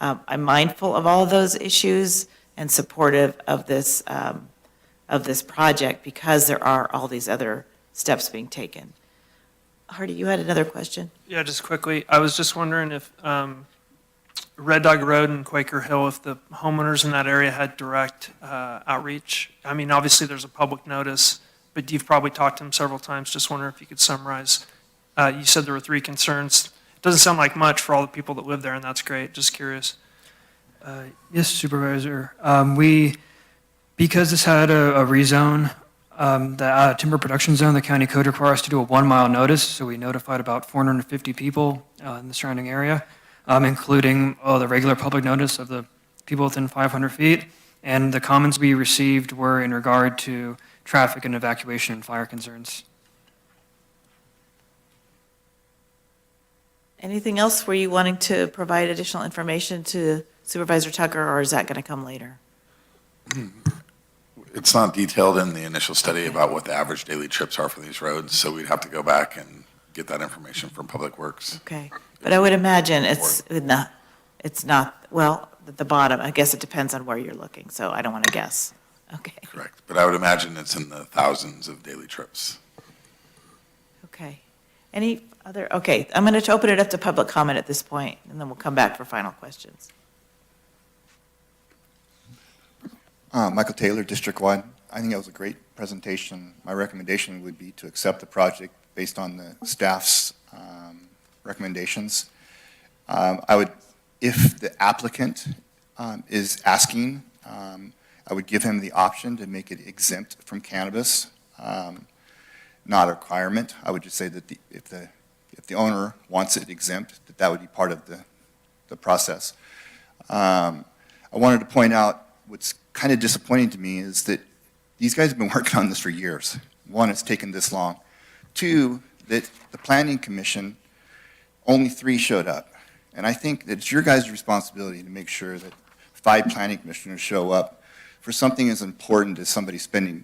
I'm mindful of all of those issues and supportive of this project because there are all these other steps being taken. Hardy, you had another question? Yeah, just quickly, I was just wondering if Red Dog Road and Quaker Hill, if the homeowners in that area had direct outreach. I mean, obviously there's a public notice, but you've probably talked to them several times. Just wondering if you could summarize. You said there were 3 concerns. It doesn't sound like much for all the people that live there, and that's great. Just curious. Yes, Supervisor. Because this had a rezone, the timber production zone, the county code requires us to do a 1-mile notice, so we notified about 450 people in the surrounding area, including the regular public notice of the people within 500 feet. And the comments we received were in regard to traffic and evacuation and fire concerns. Anything else? Were you wanting to provide additional information to Supervisor Tucker, or is that going to come later? It's not detailed in the initial study about what the average daily trips are for these roads, so we'd have to go back and get that information from Public Works. Okay, but I would imagine it's not, well, at the bottom, I guess it depends on where you're looking, so I don't want to guess. Okay. Correct, but I would imagine it's in the thousands of daily trips. Okay. Any other, okay, I'm going to open it up to public comment at this point, and then we'll come back for final questions. Michael Taylor, District 1. I think that was a great presentation. My recommendation would be to accept the project based on the staff's recommendations. I would, if the applicant is asking, I would give him the option to make it exempt from cannabis, not a requirement. I would just say that if the owner wants it exempt, that would be part of the process. I wanted to point out what's kind of disappointing to me is that these guys have been working on this for years. One, it's taken this long. 2, that the Planning Commission, only 3 showed up. And I think that it's your guys' responsibility to make sure that 5 planning commissioners show up for something as important as somebody spending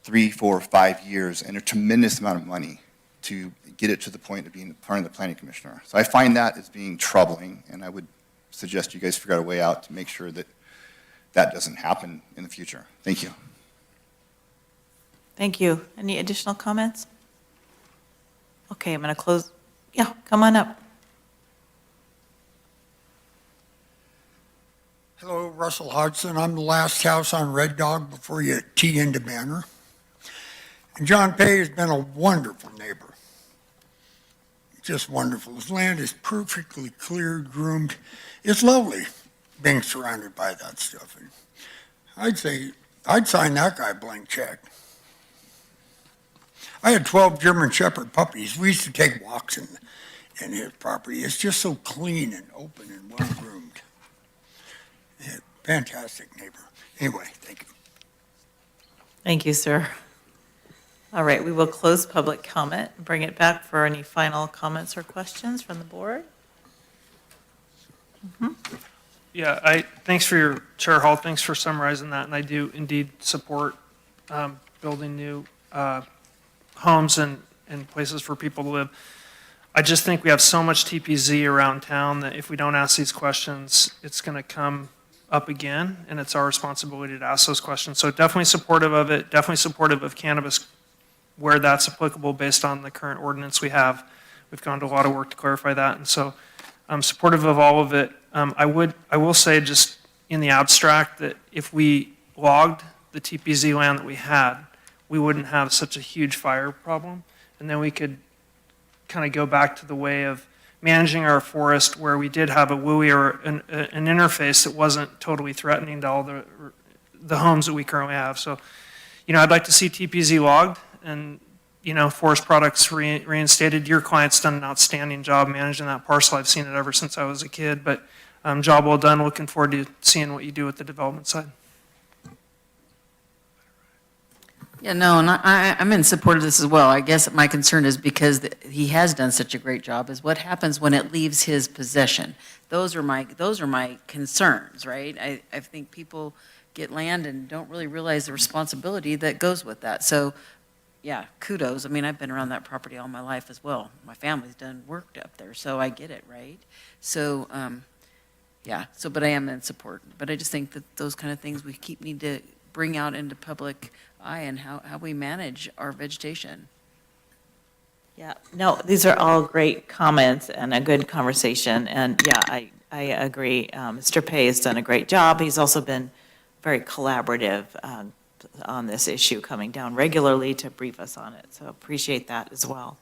3, 4, 5 years and a tremendous amount of money to get it to the point of being part of the planning commissioner. So I find that as being troubling, and I would suggest you guys figure out a way out to make sure that that doesn't happen in the future. Thank you. Thank you. Any additional comments? Okay, I'm going to close. Yeah, come on up. Hello, Russell Hodgson. I'm the last house on Red Dog before you tee into Banner. And John Pay has been a wonderful neighbor. Just wonderful. His land is perfectly cleared, groomed. It's lovely being surrounded by that stuff. And I'd say I'd sign that guy a blank check. I had 12 German Shepherd puppies. We used to take walks in his property. It's just so clean and open and well groomed. Yeah, fantastic neighbor. Anyway, thank you. Thank you, sir. All right, we will close public comment and bring it back for any final comments or questions from the board. Yeah, thanks for your, Chair Hall, thanks for summarizing that, and I do indeed support building new homes and places for people to live. I just think we have so much TPZ around town that if we don't ask these questions, it's going to come up again, and it's our responsibility to ask those questions. So definitely supportive of it, definitely supportive of cannabis where that's applicable based on the current ordinance we have. We've gone to a lot of work to clarify that, and so I'm supportive of all of it. I will say just in the abstract that if we logged the TPZ land that we had, we wouldn't have such a huge fire problem. And then we could kind of go back to the way of managing our forest where we did have a WUI or an interface that wasn't totally threatening to all the homes that we currently have. So, I'd like to see TPZ logged and forest products reinstated. Your client's done an outstanding job managing that parcel. I've seen it ever since I was a kid, but job well done. Looking forward to seeing what you do with the development side. Yeah, no, and I'm in support of this as well. I guess my concern is because he has done such a great job, is what happens when it leaves his possession. Those are my concerns, right? I think people get land and don't really realize the responsibility that goes with that. So, yeah, kudos. I mean, I've been around that property all my life as well. My family's done work up there, so I get it, right? So, yeah, but I am in support. But I just think that those kind of things we need to bring out into public eye and how we manage our vegetation. Yeah, no, these are all great comments and a good conversation. And yeah, I agree. Mr. Pei has done a great job. He's also been very collaborative on this issue, coming down regularly to brief us on it. So appreciate that as well.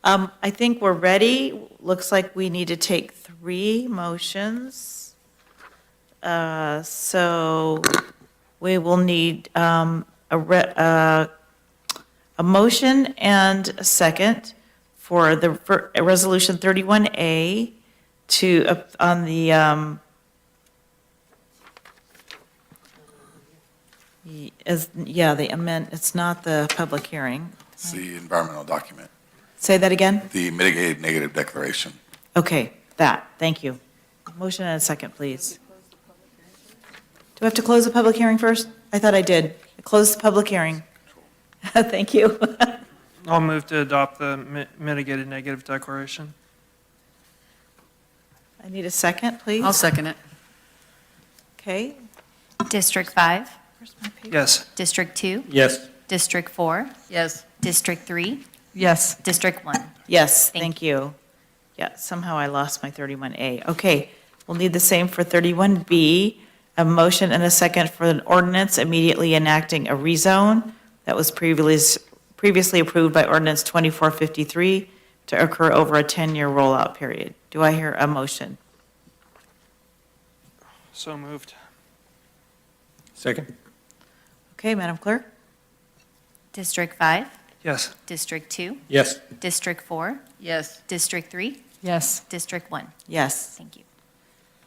I think we're ready. Looks like we need to take 3 motions. So we will need a motion and a second for Resolution 31A on the, the amend, it's not the public hearing. It's the environmental document, Say that again? the mitigated negative declaration. Okay, thank you. Motion and a second, please. Do we have to close the public hearing first? I thought I did. Close the public hearing. Thank you. I'll move to adopt the mitigated negative declaration. I need a second, please. I'll second it. Okay. District 5? Where's my paper? Yes. District 2? Yes. District 4? Yes. District 3? Yes. District 1? Yes, thank you. Yeah, somehow I lost my 31A. Okay, we'll need the same for 31B. A motion and a second for an ordinance immediately enacting a rezone that was previously approved by ordinance 2453 to occur over a 10-year rollout period. Do I hear a motion? So moved. Second. Okay, Madam Clerk? District 5? Yes. District 2? Yes. District 4? Yes. District 3? Yes. District 1? Yes. Thank you.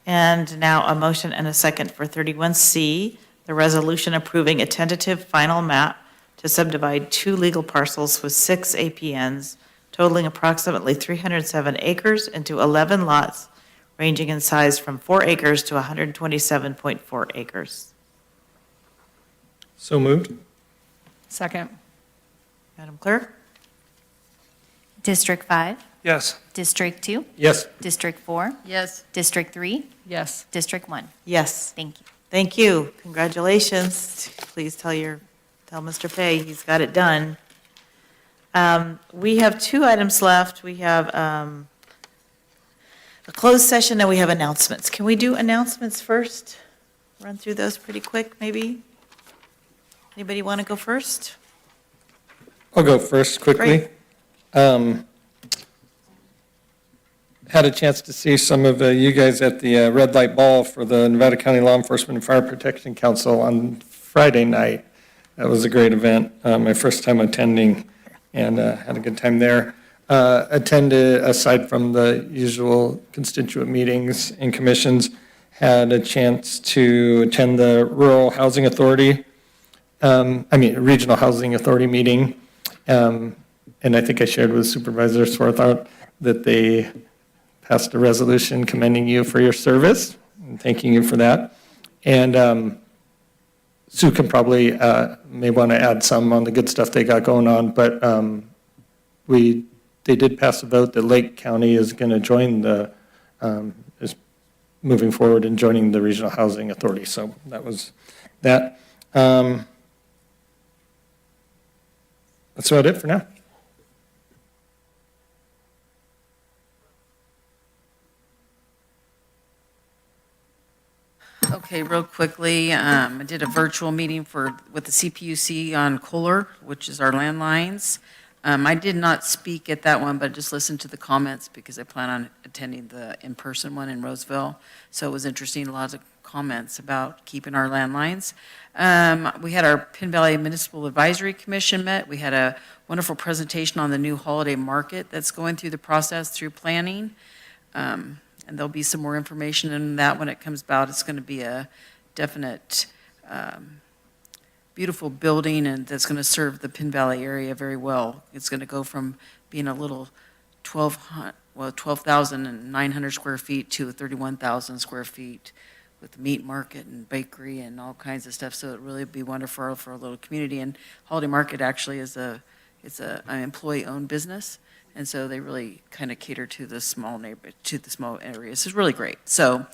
And now a motion and a second for 31C, the resolution approving a tentative final map to subdivide 2 legal parcels with 6 APNs totaling approximately 307 acres into 11 lots ranging in size from 4 acres to 127.4 acres. So moved. Second. Madam Clerk? District 5? Yes. District 2? Yes. District 4? Yes. District 3? Yes. District 1? Yes. Thank you. Thank you. Congratulations. Please tell Mr. Pei he's got it done. We have 2 items left. We have a closed session and we have announcements. Can we do announcements first? Run through those pretty quick, maybe? Anybody want to go first? I'll go first quickly. Had a chance to see some of you guys at the Red Light Ball for the Nevada County Law Enforcement and Fire Protection Council on Friday night. That was a great event, my first time attending, and had a good time there. Attended, aside from the usual constituent meetings and commissions, had a chance to attend the Rural Housing Authority, Regional Housing Authority meeting. And I think I shared with Supervisor Swarthout that they passed a resolution commending you for your service and thanking you for that. And Sue can probably, may want to add some on the good stuff they got going on, but they did pass a vote that Lake County is going to join is moving forward and joining the Regional Housing Authority. So that was that. That's about it for now. Okay, real quickly, I did a virtual meeting with the CPUC on Kohler, which is our landlines. I did not speak at that one, but just listened to the comments because I plan on attending the in-person one in Roseville. So it was interesting, a lot of comments about keeping our landlines. We had our Penn Valley Municipal Advisory Commission met. We had a wonderful presentation on the new holiday market that's going through the process through planning. And there'll be some more information in that when it comes about. It's going to be a definite beautiful building, and that's going to serve the Penn Valley area very well. It's going to go from being a little 12,900 square feet to 31,000 square feet with the meat market and bakery and all kinds of stuff. So it really be wonderful for a little community. And Holiday Market actually is an employee-owned business, and so they really kind of cater to the small areas. It's really great. So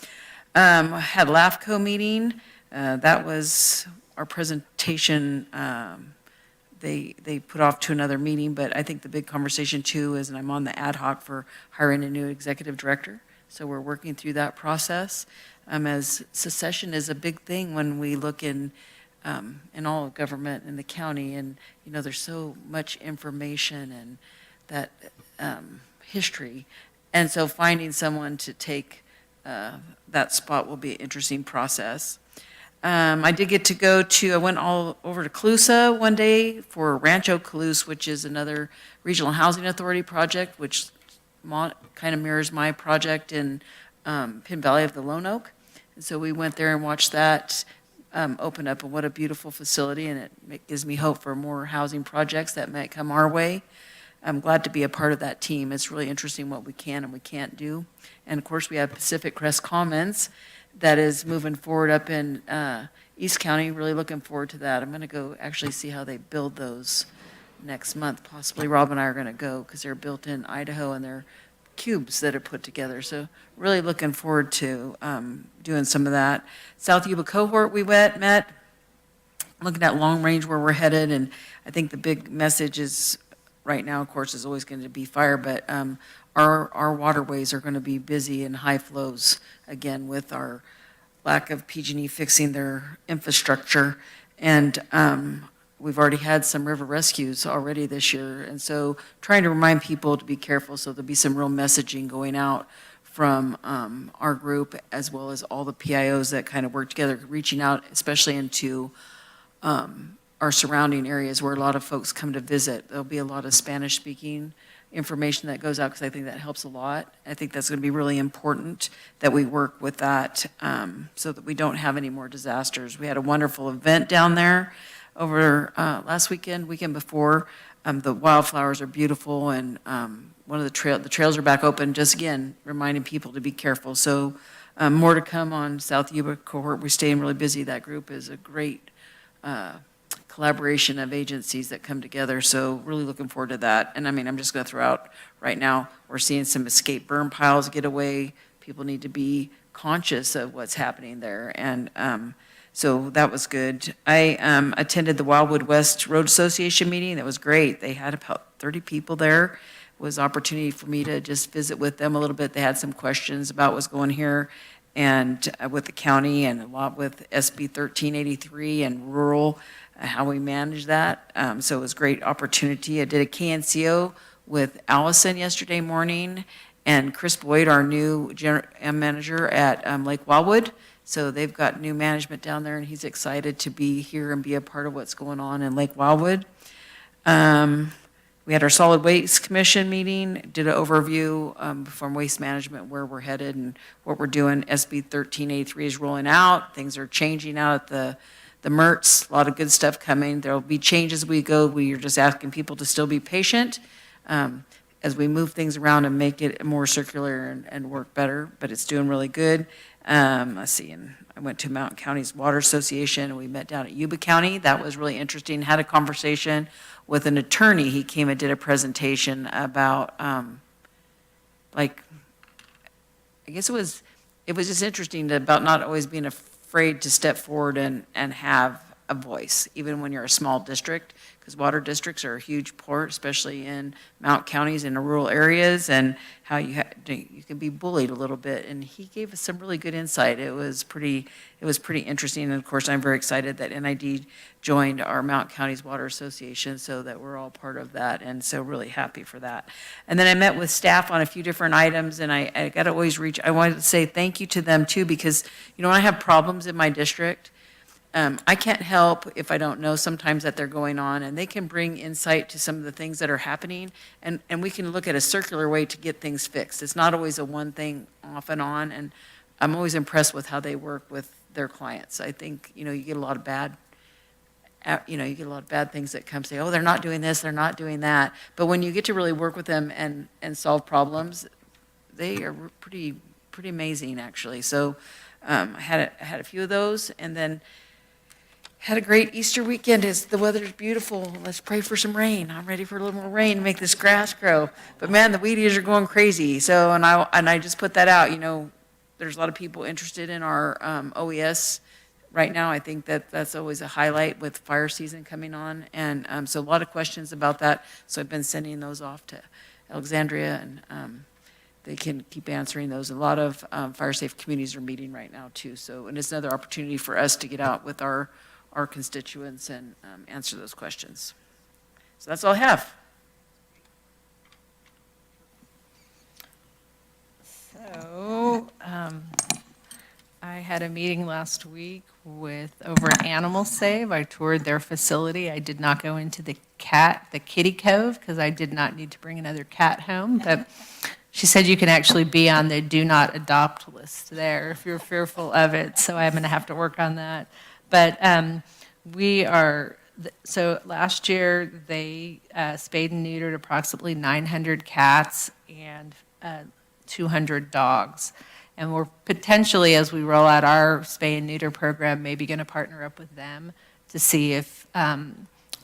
had LAFCO meeting. That was our presentation. They put off to another meeting, but I think the big conversation too is, and I'm on the ad hoc for hiring a new executive director. So we're working through that process. As succession is a big thing when we look in all of government in the county, and there's so much information and that history, and so finding someone to take that spot will be an interesting process. I did get to I went all over to Colusa one day for Rancho Colusa, which is another regional housing authority project, which kind of mirrors my project in Penn Valley of the Lone Oak. And so we went there and watched that open up, and what a beautiful facility, and it gives me hope for more housing projects that might come our way. I'm glad to be a part of that team. It's really interesting what we can and we can't do. And of course, we have Pacific Crest Commons that is moving forward up in East County. Really looking forward to that. I'm going to go actually see how they build those next month. Possibly Rob and I are going to go because they're built in Idaho and they're cubes that are put together. So really looking forward to doing some of that. South Yuba cohort we met, looking at long range where we're headed. And I think the big message is right now, of course, is always going to be fire, but our waterways are going to be busy in high flows again with our lack of PG&E fixing their infrastructure. And we've already had some river rescues already this year. And so trying to remind people to be careful, so there'll be some real messaging going out from our group as well as all the PIOs that kind of work together, reaching out especially into our surrounding areas where a lot of folks come to visit. There'll be a lot of Spanish speaking information that goes out because I think that helps a lot. I think that's going to be really important that we work with that so that we don't have any more disasters. We had a wonderful event down there over last weekend before. The wildflowers are beautiful, and one of the trails are back open, just again reminding people to be careful. So more to come on South Yuba cohort. We're staying really busy. That group is a great collaboration of agencies that come together, so really looking forward to that. And I mean, I'm just going to throw out right now, we're seeing some escape burn piles get away. People need to be conscious of what's happening there, and so that was good. I attended the Wildwood West Road Association meeting. That was great. They had about 30 people there. It was an opportunity for me to just visit with them a little bit. They had some questions about what's going here and with the county, and a lot with SB 1383 and rural, how we manage that. So it was a great opportunity. I did a KNCO with Allison yesterday morning and Chris Boyd, our new general manager at Lake Wildwood. So they've got new management down there, and he's excited to be here and be a part of what's going on in Lake Wildwood. We had our Solid Waste Commission meeting, did an overview from Waste Management, where we're headed and what we're doing. SB 1383 is rolling out. Things are changing out at the MRTs, a lot of good stuff coming. There'll be changes as we go. We are just asking people to still be patient as we move things around and make it more circular and work better, but it's doing really good. Let's see, and I went to Mountain County's Water Association, and we met down at Yuba County. That was really interesting. Had a conversation with an attorney. He came and did a presentation about, I guess it was just interesting about not always being afraid to step forward and have a voice, even when you're a small district, because water districts are a huge part, especially in mountain counties and the rural areas, and how you can be bullied a little bit. And he gave us some really good insight. It was pretty interesting. And of course, I'm very excited that NID joined our Mountain Counties Water Association, so that we're all part of that, and so really happy for that. And then I met with staff on a few different items, and I got to always I wanted to say thank you to them too, because, when I have problems in my district, I can't help if I don't know sometimes that they're going on, and they can bring insight to some of the things that are happening, and we can look at a circular way to get things fixed. It's not always a one thing off and on, and I'm always impressed with how they work with their clients. I think, you get a lot of bad, you get a lot of bad things that come say, oh, they're not doing this, they're not doing that. But when you get to really work with them and solve problems, they are pretty amazing, actually. So I had a few of those, and then had a great Easter weekend. As the weather's beautiful, let's pray for some rain. I'm ready for a little more rain to make this grass grow. But man, the weed eaters are going crazy. So, and I just put that out. There's a lot of people interested in our OES right now. I think that's always a highlight with fire season coming on, and so a lot of questions about that. So I've been sending those off to Alexandria, and they can keep answering those. A lot of fire safe communities are meeting right now too. So, and it's another opportunity for us to get out with our constituents and answer those questions. So that's all I have. So I had a meeting last week over at Animal Save. I toured their facility. I did not go into the kitty cove, because I did not need to bring another cat home. But she said you can actually be on the do not adopt list there if you're fearful of it. So I'm going to have to work on that. But so last year they spayed and neutered approximately 900 cats and 200 dogs. And we're potentially, as we roll out our spay and neuter program, maybe going to partner up with them to see if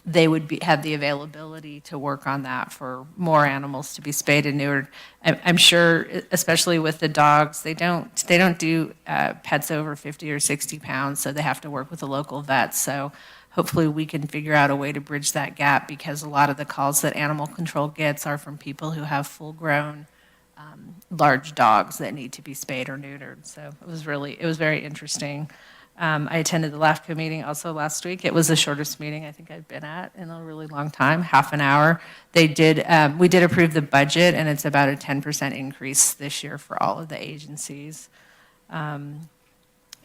they would have the availability to work on that for more animals to be spayed and neutered. I'm sure, especially with the dogs, they don't do pets over 50 or 60 pounds, so they have to work with a local vet. So hopefully we can figure out a way to bridge that gap, because a lot of the calls that animal control gets are from people who have full-grown large dogs that need to be spayed or neutered. So it was very interesting. I attended the LAFCO meeting also last week. It was the shortest meeting I think I've been at in a really long time, half an hour. We did approve the budget, and it's about a 10% increase this year for all of the agencies. And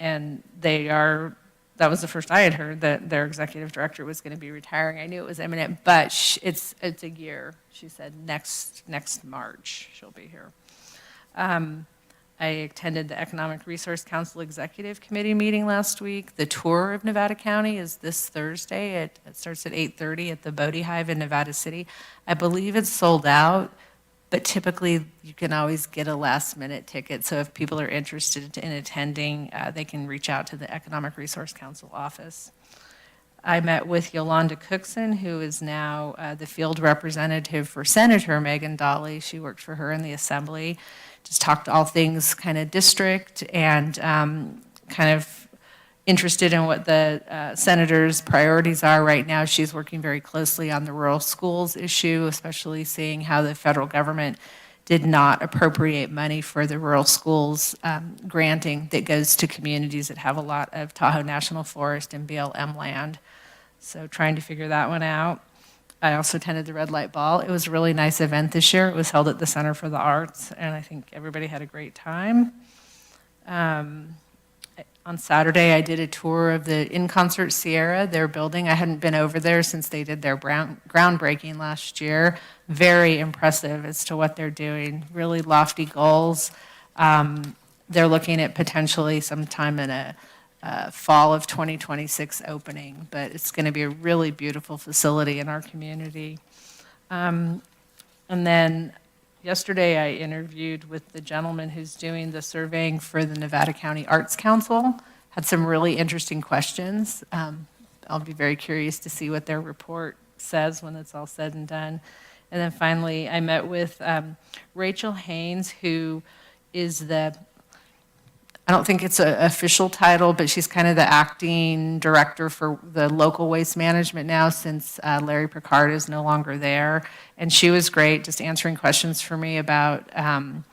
that was the first I had heard, that their executive director was going to be retiring. I knew it was imminent, but it's a year. She said next March she'll be here. I attended the Economic Resource Council Executive Committee meeting last week. The tour of Nevada County is this Thursday. It starts at 8:30 at the Bodie Hive in Nevada City. I believe it's sold out, but typically you can always get a last-minute ticket. So if people are interested in attending, they can reach out to the Economic Resource Council office. I met with Yolanda Cookson, who is now the field representative for Senator Megan Dolly. She worked for her in the Assembly. Just talked all things kind of district, and kind of interested in what the senator's priorities are right now. She's working very closely on the rural schools issue, especially seeing how the federal government did not appropriate money for the rural schools granting that goes to communities that have a lot of Tahoe National Forest and BLM land. So trying to figure that one out. I also attended the Red Light Ball. It was a really nice event this year. It was held at the Center for the Arts, and I think everybody had a great time. On Saturday, I did a tour of the In Concert Sierra, their building. I hadn't been over there since they did their groundbreaking last year. Very impressive as to what they're doing. Really lofty goals. They're looking at potentially sometime in a fall of 2026 opening, but it's going to be a really beautiful facility in our community. And then yesterday I interviewed with the gentleman who's doing the surveying for the Nevada County Arts Council. Had some really interesting questions. I'll be very curious to see what their report says when it's all said and done. And then finally, I met with Rachel Haynes, who is the I don't think it's an official title, but she's kind of the acting director for the local waste management now since Larry Picard is no longer there. And she was great, just answering questions for me about SB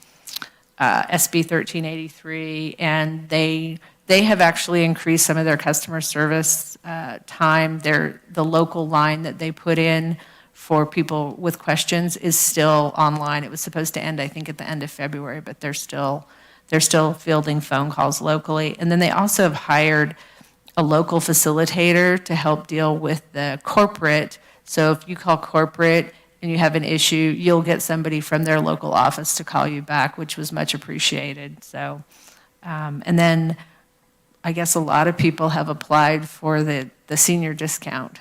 1383. And they have actually increased some of their customer service time. The local line that they put in for people with questions is still online. It was supposed to end, I think, at the end of February, but they're still fielding phone calls locally. And then they also have hired a local facilitator to help deal with the corporate. So if you call corporate and you have an issue, you'll get somebody from their local office to call you back, which was much appreciated. So, and then I guess a lot of people have applied for the senior discount,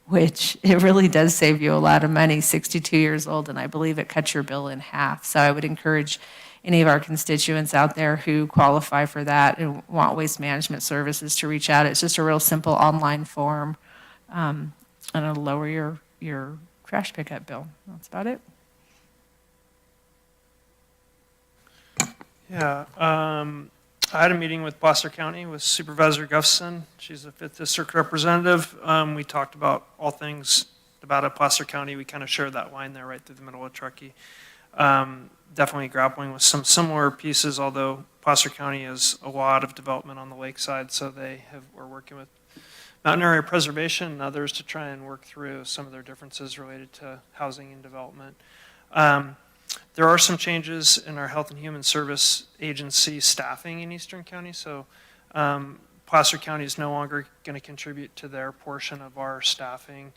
which it really does save you a lot of money, 62 years old, and I believe it cuts your bill in half. So I would encourage any of our constituents out there who qualify for that and want waste management services to reach out. It's just a real simple online form, and it'll lower your trash pickup bill. That's about it. Yeah, I had a meeting with Placer County with Supervisor Gustafson. She's a 5th District representative. We talked about all things about Placer County. We kind of shared that line there right through the middle of Truckee. Definitely grappling with some similar pieces, although Placer County has a lot of development on the lakeside, so we're working with Mountain Area Preservation and others to try and work through some of their differences related to housing and development. There are some changes in our Health and Human Service Agency staffing in Eastern County, so Placer County is no longer going to contribute to their portion of our staffing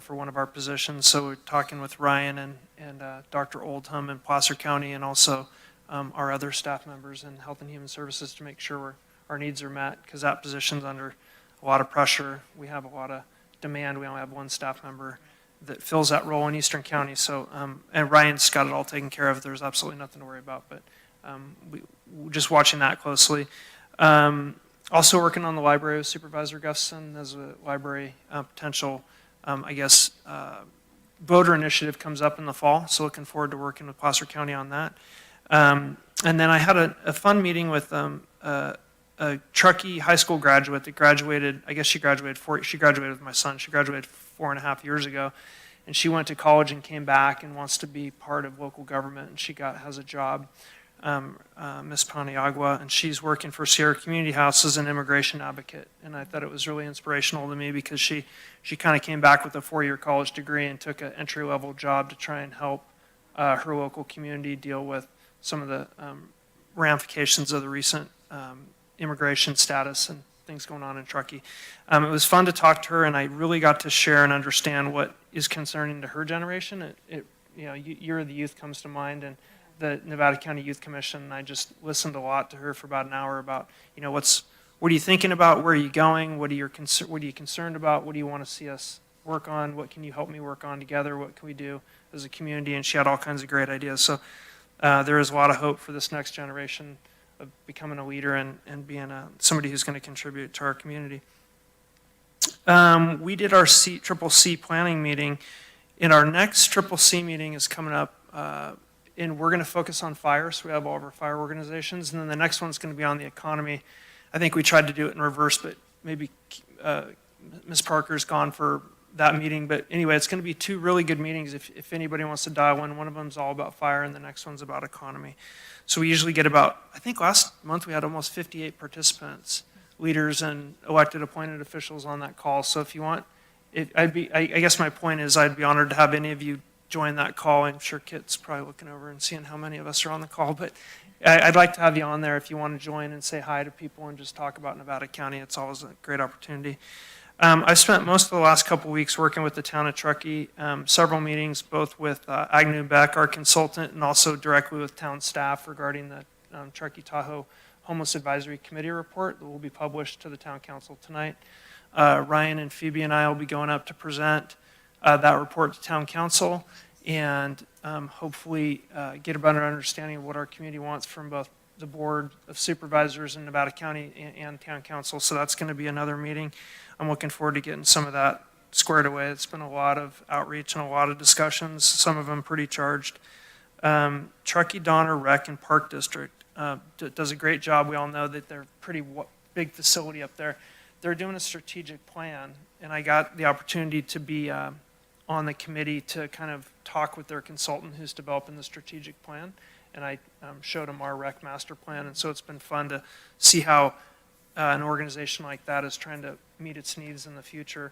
for one of our positions. So we're talking with Ryan and Dr. Oldham in Placer County, and also our other staff members in Health and Human Services to make sure our needs are met, because that position's under a lot of pressure. We have a lot of demand. We only have one staff member that fills that role in Eastern County. So, and Ryan's got it all taken care of. There's absolutely nothing to worry about, but we're just watching that closely. Also working on the library with Supervisor Gustafson as a library potential, voter initiative comes up in the fall. So looking forward to working with Placer County on that. And then I had a fun meeting with a Truckee high school graduate that graduated. I guess she graduated with my son. She graduated 4.5 years ago, and she went to college and came back and wants to be part of local government. And she has a job, Miss Paniagua, and she's working for Sierra Community House as an immigration advocate. And I thought it was really inspirational to me because she kind of came back with a 4-year college degree and took an entry-level job to try and help her local community deal with some of the ramifications of the recent immigration status and things going on in Truckee. It was fun to talk to her, and I really got to share and understand what is concerning to her generation. Year of the Youth comes to mind, and the Nevada County Youth Commission, and I just listened a lot to her for about an hour about, what are you thinking about, where are you going, what are you concerned about, what do you want to see us work on, what can you help me work on together, what can we do as a community, and she had all kinds of great ideas. So there is a lot of hope for this next generation of becoming a leader and being somebody who's going to contribute to our community. We did our Triple C planning meeting, and our next Triple C meeting is coming up, and we're going to focus on fire, so we have all of our fire organizations, and then the next one's going to be on the economy. I think we tried to do it in reverse, but maybe Ms. Parker's gone for that meeting, but anyway, it's going to be 2 really good meetings if anybody wants to dial in. One of them's all about fire, and the next one's about economy. So we usually get about, I think last month we had almost 58 participants, leaders and elected appointed officials on that call. So if you want, I guess my point is I'd be honored to have any of you join that call. I'm sure Kit's probably looking over and seeing how many of us are on the call, but I'd like to have you on there if you want to join and say hi to people and just talk about Nevada County. It's always a great opportunity. I've spent most of the last couple weeks working with the town of Truckee, several meetings, both with Agnew Beck, our consultant, and also directly with town staff regarding the Truckee-Tahoe Homeless Advisory Committee report that will be published to the town council tonight. Ryan and Phoebe and I will be going up to present that report to town council and hopefully get a better understanding of what our community wants from both the Board of Supervisors in Nevada County and town council. So that's going to be another meeting. I'm looking forward to getting some of that squared away. It's been a lot of outreach and a lot of discussions, some of them pretty charged. Truckee Donner Rec and Park District. does a great job. We all know that they're pretty big facility up there. They're doing a strategic plan, and I got the opportunity to be on the committee to kind of talk with their consultant who's developing the strategic plan, and I showed them our rec master plan, and so it's been fun to see how an organization like that is trying to meet its needs in the future.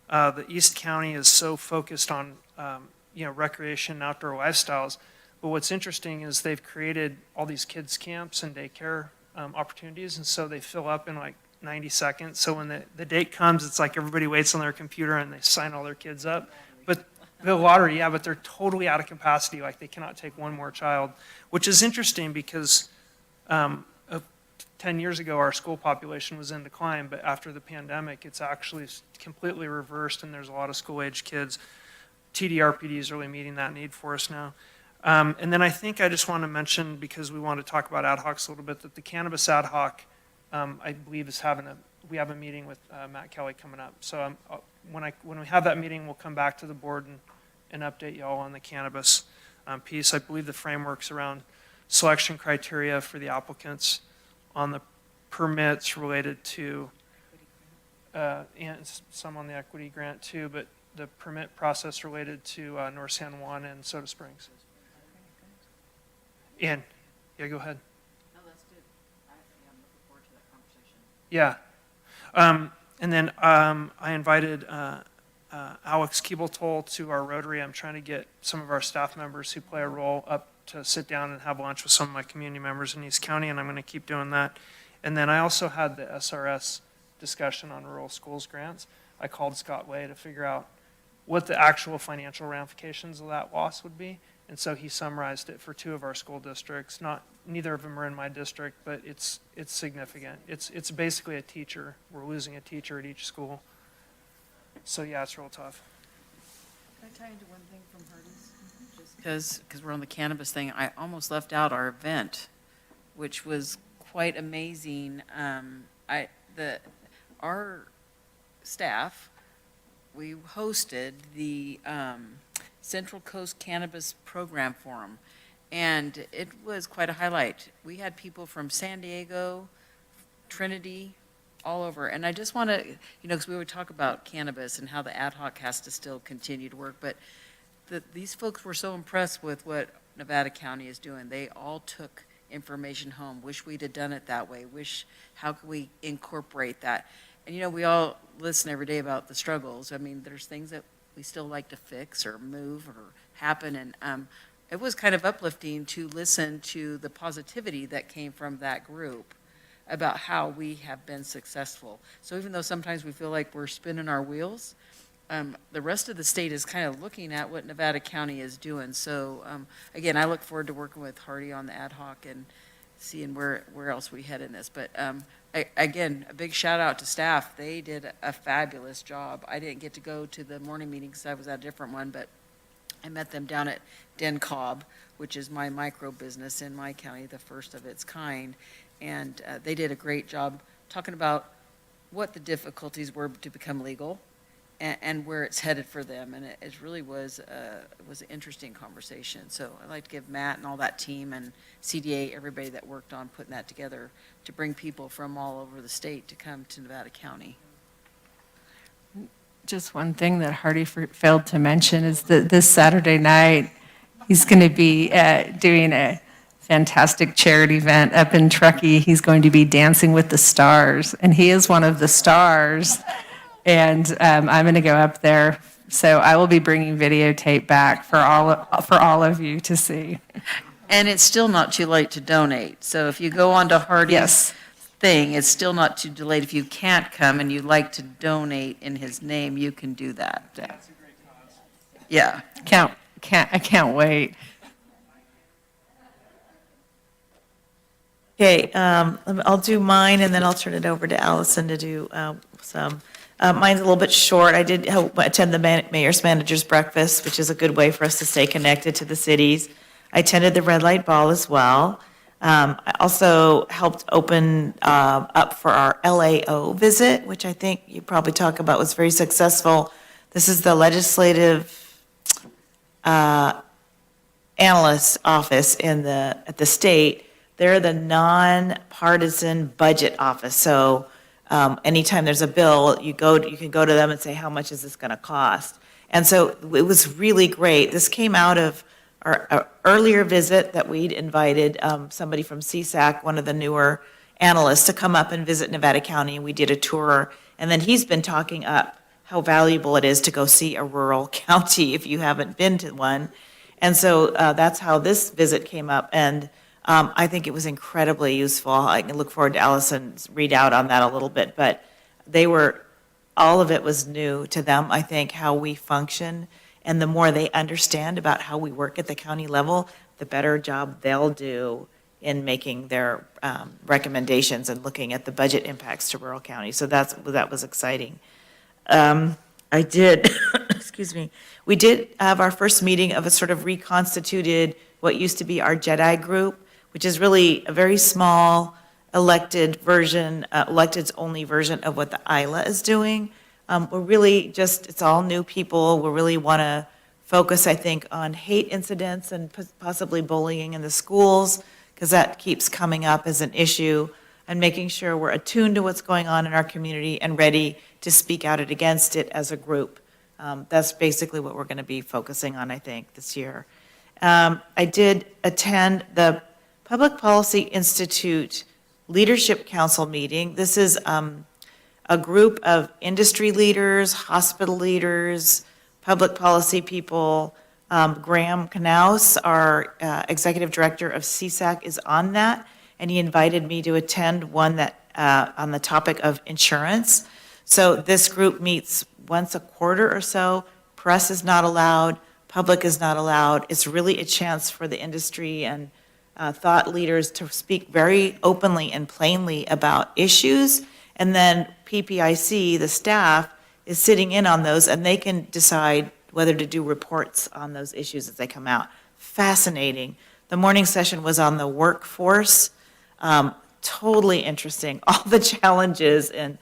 The East County is so focused on recreation and outdoor lifestyles, but what's interesting is they've created all these kids camps and daycare opportunities, and so they fill up in like 90 seconds. So when the date comes, it's like everybody waits on their computer and they sign all their kids up. But the lottery, yeah, but they're totally out of capacity. Like they cannot take one more child, which is interesting because 10 years ago, our school population was in decline, but after the pandemic, it's actually completely reversed, and there's a lot of school-age kids. TDRPD is really meeting that need for us now. And then I think I just want to mention, because we want to talk about ad hocs a little bit, that the cannabis ad hoc, I believe, is we have a meeting with Matt Kelly coming up. So when we have that meeting, we'll come back to the board and update y'all on the cannabis piece. I believe the frameworks around selection criteria for the applicants, on the permits related to, and some on the equity grant too, but the permit process related to North San Juan and Soda Springs. Ian, yeah, go ahead. No, that's good. I'm looking forward to that conversation. Yeah. And then I invited Alex Keebletol to our Rotary. I'm trying to get some of our staff members who play a role up to sit down and have lunch with some of my community members in East County, and I'm going to keep doing that. And then I also had the SRS discussion on rural schools grants. I called Scott Way to figure out what the actual financial ramifications of that loss would be. And so he summarized it for 2 of our school districts. Neither of them are in my district, but it's significant. It's basically a teacher. We're losing a teacher at each school. So yeah, it's real tough. Can I tie into one thing from Hardee's? Just because we're on the cannabis thing, I almost left out our event, which was quite amazing. Our staff, we hosted the Central Coast Cannabis Program Forum, and it was quite a highlight. We had people from San Diego, Trinity, all over. And I just want to, because we would talk about cannabis and how the ad hoc has to still continue to work, but these folks were so impressed with what Nevada County is doing. They all took information home. Wish we'd have done it that way. How can we incorporate that? And we all listen every day about the struggles. I mean, there's things that we still like to fix or move or happen. And it was kind of uplifting to listen to the positivity that came from that group about how we have been successful. So even though sometimes we feel like we're spinning our wheels, the rest of the state is kind of looking at what Nevada County is doing. So again, I look forward to working with Hardy on the ad hoc and seeing where else we head in this. But again, a big shout out to staff. They did a fabulous job. I didn't get to go to the morning meeting because I was at a different one, but I met them down at Den Cobb, which is my micro business in my county, the first of its kind. And they did a great job talking about what the difficulties were to become legal and where it's headed for them. And it really was an interesting conversation. So I'd like to give Matt and all that team and CDA, everybody that worked on putting that together to bring people from all over the state to come to Nevada County. Just one thing that Hardy failed to mention is that this Saturday night, he's going to be doing a fantastic charity event up in Truckee. He's going to be Dancing with the Stars, and he is one of the stars. And I'm going to go up there, so I will be bringing videotape back for all of you to see. And it's still not too late to donate. So if you go onto Hardy's thing, it's still not too late. If you can't come and you'd like to donate in his name, you can do that. That's a great cause. Yeah. I can't wait. Okay, I'll do mine, and then I'll turn it over to Allison to do some. Mine's a little bit short. I did attend the Mayor's Manager's Breakfast, which is a good way for us to stay connected to the cities. I attended the Red Light Ball as well. I also helped open up for our LAO visit, which I think you probably talk about was very successful. This is the Legislative Analyst Office at the state They're the nonpartisan budget office. So anytime there's a bill, you can go to them and say, how much is this going to cost? And so it was really great. This came out of our earlier visit that we'd invited somebody from CSAC, one of the newer analysts, to come up and visit Nevada County, and we did a tour. And then he's been talking up how valuable it is to go see a rural county if you haven't been to one. And so that's how this visit came up, and I think it was incredibly useful. I can look forward to Allison's readout on that a little bit, but all of it was new to them, I think, how we function. And the more they understand about how we work at the county level, the better job they'll do in making their recommendations and looking at the budget impacts to rural counties. So that was exciting. I did, excuse me, we did have our first meeting of a sort of reconstituted, what used to be our Jedi group, which is really a very small electeds only version of what the ILA is doing. We're really it's all new people. We really want to focus, I think, on hate incidents and possibly bullying in the schools, because that keeps coming up as an issue, and making sure we're attuned to what's going on in our community and ready to speak out against it as a group. That's basically what we're going to be focusing on, I think, this year. I did attend the Public Policy Institute Leadership Council meeting. This is a group of industry leaders, hospital leaders, public policy people. Graham Knaus, our executive director of CSAC, is on that, and he invited me to attend one that on the topic of insurance. So this group meets once a quarter or so. Press is not allowed, public is not allowed. It's really a chance for the industry and thought leaders to speak very openly and plainly about issues. And then PPIC, the staff, is sitting in on those, and they can decide whether to do reports on those issues as they come out. Fascinating. The morning session was on the workforce. Totally interesting. All the challenges in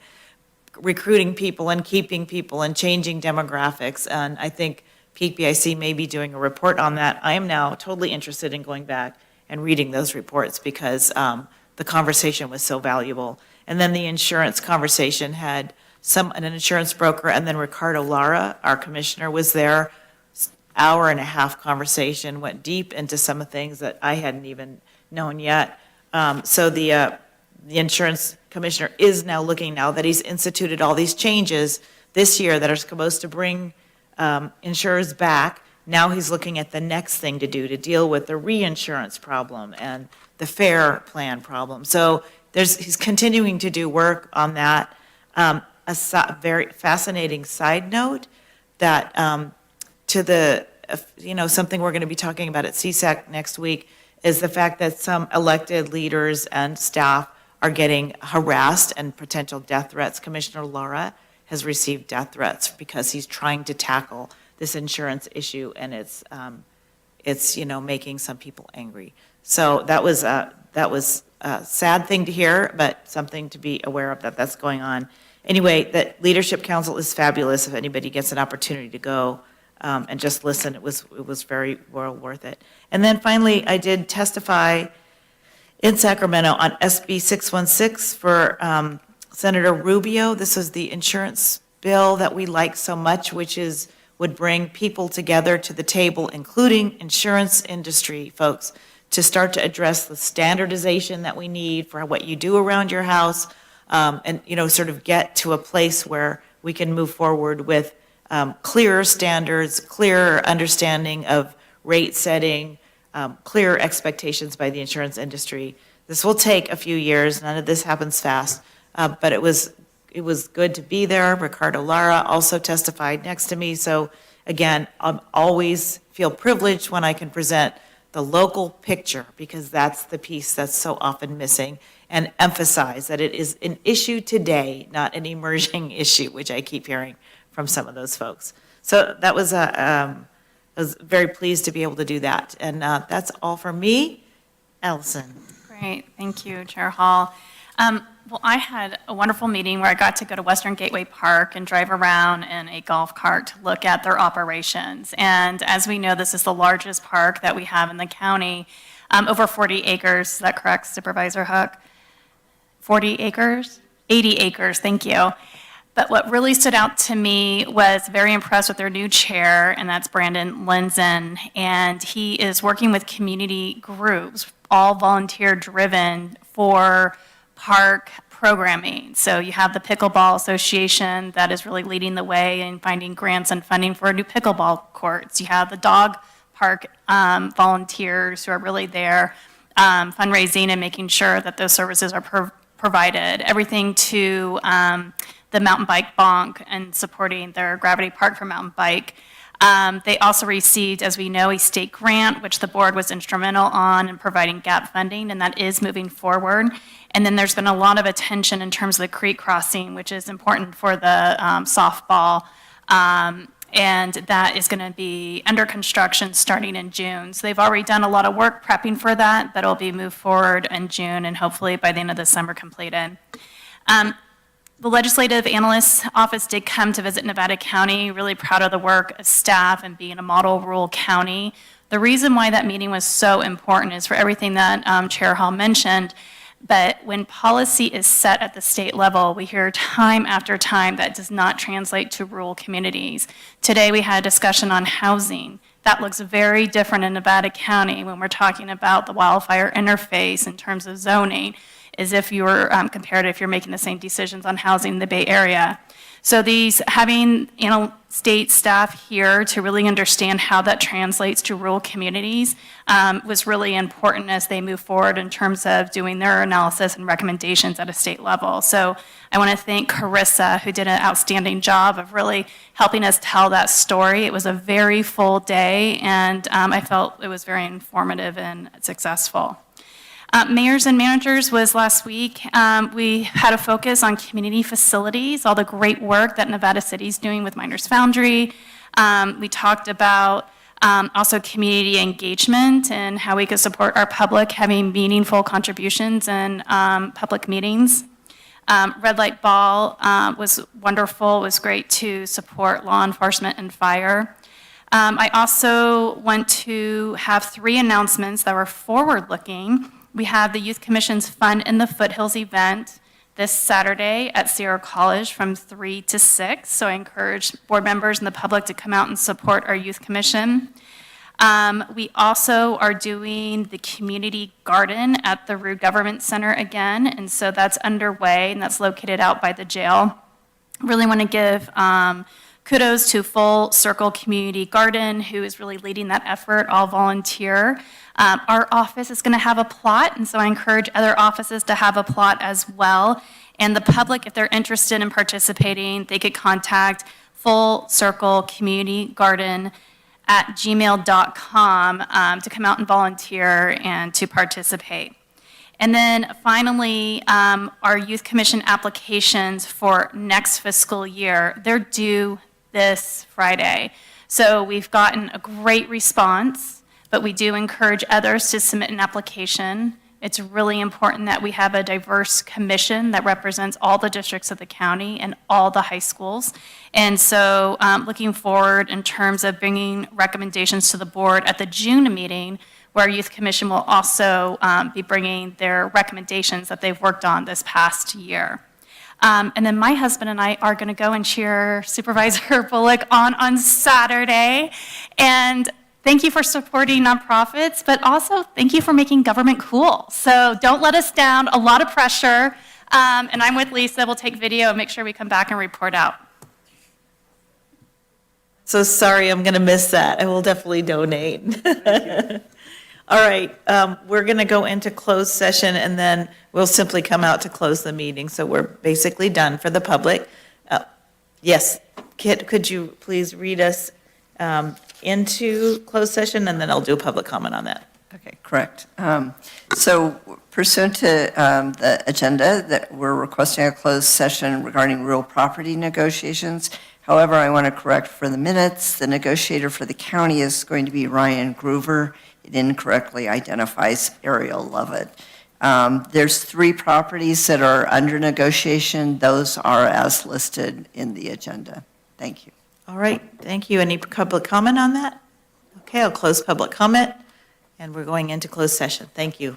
recruiting people and keeping people and changing demographics. And I think PPIC may be doing a report on that. I am now totally interested in going back and reading those reports because the conversation was so valuable. And then the insurance conversation had an insurance broker, and then Ricardo Lara, our commissioner, was there. Hour-and-a-half conversation, went deep into some of the things that I hadn't even known yet. So the insurance commissioner is now looking, now that he's instituted all these changes this year that are supposed to bring insurers back. Now he's looking at the next thing to do to deal with the reinsurance problem and the FAIR plan problem. So he's continuing to do work on that. Very fascinating side note that something we're going to be talking about at CSAC next week is the fact that some elected leaders and staff are getting harassed and potential death threats. Commissioner Lara has received death threats because he's trying to tackle this insurance issue, and it's making some people angry. So that was a sad thing to hear, but something to be aware of that's going on. Anyway, that Leadership Council is fabulous. If anybody gets an opportunity to go and just listen, it was very well worth it. And then finally, I did testify in Sacramento on SB 616 for Senator Rubio. This was the insurance bill that we like so much, which would bring people together to the table, including insurance industry folks, to start to address the standardization that we need for what you do around your house, and sort of get to a place where we can move forward with clearer standards, clearer understanding of rate setting, clearer expectations by the insurance industry. This will take a few years. None of this happens fast, but it was good to be there. Ricardo Lara also testified next to me. So again, I always feel privileged when I can present the local picture, because that's the piece that's so often missing, and emphasize that it is an issue today, not an emerging issue, which I keep hearing from some of those folks. So that was I was very pleased to be able to do that. And that's all for me. Allison. Great, thank you, Chair Hall. Well, I had a wonderful meeting where I got to go to Western Gateway Park and drive around in a golf cart to look at their operations. And as we know, this is the largest park that we have in the county. over 40 acres. Is that correct, Supervisor Hook? 40 acres? 80 acres, thank you. But what really stood out to me was very impressed with their new chair, and that's Brandon Linzen. And he is working with community groups, all volunteer-driven, for park programming. So you have the Pickleball Association that is really leading the way in finding grants and funding for new pickleball courts. You have the dog park volunteers who are really there fundraising and making sure that those services are provided. Everything to the mountain bike bonk and supporting their Gravity Park for mountain bike. They also received, as we know, a state grant, which the board was instrumental on in providing gap funding, and that is moving forward. And then there's been a lot of attention in terms of the creek crossing, which is important for the softball. And that is going to be under construction starting in June. So they've already done a lot of work prepping for that. That'll be moved forward in June and hopefully by the end of the summer completed. The Legislative Analyst's Office did come to visit Nevada County, really proud of the work of staff and being a model rural county. The reason why that meeting was so important is for everything that Chair Hall mentioned, but when policy is set at the state level, we hear time after time that does not translate to rural communities. Today we had a discussion on housing. That looks very different in Nevada County when we're talking about the wildfire interface in terms of zoning, as if you were compared if you're making the same decisions on housing in the Bay Area. So having state staff here to really understand how that translates to rural communities was really important as they move forward in terms of doing their analysis and recommendations at a state level. So I want to thank Carissa, who did an outstanding job of really helping us tell that story. It was a very full day, and I felt it was very informative and successful. Mayors and managers was last week. We had a focus on community facilities, all the great work that Nevada City is doing with Miners Foundry. We talked about also community engagement and how we could support our public having meaningful contributions in public meetings. Red Light Ball was wonderful. It was great to support law enforcement and fire. I also want to have 3 announcements that were forward-looking. We have the Youth Commission's Fun in the Foothills event this Saturday at Sierra College from 3 to 6. So I encourage board members and the public to come out and support our Youth Commission. We also are doing the community garden at the Rude Government Center again. And so that's underway, and that's located out by the jail. Really want to give kudos to Full Circle Community Garden, who is really leading that effort, all volunteer. Our office is going to have a plot, and so I encourage other offices to have a plot as well. And the public, if they're interested in participating, they could contact Full Circle Community Garden at gmail.com to come out and volunteer and to participate. And then finally, our Youth Commission applications for next fiscal year, they're due this Friday. So we've gotten a great response, but we do encourage others to submit an application. It's really important that we have a diverse commission that represents all the districts of the county and all the high schools. And so looking forward in terms of bringing recommendations to the board at the June meeting, where our Youth Commission will also be bringing their recommendations that they've worked on this past year. And then my husband and I are going to go and cheer Supervisor Bullock on Saturday. And thank you for supporting nonprofits, but also thank you for making government cool. So don't let us down, a lot of pressure. And I'm with Lisa, we'll take video and make sure we come back and report out. So sorry, I'm going to miss that. I will definitely donate. All right, we're going to go into closed session, and then we'll simply come out to close the meeting. So we're basically done for the public. Yes, Kit, could you please read us into closed session, and then I'll do a public comment on that. Okay, correct. So pursuant to the agenda, that we're requesting a closed session regarding real property negotiations. However, I want to correct for the minutes, the negotiator for the county is going to be Ryan Groover. It incorrectly identifies Ariel Lovett. There's 3 properties that are under negotiation. Those are as listed in the agenda. Thank you. All right, thank you. Any public comment on that? Okay, I'll close public comment. And we're going into closed session. Thank you.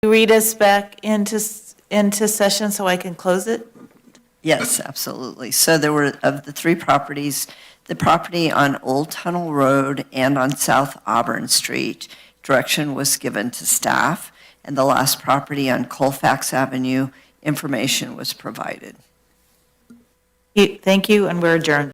You read us back into session so I can close it? Yes, absolutely. So there were, of the three properties, the property on Old Tunnel Road and on South Auburn Street, direction was given to staff, and the last property on Colfax Avenue, information was provided. Thank you, and we're adjourned.